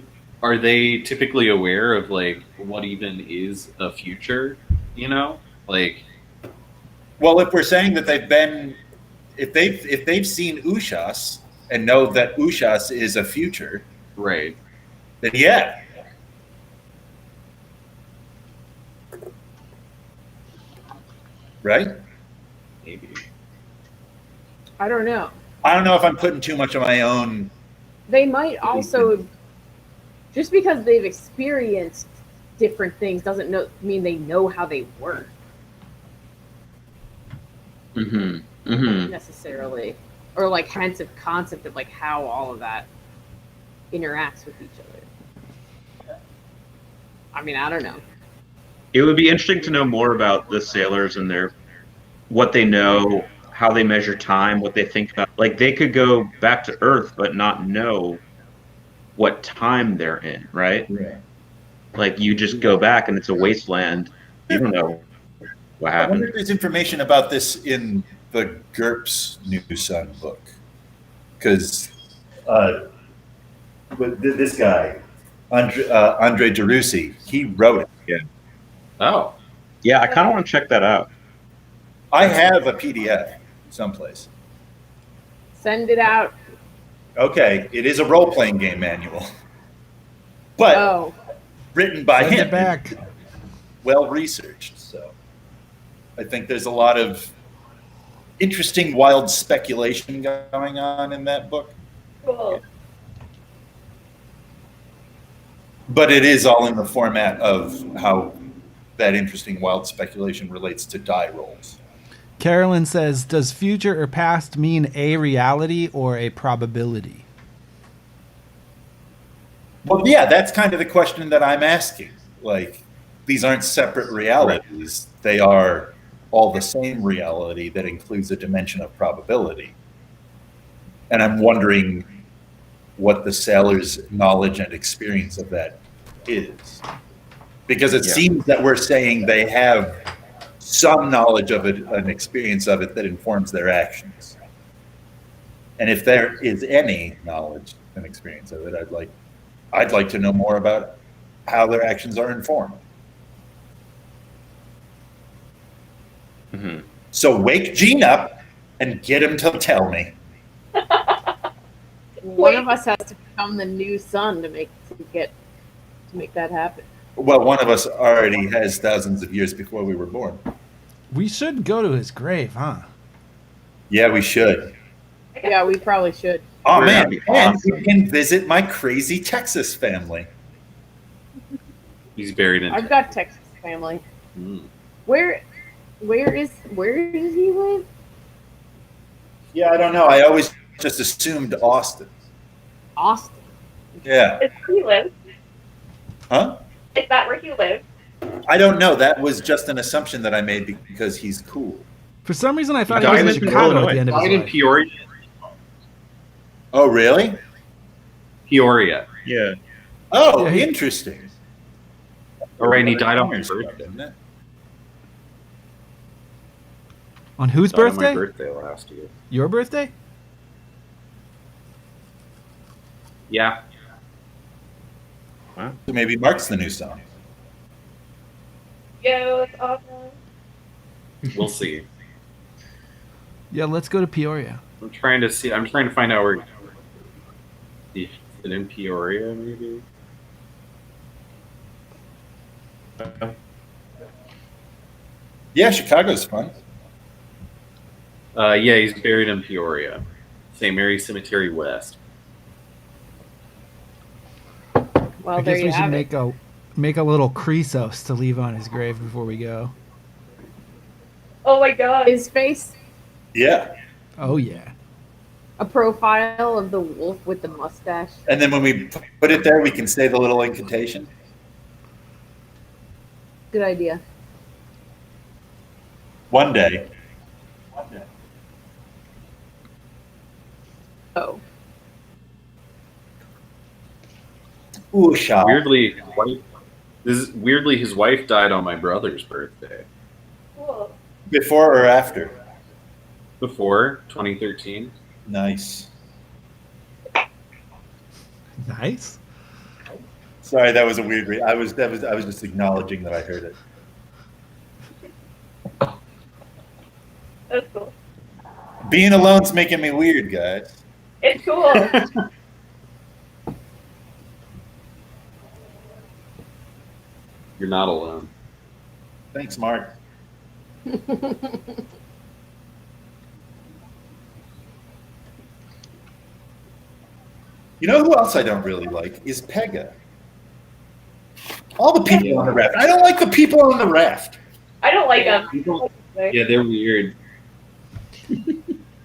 are they typically aware of like what even is a future? You know, like
Well, if we're saying that they've been, if they've seen Ushas and know that Ushas is a future,
right?
then yeah. Right?
Maybe.
I don't know.
I don't know if I'm putting too much of my own.
They might also, just because they've experienced different things doesn't mean they know how they work necessarily, or like hence a concept of like how all of that interacts with each other. I mean, I don't know.
It would be interesting to know more about the sailors and what they know, how they measure time, what they think about. Like they could go back to Earth but not know what time they're in, right? Like you just go back and it's a wasteland. You don't know what
I wonder
happened.
if there's information about this in the GURPS New Sun book. Because this guy, Andre DeRusi, he wrote it.
Oh,
Yeah, I kind of want to check that out.
I have a PDF someplace.
Send it out.
Okay, it is a role-playing game manual. But
Oh,
written by
Send
him.
it back.
Well researched. So I think there's a lot of interesting, wild speculation going on in that book.
Cool.
But it is all in the format of how that interesting, wild speculation relates to die rolls.
Carolyn says, does future or past mean a reality or a probability?
Well, yeah, that's kind of the question that I'm asking. Like, these aren't separate realities. They are all the same reality that includes a dimension of probability. And I'm wondering what the sailor's knowledge and experience of that is. Because it seems that we're saying they have some knowledge of it, an experience of it that informs their actions. And if there is any knowledge and experience of it, I'd like to know more about how their actions are informed. So wake Gene up and get him to tell me.
one of us has to become the new sun to make that happen.
Well, one of us already has thousands of years before we were born.
We should go to his grave, huh?
Yeah, we should.
Yeah, we probably should.
Oh
That'd
man,
be
and
awesome.
we can visit my crazy Texas family.
he's buried in.
I've got Texas family.
Mm.
Where does he live?
Yeah, I don't know. I always just assumed Austin.
Austin.
Yeah.
Is where he lives?
Huh?
Is that where he lives?
I don't know. That was just an assumption that I made because he's cool.
For some reason, I thought
He
he was
died
in
in
Chicago at
Illinois.
the end of
Died
his
in
life.
Peoria.
Oh, really?
Peoria.
Yeah.
Oh,
Yeah, he-
interesting.
All right, and he died on my birthday.
Isn't it?
On whose
Died on my
birthday?
birthday last year.
Your birthday?
Yeah.
So maybe Mark's the new song.
Yo, that's awesome.
We'll see.
Yeah, let's go to Peoria.
I'm trying to find out where. Is it in Peoria, maybe?
Yeah, Chicago's fun.
Yeah, he's buried in Peoria, St. Mary's Cemetery West.
Well,
I
there
guess
you
we should
have it.
make a little Chrysos to leave on his grave before we go.
Oh my god.
His face,
Yeah.
Oh yeah.
a profile of the wolf with the mustache.
And then when we put it there, we can say the little incantation.
Good idea.
One day.
Oh.
Usha.
Weirdly, his wife died on my brother's birthday.
Cool.
Before or after?
Before 2013.
Nice.
Nice.
Sorry, that was a weird. I was just acknowledging that I heard it.
That's cool.
Being alone's making me weird, guys.
It's cool.
You're not alone.
Thanks, Mark. You know who else I don't really like is Pega. All the people on the raft. I don't like the people on the raft.
I don't like them.
Yeah, they're weird.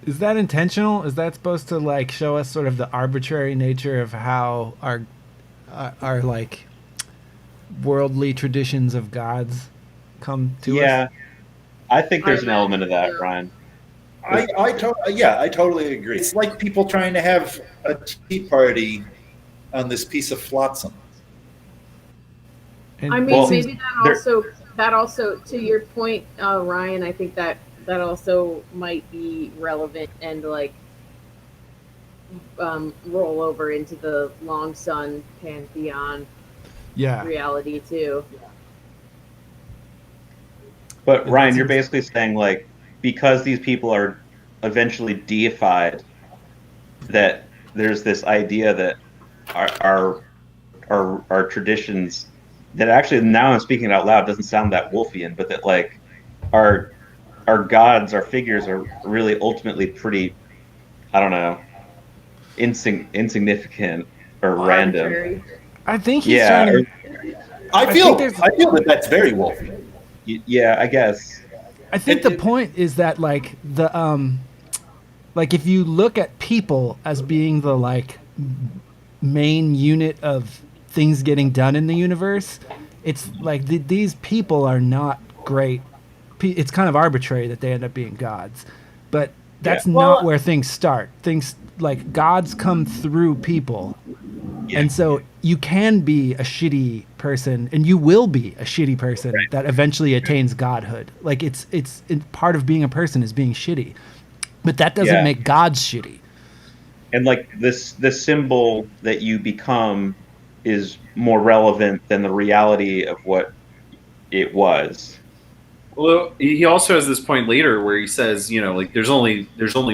Is that intentional? Is that supposed to like show us sort of the arbitrary nature of how our like worldly traditions of gods come to us?
Yeah, I think there's an element of that, Ryan.
I totally agree. It's like people trying to have a tea party on this piece of flotsam.
And
I mean,
Well,
maybe that also to your point, Ryan. I think that also might be relevant and like roll over into the Long Sun pantheon
yeah,
reality too.
But
It
Ryan,
seems-
you're basically saying like because these people are eventually deified, that there's this idea that our traditions that actually now I'm speaking it out loud doesn't sound that Wolfian, but that like our gods, our figures are really ultimately pretty, I don't know, insignificant or random.
Arbitrary.
I think he's
Yeah,
trying to.
I feel
think there's-
that that's very Wolfian.
Yeah, I guess.
I think the point is that like like if you look at people as being the like main unit of things getting done in the universe, it's like these people are not great. It's kind of arbitrary that they end up being gods, but that's
Yeah.
not
Well-
where things start. Things like gods come through people.
Yeah.
And so you can be a shitty person, and you will be a shitty person that eventually attains godhood. Like it's part of being a person is being shitty, but that doesn't
Yeah.
make gods shitty.
And like the symbol that you become is more relevant than the reality of what it was.
Well, he also has this point later where he says, you know, like there's only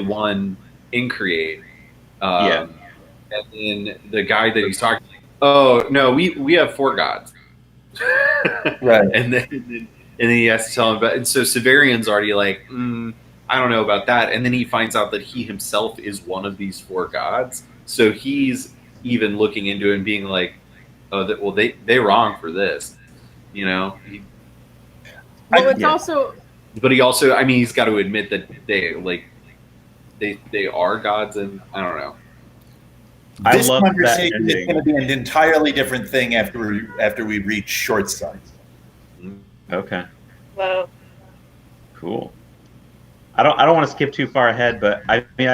one increate.
Yeah.
And then the guy that he's talking, oh no, we have four gods.
Right.
And then he has to tell him about. And so Severian's already like, I don't know about that. And then he finds out that he himself is one of these four gods. So he's even looking into it and being like, oh, they wrong for this, you know.
Well, it's
yeah.
also
But he also, I mean, he's got to admit that they are gods, and I don't know.
I
This
love that
conversation is
ending.
going to be an entirely different thing after we reach short side.
Okay.
Well,
Cool. I don't want to skip too far ahead, but I mean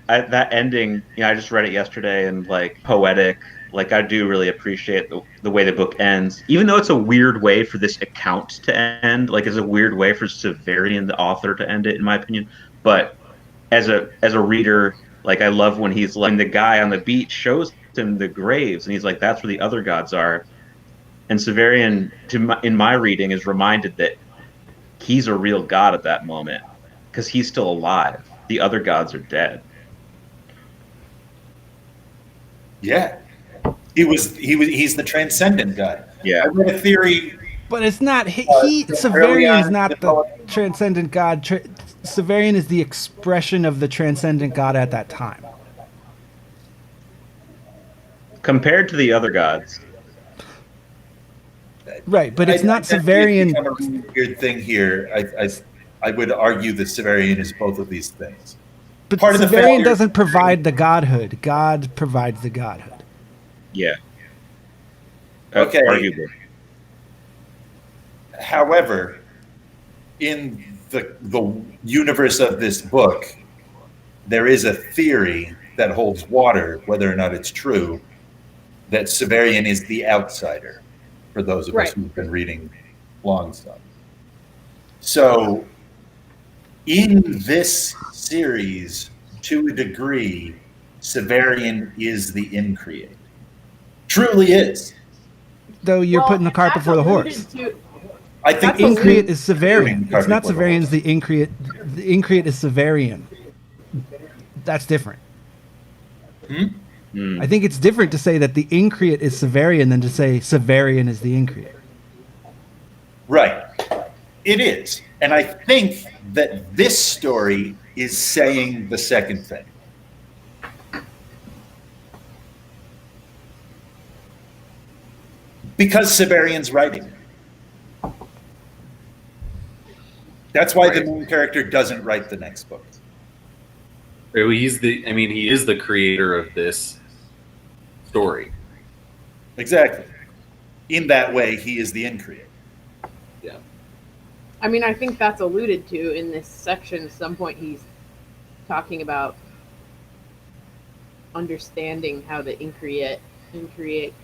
that ending, you know, I just read it yesterday and like poetic, like I do really appreciate the way the book ends. Even though it's a weird way for this account to end, like it's a weird way for Severian the author to end it in my opinion. But as a reader, like I love when he's like when the guy on the beach shows him the graves and he's like that's where the other gods are. And Severian in my reading is reminded that he's a real god at that moment. Because he's still alive. The other gods are dead.
Yeah, he's the transcendent guy.
Yeah.
I read a theory.
But it's not
Early
Severian's
on,
not the transcendent god. Severian is the expression of the transcendent god at that time.
Compared to the other gods.
Right, but it's not Severian.
Kind of a weird thing here. I would argue that Severian is both of these things.
But
part of the
Severian
failure-
doesn't provide the godhood. God provides the godhood.
Yeah.
Okay.
Arguably.
However, in the universe of this book, there is a theory that holds water, whether or not it's true, that Severian is the outsider for those of us who've been reading long stuff. So in this series, to a degree, Severian is the increate. Truly is.
Though you're putting the cart before the horse.
I think
Increate is Severian.
Cart
It's not
before the
Severian's
horse.
the increate. The increate is Severian. That's different. I think it's different to say that the increate is Severian than to say Severian is the increate.
Right. It is. And I think that this story is saying the second thing. Because Severian's writing. That's why the main character doesn't write the next book.
He is the creator of this story.
Exactly. In that way, he is the increate.
Yeah.
I mean, I think that's alluded to in this section. At some point, he's talking about understanding how the increate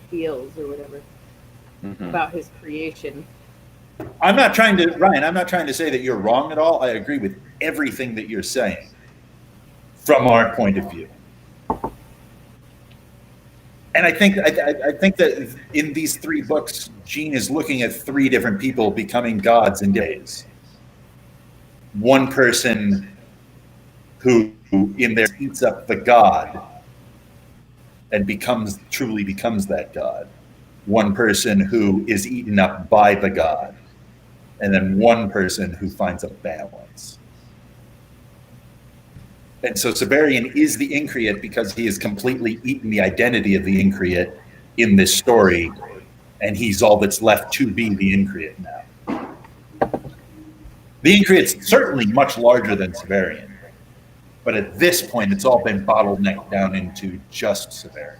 feels or whatever about his creation.
I'm not trying to say that you're wrong at all. I agree with everything that you're saying from our point of view. And I think that in these three books, Gene is looking at three different people becoming gods in days. One person who in there eats up the god and truly becomes that god. One person who is eaten up by the god. And then one person who finds a balance. And so Severian is the increate because he has completely eaten the identity of the increate in this story, and he's all that's left to be the increate now. The increate's certainly much larger than Severian, but at this point, it's all been bottlenecked down into just Severian.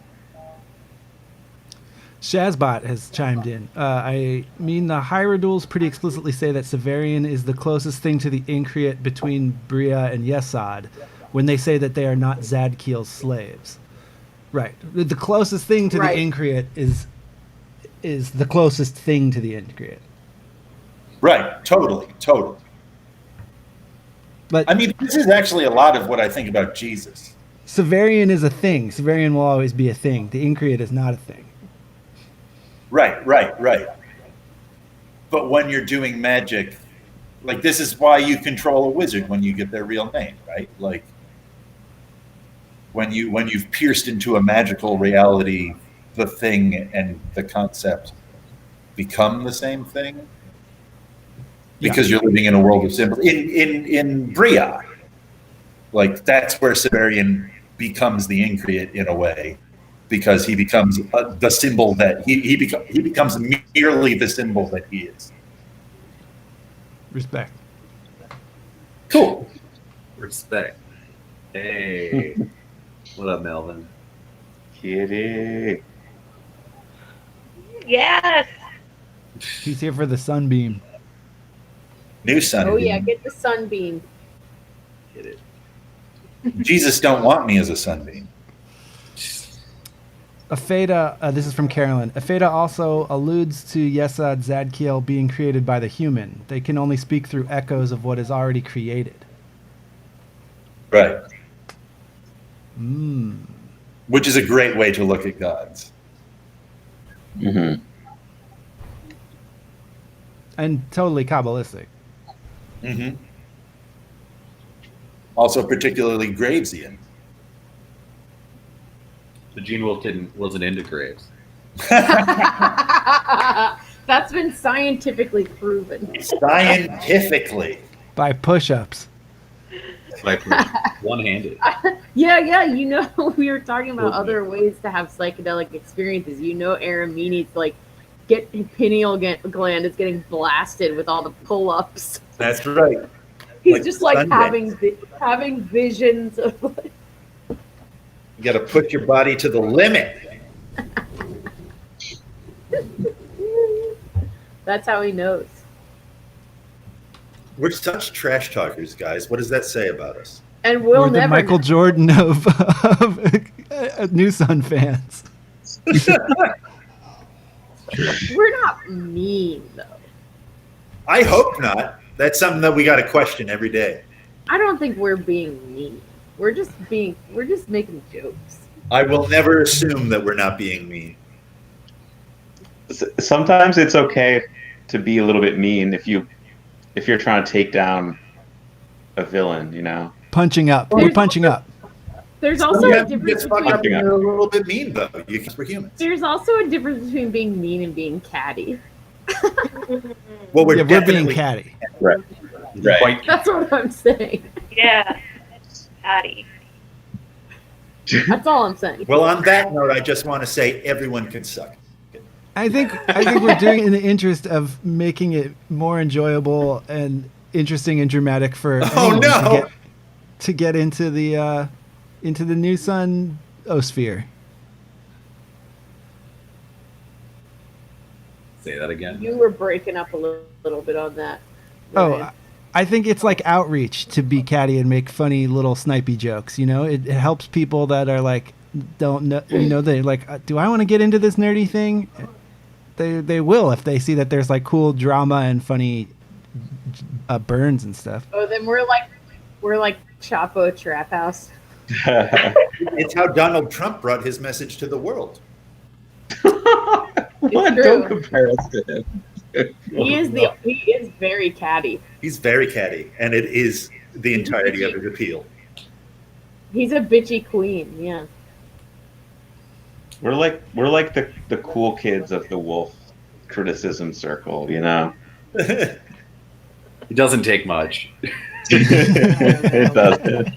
Shazbot has chimed in. I mean, the Hierodules pretty explicitly say that Severian is the closest thing to the increate between Bria and Yesod, when they say that they are not Zadkiel's slaves. Right. The closest thing to the increate is the closest thing to the increate.
Right. Totally.
But
I mean, this is actually a lot of what I think about Jesus.
Severian is a thing. Severian will always be a thing. The increate is not a thing.
Right. But when you're doing magic, like this is why you control a wizard when you get their real name, right? Like when you've pierced into a magical reality, the thing and the concept become the same thing because you're living in a world of symbols. In Bria, like that's where Severian becomes the increate in a way. Because he becomes the symbol that he becomes merely the symbol that he is.
Respect.
Cool.
Respect. Hey. What up, Melvin?
Kitty.
Yes.
He's here for the sunbeam.
New son.
Oh yeah, get the sunbeam.
Get it.
Jesus don't want me as a sunbeam.
Afeda, this is from Carolyn. Afeda also alludes to Yesod Zadkiel being created by the human. They can only speak through echoes of what is already created.
Right.
Mm.
Which is a great way to look at gods.
Mm-hmm.
And totally Kabbalistic.
Mm-hmm. Also particularly Gravesian.
The Gene Wolfe wasn't into graves.
That's been scientifically proven.
Scientifically.
By push-ups.
Like one-handed.
Yeah, you know, we were talking about other ways to have psychedelic experiences. You know, Aramini's like, his pineal gland is getting blasted with all the pull-ups.
That's right.
He's
Like
just like
Sunday.
having visions of like,
You got to put your body to the limit.
that's how he knows.
We're such trash talkers, guys. What does that say about us?
And we'll
We're the
never
Michael
know.
Jordan of New Sun fans.
We're not mean though.
I hope not. That's something that we got to question every day.
I don't think we're being mean. We're just making jokes.
I will never assume that we're not being mean.
Sometimes it's okay to be a little bit mean if you're trying to take down a villain, you know.
Punching up. We're punching up.
There's also
You
a
have to
difference
get fucked up
between
and you're a little bit mean, though. We're humans.
there's also a difference between being mean and being catty.
Well, we're
Yeah, we're being
definitely
catty.
Right.
Quite-
That's what I'm saying.
Yeah. Patty.
That's all I'm saying.
Well, on that note, I just want to say everyone can suck.
I think we're doing it in the interest of making it more enjoyable and interesting and dramatic for anyone to get into the New Sun osphere.
Say that again.
You were breaking up a little bit on that.
Oh, I think it's like outreach to be catty and make funny little snipey jokes. You know, it helps people that are like don't know. You know, they like, do I want to get into this nerdy thing? They will if they see that there's like cool drama and funny burns and stuff.
Oh, then we're like Chapo Trap House.
It's how Donald Trump brought his message to the world.
What?
true.
Don't compare us to him.
He is very catty.
He's very catty, and it is the entirety of his appeal.
He's a bitchy queen. Yeah.
We're like the cool kids of the WOLFE criticism circle, you know.
It doesn't take much.
It does.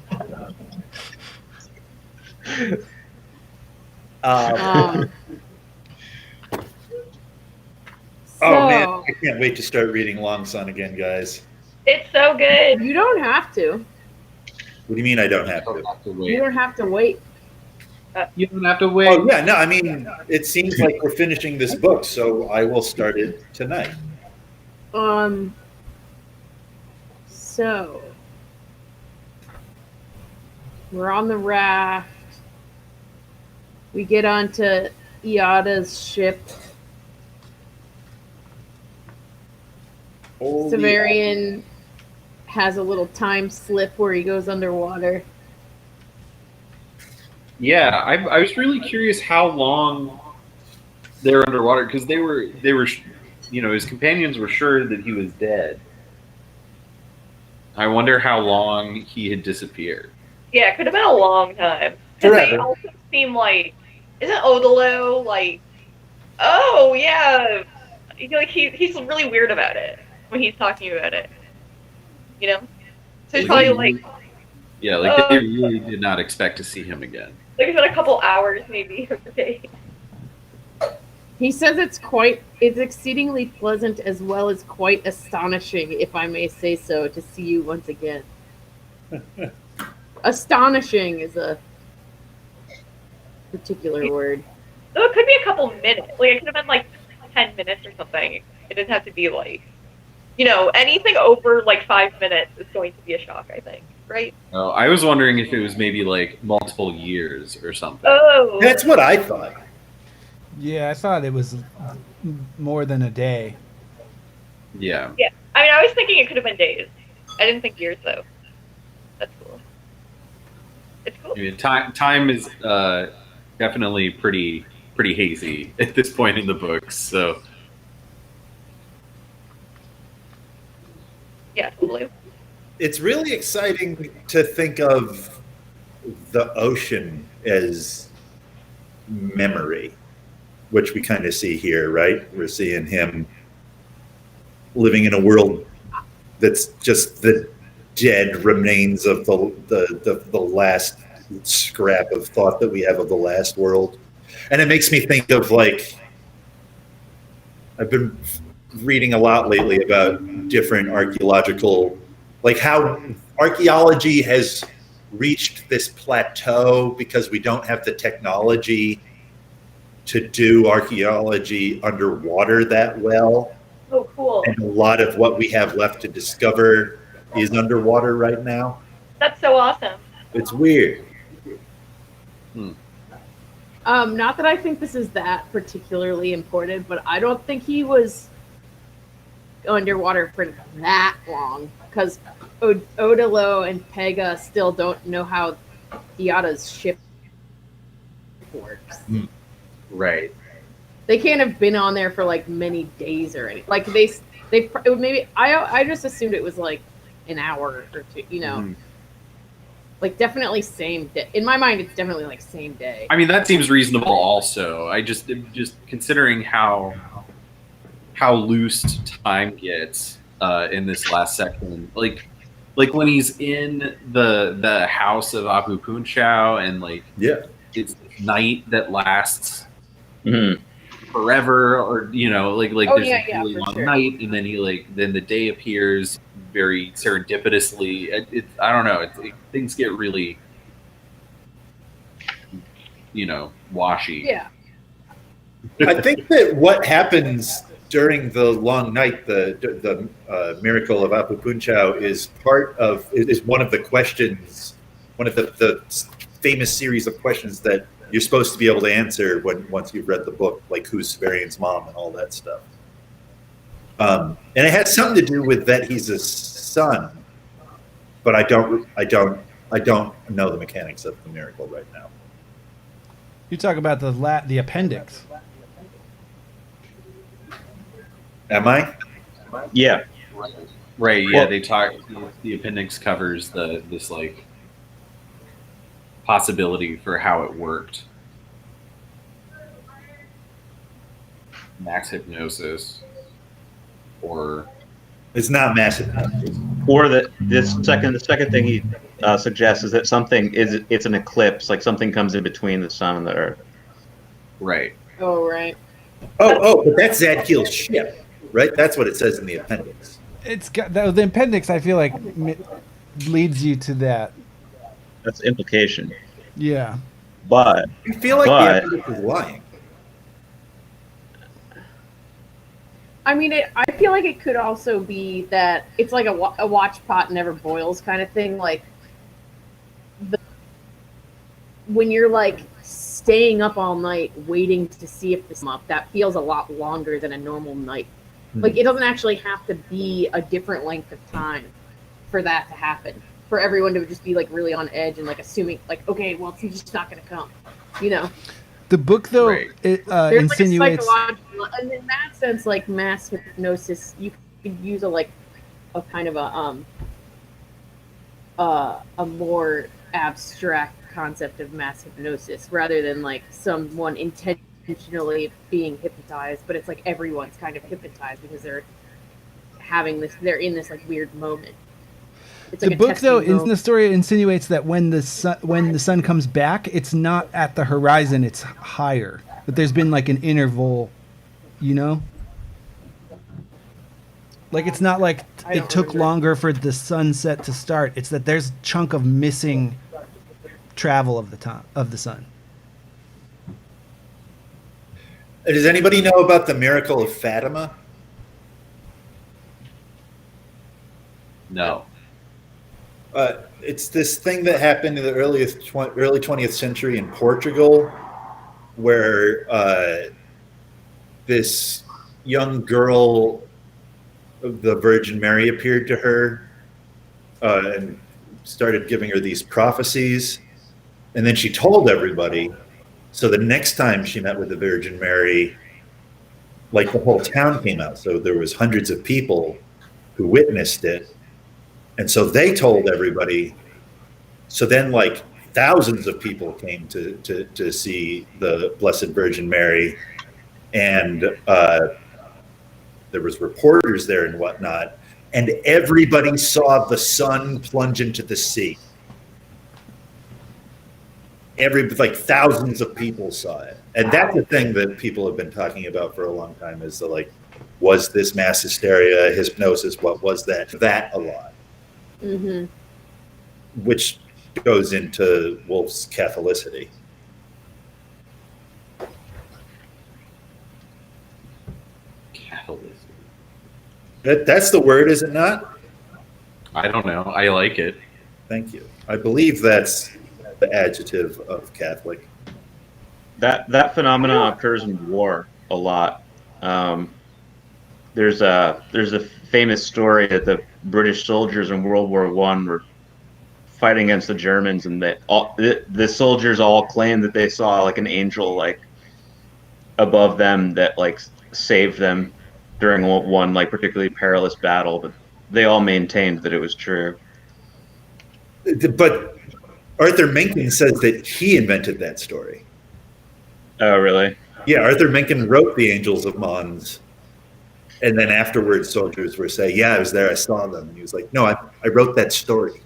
Oh man,
So,
I can't wait to start reading Long Sun again, guys.
It's so good.
you don't have to.
What do you mean I don't have
You
to?
don't have to
You
wait.
don't have to wait.
You don't have to wait.
Oh yeah, no, I mean it seems like we're finishing this book, so I will start it tonight.
So we're on the raft. We get onto Iada's ship.
Oh,
Severian has a little time slip where he goes underwater.
Yeah, I was really curious how long they're underwater because they were, you know, his companions were sure that he was dead. I wonder how long he had disappeared.
Yeah, it could have been a long time. 'Cause they
Forever.
also seem like, isn't Odilo like, oh yeah, like he's really weird about it when he's talking about it. You know, so he's probably like
Yeah, like they really did not expect to see him again.
it's been a couple hours maybe of the day.
He says it's exceedingly pleasant as well as quite astonishing, if I may say so, to see you once again. Astonishing is a particular word.
So it could be a couple minutes. Like it could have been like 10 minutes or something. It didn't have to be like, you know, anything over like 5 minutes is going to be a shock, I think. Right?
Oh, I was wondering if it was maybe like multiple years or something.
Oh.
That's what I thought.
Yeah, I thought it was more than a day.
Yeah.
Yeah. I mean, I was thinking it could have been days. I didn't think years though. That's cool. It's cool.
I mean, time is definitely pretty hazy at this point in the books. So
Yeah, totally.
It's really exciting to think of the ocean as memory, which we kind of see here, right? We're seeing him living in a world that's just the dead remains of the last scrap of thought that we have of the last world. And it makes me think of like, I've been reading a lot lately about different archaeological, like how archaeology has reached this plateau because we don't have the technology to do archaeology underwater that well.
Oh, cool.
And a lot of what we have left to discover is underwater right now.
That's so awesome.
It's weird.
Not that I think this is that particularly important, but I don't think he was underwater for that long because Odilo and Pega still don't know how Diata's ship works.
Right.
They can't have been on there for like many days or anything. Like they maybe I just assumed it was like an hour or two. You know, like definitely same day. In my mind, it's definitely like same day.
I mean, that seems reasonable. Also, I just considering how loose time gets in this last section, like when he's in the house of Apu Punchao, and like it's night that lasts forever, or like there's a really long night, and then then the day appears very serendipitously. I don't know. Things get really washy.
Yeah.
I think that what happens during the long night, the miracle of Apu Punchao, is one of the questions, one of the famous series of questions that you're supposed to be able to answer once you've read the book, like who's Severian's mom and all that stuff. And it has something to do with that he's a son, but I don't know the mechanics of the miracle right now.
You talk about the appendix.
Am I?
Yeah.
Right. Yeah.
Well,
they talk. The appendix covers this like possibility for how it worked. Max hypnosis, or
it's not massive.
Or the second thing he suggests is that it's an eclipse, like something comes in between the sun and the earth.
Right.
Oh, right.
But that's Zadkiel's ship, right? That's what it says in the appendix.
It's got the appendix. I feel like leads you to that.
That's implication.
Yeah.
But
I feel like the appendix is lying.
I mean, I feel like it could also be that it's like a watch pot never boils kind of thing. Like, when you're like staying up all night waiting to see if this comes up, that feels a lot longer than a normal night. Like, it doesn't actually have to be a different length of time for that to happen. For everyone to just be like really on edge and like assuming like, okay, well, he's just not going to come,
The book, though,
Right.
it
There's
insinuates.
like a psychological, and in that sense, like mass hypnosis, you could use a kind of a more abstract concept of mass hypnosis rather than like someone intentionally being hypnotized, but it's like everyone's kind of hypnotized because they're in this like weird moment. It's like
The book, though, in the story, insinuates that when the sun comes back, it's not at the horizon; it's higher. But there's been like an interval, Like it's not like it took longer for the sunset to start. It's that there's a chunk of missing travel of the sun.
Does anybody know about the miracle of Fatima?
No.
It's this thing that happened in the early 20th century in Portugal, where this young girl, the Virgin Mary, appeared to her and started giving her these prophecies. And then she told everybody. So the next time she met with the Virgin Mary, like the whole town came out. So there was hundreds of people who witnessed it. And so they told everybody. So then like thousands of people came to see the Blessed Virgin Mary. And there was reporters there and whatnot. And everybody saw the sun plunge into the sea. Thousands of people saw it. And that's the thing that people have been talking about for a long time is was this mass hysteria, hypnosis? What was that? That a lot.
Mm-hmm.
Which goes into WOLFE's Catholicity.
Catholicity.
That's the word, is it not?
I don't know. I like it.
Thank you. I believe that's the adjective of Catholic.
That phenomenon occurs in war a lot. Um, there's a famous story that the British soldiers in World War One were fighting against the Germans, and the soldiers all claimed that they saw like an angel like above them that like saved them during one like particularly perilous battle, but they all maintained that it was true.
But Arthur Mencken says that he invented that story.
Oh, really?
Yeah, Arthur Mencken wrote The Angels of Mons. And then afterwards, soldiers were saying, yeah, I was there, I saw them. And he was like, no, I wrote that story.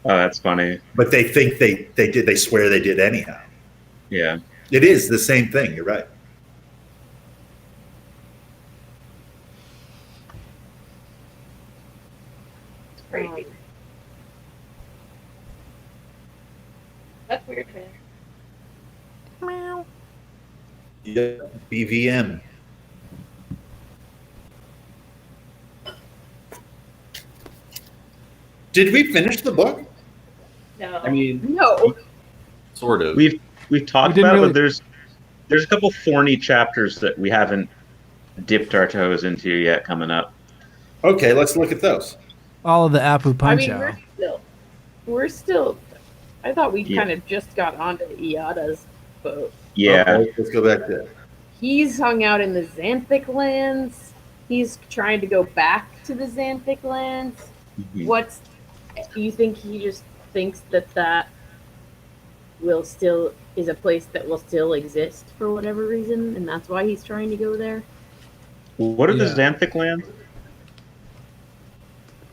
Oh, that's funny.
But they think they swear they did anyhow.
Yeah.
It is the same thing, you're right.
It's crazy. That's weird, man.
Yeah, BVM. Did we finish the book?
No.
I mean,
No.
sort of.
We've talked
We didn't
about it,
really-
but there's a couple thorny chapters that we haven't dipped our toes into yet coming up.
Okay, let's look at those.
All of the Apu
I
Punch
mean,
out.
we're still. I thought we
Yeah.
kind of just got onto Iada's boat.
Yeah.
Okay, let's go back there.
He's hung out in the Xanthic lands. He's trying to go back to the Xanthic lands.
Mhm.
What's you think he just thinks that will still is a place that will still exist for whatever reason, and that's why he's trying to go there?
What are the
Yeah.
Xanthic lands?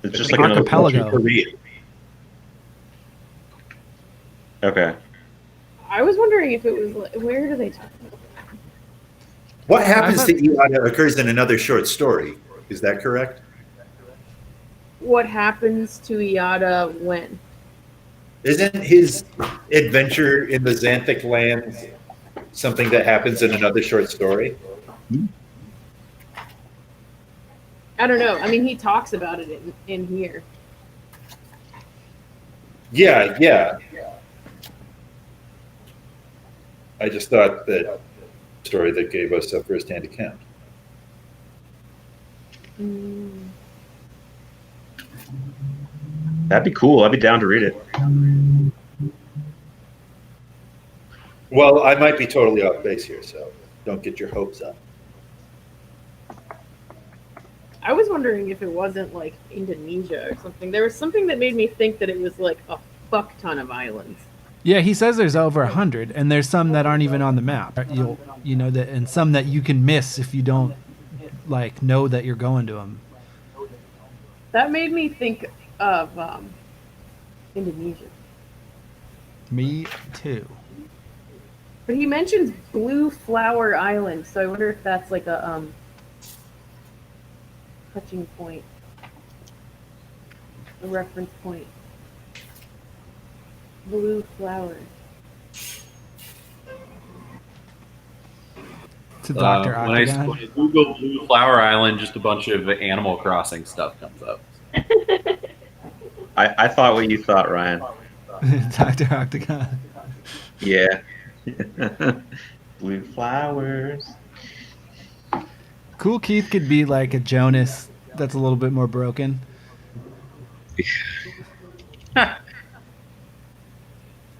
It's just like
Archipelago.
another.
Korea.
Okay.
I was wondering if it was where do they talk about?
What happens
I
to Iada occurs in another short story. Is that correct?
What happens to Iada when?
Isn't his adventure in the Xanthic lands something that happens in another short story?
I don't know. I mean, he talks about it in here.
Yeah. I just thought that story that gave us a first-hand account.
That'd be cool. I'd be down to read it.
Well, I might be totally off base here, so don't get your hopes up.
I was wondering if it wasn't like Indonesia or something. There was something that made me think that it was like a fuck ton of islands.
Yeah, he says there's over 100, and there's some that aren't even on the map. You know that, and some that you can miss if you don't like know that you're going to them.
That made me think of Indonesia.
Me too.
But he mentions Blue Flower Island, so I wonder if that's like a touching point, a reference point. Blue Flower.
To Dr.
When I
Octagon.
Google Blue Flower Island, just a bunch of Animal Crossing stuff comes up.
I thought what you thought, Ryan.
Dr. Octagon.
Yeah. Blue flowers.
Cool Keith could be like a Jonas that's a little bit more broken.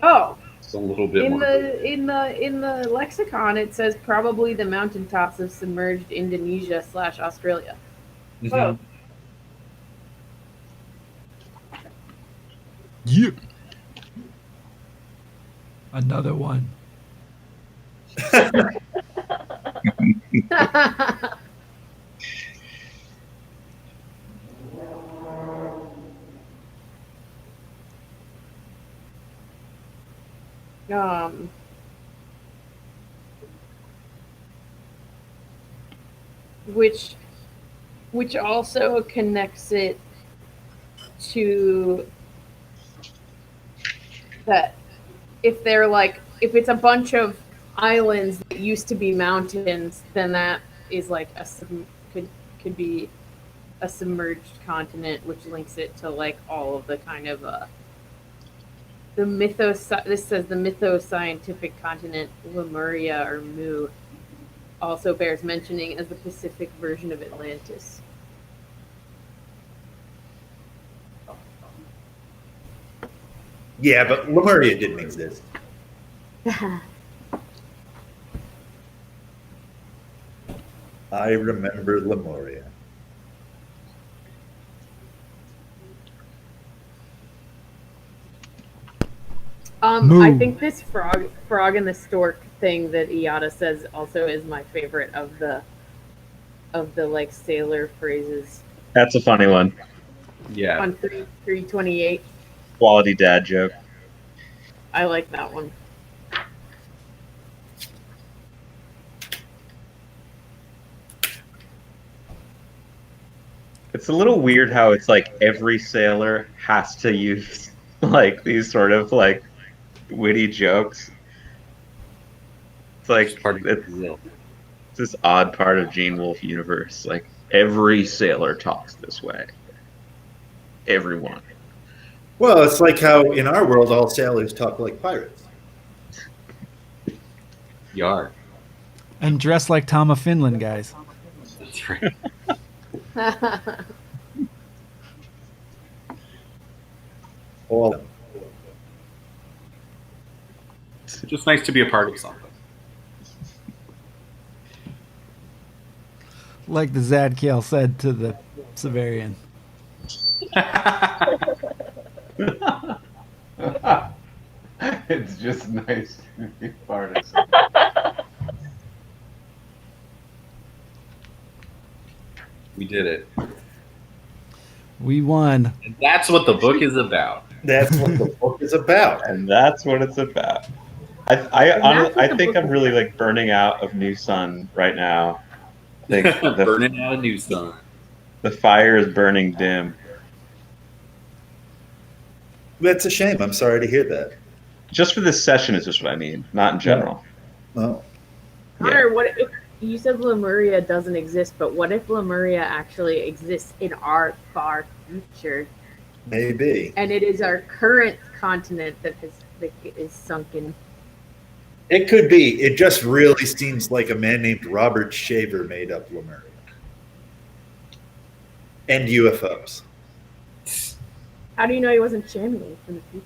Oh,
It's a little bit
in
more.
the lexicon it says probably the mountaintops of submerged Indonesia / Australia. Oh.
Yeah. Another one.
um, which also connects it to that if they're like if it's a bunch of islands that used to be mountains, then that is like could be a submerged continent, which links it to like all of the kind of The mythos. This says the mythoscientific continent Lemuria or Mu also bears mentioning as the Pacific version of Atlantis.
Yeah, but Lemuria didn't exist. I remember Lemuria.
Moo.
I think this frog and the stork thing that Iata says also is my favorite of the like sailor phrases
That's a funny one.
Yeah.
on 328.
Quality dad joke.
I like that one.
It's a little weird how it's like every sailor has to use like these sort of like witty jokes. It's like
It's part of
it's
Brazil.
this odd part of Gene Wolfe universe. Like every sailor talks this way. Everyone.
Well, it's like how in our world all sailors talk like pirates.
Yar.
And dress like Tom of Finland, guys.
That's right.
All of them.
Just nice to be a part of something.
Like the Zadkiel said to the Severian.
It's just nice to be part of something.
We did it.
We won.
And that's what the book is about.
That's what the book is about.
And that's what it's about. I think I'm really like burning out of New Sun right now. I think
Burning out a new sun.
the fire is burning dim.
That's a shame. I'm sorry to hear that.
Just for this session is just what I mean, not in general.
Oh,
Connor, what if you said Lemuria doesn't exist, but what if Lemuria actually exists in our far future,
maybe.
and it is our current continent that is sunken?
It could be. It just really seems like a man named Robert Shaver made up Lemuria. And UFOs.
How do you know he wasn't channeling from the future?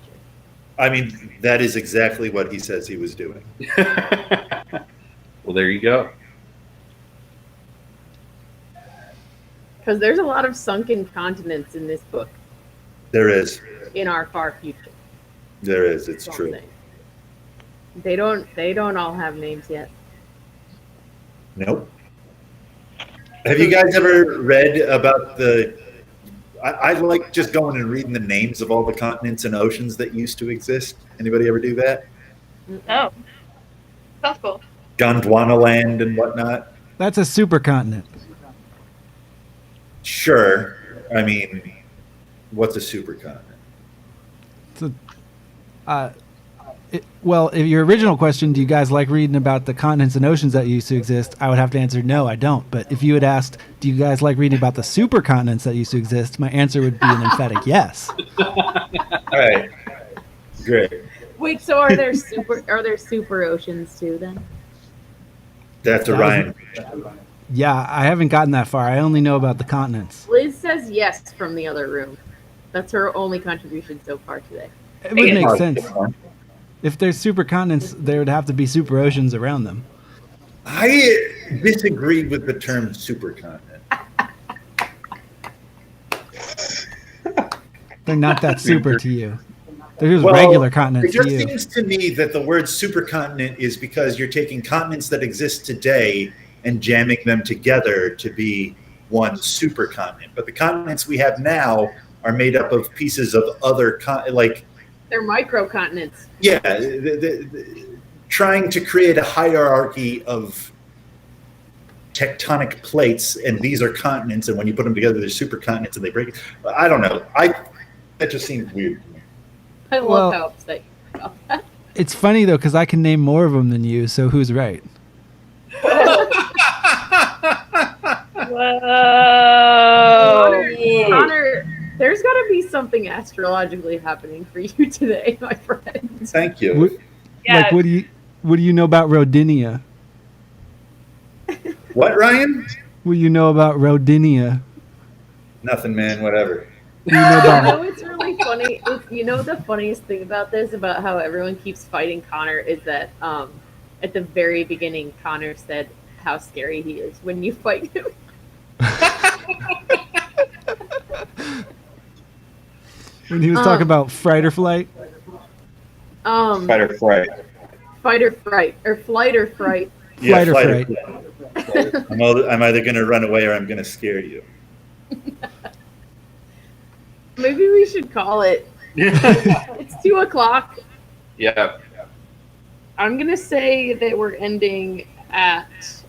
I mean, that is exactly what he says he was doing.
Well, there you go.
Because there's a lot of sunken continents in this book
There is.
in our far future.
There is. It's
That's all I'm
true.
saying. They don't all have names yet.
Nope. Have you guys ever read about I like just going and reading the names of all the continents and oceans that used to exist. Anybody ever do that?
Oh, sounds cool.
Gondwana land and whatnot?
That's a supercontinent.
Sure. I mean, what's a supercontinent?
Well, if your original question, do you guys like reading about the continents and oceans that used to exist? I would have to answer no, I don't. But if you had asked, do you guys like reading about the supercontinents that used to exist? My answer would be an emphatic yes.
All right. Great.
Wait, so are there super oceans too then?
That's Orion.
Yeah, I haven't gotten that far. I only know about the continents.
Liz says yes from the other room. That's her only contribution so far today.
It would make sense. If there's supercontinents, there would have to be super oceans around them.
I disagree with the term supercontinent.
They're not that super to you. They're just
Well,
regular continents
It just
to you.
seems to me that the word supercontinent is because you're taking continents that exist today and jamming them together to be one supercontinent. But the continents we have now are made up of pieces of other
They're microcontinents.
yeah, trying to create a hierarchy of tectonic plates, and these are continents, and when you put them together, they're supercontinents, and they break. I don't know. That just seems weird to me.
I love
Well-
how upset you are about that.
It's funny though, because I can name more of them than you. So who's right?
Whoa.
Connor, There's got to be something astrologically happening for you today, my friend.
Thank you.
What,
Yeah.
Like, what do you know about Rodinia?
What, Ryan?
What do you know about Rodinia?
Nothing, man. Whatever.
What do you know
You
about?
know what's really funny? You know the funniest thing about this, about how everyone keeps fighting Connor, is that at the very beginning, Connor said how scary he is when you fight him.
When he was talking about fright or flight?
Fight or fright.
Fight or fright, or flight or fright.
Flight or
flight
fright.
I'm either going to run away or I'm going to scare you.
Maybe we should call it. It's 2:00.
Yeah.
I'm gonna say that we're ending at,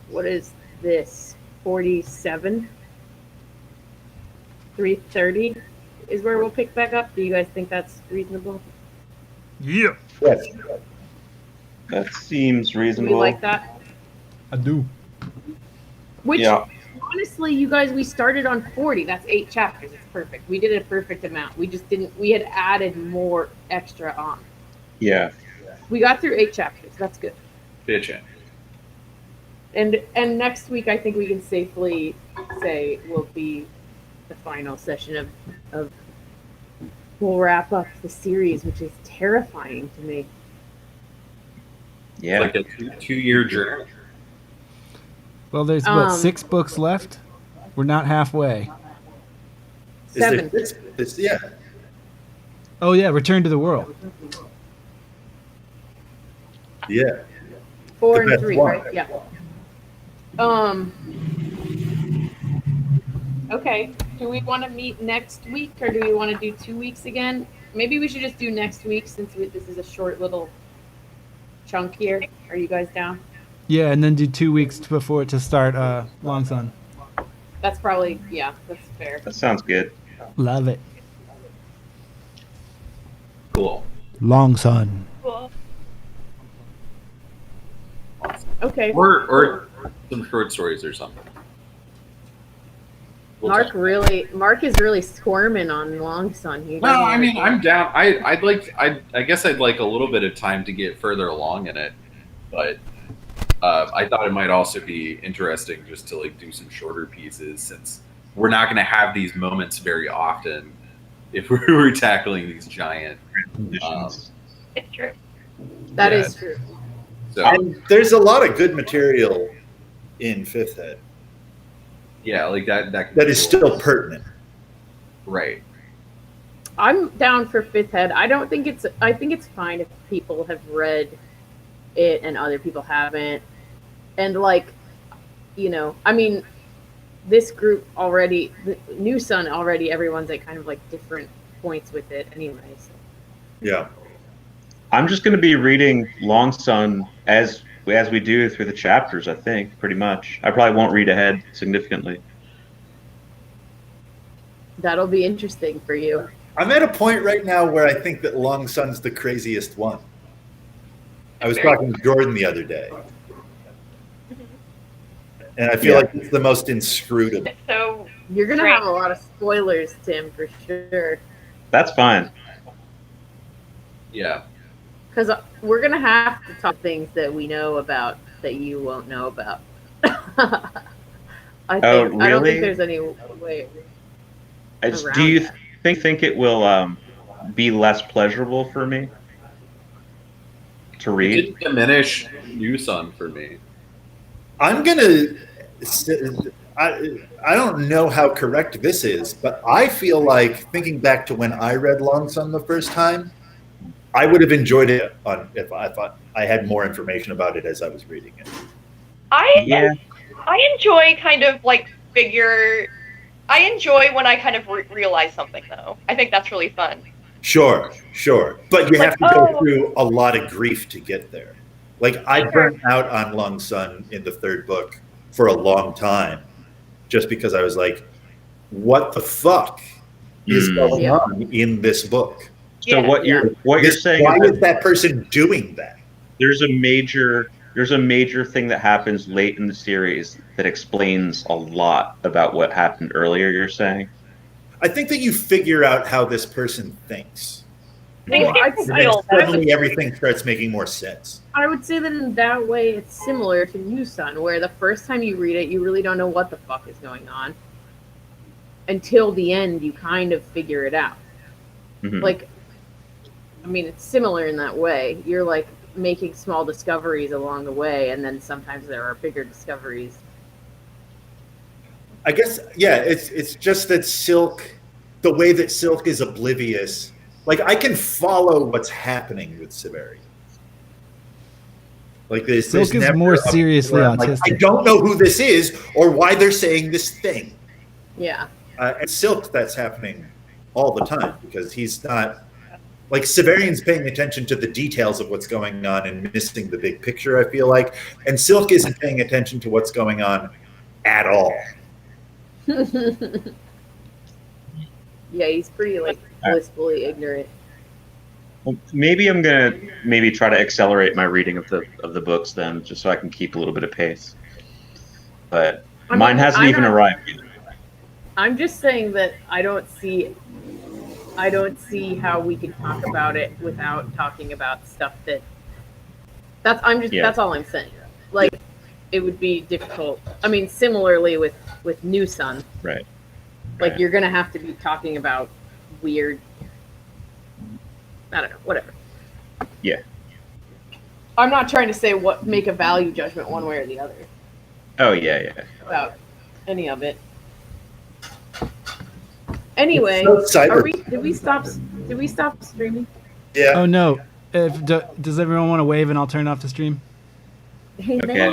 what is this? 47. 3:30 is where we'll pick back up. Do you guys think that's reasonable?
Yeah,
Yes.
That seems
Do we
reasonable.
like that?
I do.
Which,
Yeah.
honestly, you guys, we started on 40. That's 8 chapters. It's perfect. We did a perfect amount. We just didn't. We had added more extra on.
Yeah.
We got through 8 chapters. That's good.
Bitchin'.
And next week, I think we can safely say will be the final session of we'll wrap up the series, which is terrifying to me.
Yeah.
Like a 2-year journey.
Well, there's what, 6 books left? We're not halfway.
Is there
7.
yeah.
Oh yeah, Return to the World.
Yeah.
4
The
and
best
3,
one.
right? Yeah. Okay. Do we want to meet next week, or do we want to do 2 weeks again? Maybe we should just do next week, since this is a short little chunk here. Are you guys down?
Yeah, and then do 2 weeks before to start Long Sun.
That's probably, yeah, that's fair.
That sounds good.
Love it.
Cool.
Long Sun.
Cool.
Okay.
Or some short stories or something. We'll
Mark
talk.
is really squirming on Long Sun. He
No,
doesn't
I mean
like
I'm down. I guess I'd like a little bit of time to get further along in it, but I thought it might also be interesting just to like do some shorter pieces, since we're not going to have these moments very often if we were tackling these giant.
Conditions.
It's true.
That
Yeah.
is true.
So
And there's a lot of good material in Fifth Head
yeah, like that.
that is still pertinent.
right.
I'm down for Fifth Head. I think it's fine if people have read it and other people haven't. And like, I mean, this group already, the New Sun already, everyone's at kind of like different points with it anyway. So.
Yeah.
I'm just going to be reading Long Sun as we do through the chapters, I think, pretty much. I probably won't read ahead significantly.
That'll be interesting for you.
I'm at a point right now where I think that Long Sun's the craziest one. I was talking to Jordan the other day. And I feel
Yeah.
like it's the most inscrutable.
It's so
You're gonna
Right.
have a lot of spoilers, Tim, for sure.
That's fine.
Yeah.
Because we're gonna have to talk things that we know about that you won't know about. I don't
really?
think there's any way. Around
Do you
that.
think it will be less pleasurable for me to
It
read?
didn't diminish New Sun for me.
I'm going to. I don't know how correct this is, but I feel like thinking back to when I read Long Sun the first time, I would have enjoyed it if I thought I had more information about it as I was reading it.
Yeah.
I enjoy kind of like I enjoy when I kind of realize something, though. I think that's really fun.
Sure. But you
Like,
have to go
oh.
through a lot of grief to get there. Like, I burnt out on Long Sun in the third book for a long time just because I was like, what the fuck is going
Yeah.
on in this book?
So
Yeah.
what you're saying
Why
is
is that person doing that?
there's a major thing that happens late in the series that explains a lot about what happened earlier, you're saying?
I think that you figure out how this person thinks.
Things
Well,
get
I-
And then
real.
suddenly everything starts making more sense.
I would say that in that way, it's similar to New Sun, where the first time you read it, you really don't know what the fuck is going on. Until the end, you kind of figure it out.
Mhm.
Like, I mean, it's similar in that way. You're like making small discoveries along the way, and then sometimes there are bigger discoveries.
I guess, yeah, it's just that Silk, the way that Silk is oblivious, like I can follow what's happening with Severi. Like
Silk is
never
more
a-
seriously
where I'm like,
autistic.
I don't know who this is or why they're saying this thing.
Yeah.
And Silk, that's happening all the time because he's not like Severian's paying attention to the details of what's going on and missing the big picture. I feel like, and Silk isn't paying attention to what's going on at all.
Yeah, he's pretty like blissfully ignorant.
Well, maybe I'm gonna try to accelerate my reading of the books then, just so I can keep a little bit of pace. But
I mean,
mine hasn't
I'm
even
not-
arrived yet.
I'm just saying that I don't see how we can talk about it without talking about stuff that's all I'm saying. Like it would be difficult. I mean, similarly with New Sun,
Right.
like
Right.
you're gonna have to be talking about weird. I don't know, whatever.
Yeah.
I'm not trying to say make a value judgment one way or the other
Oh yeah.
about any of it. Anyway,
It's so cyber-
did we stop streaming?
Yeah.
Oh no! Does everyone want to wave and I'll turn off the stream?
Hey,
Okay.
man.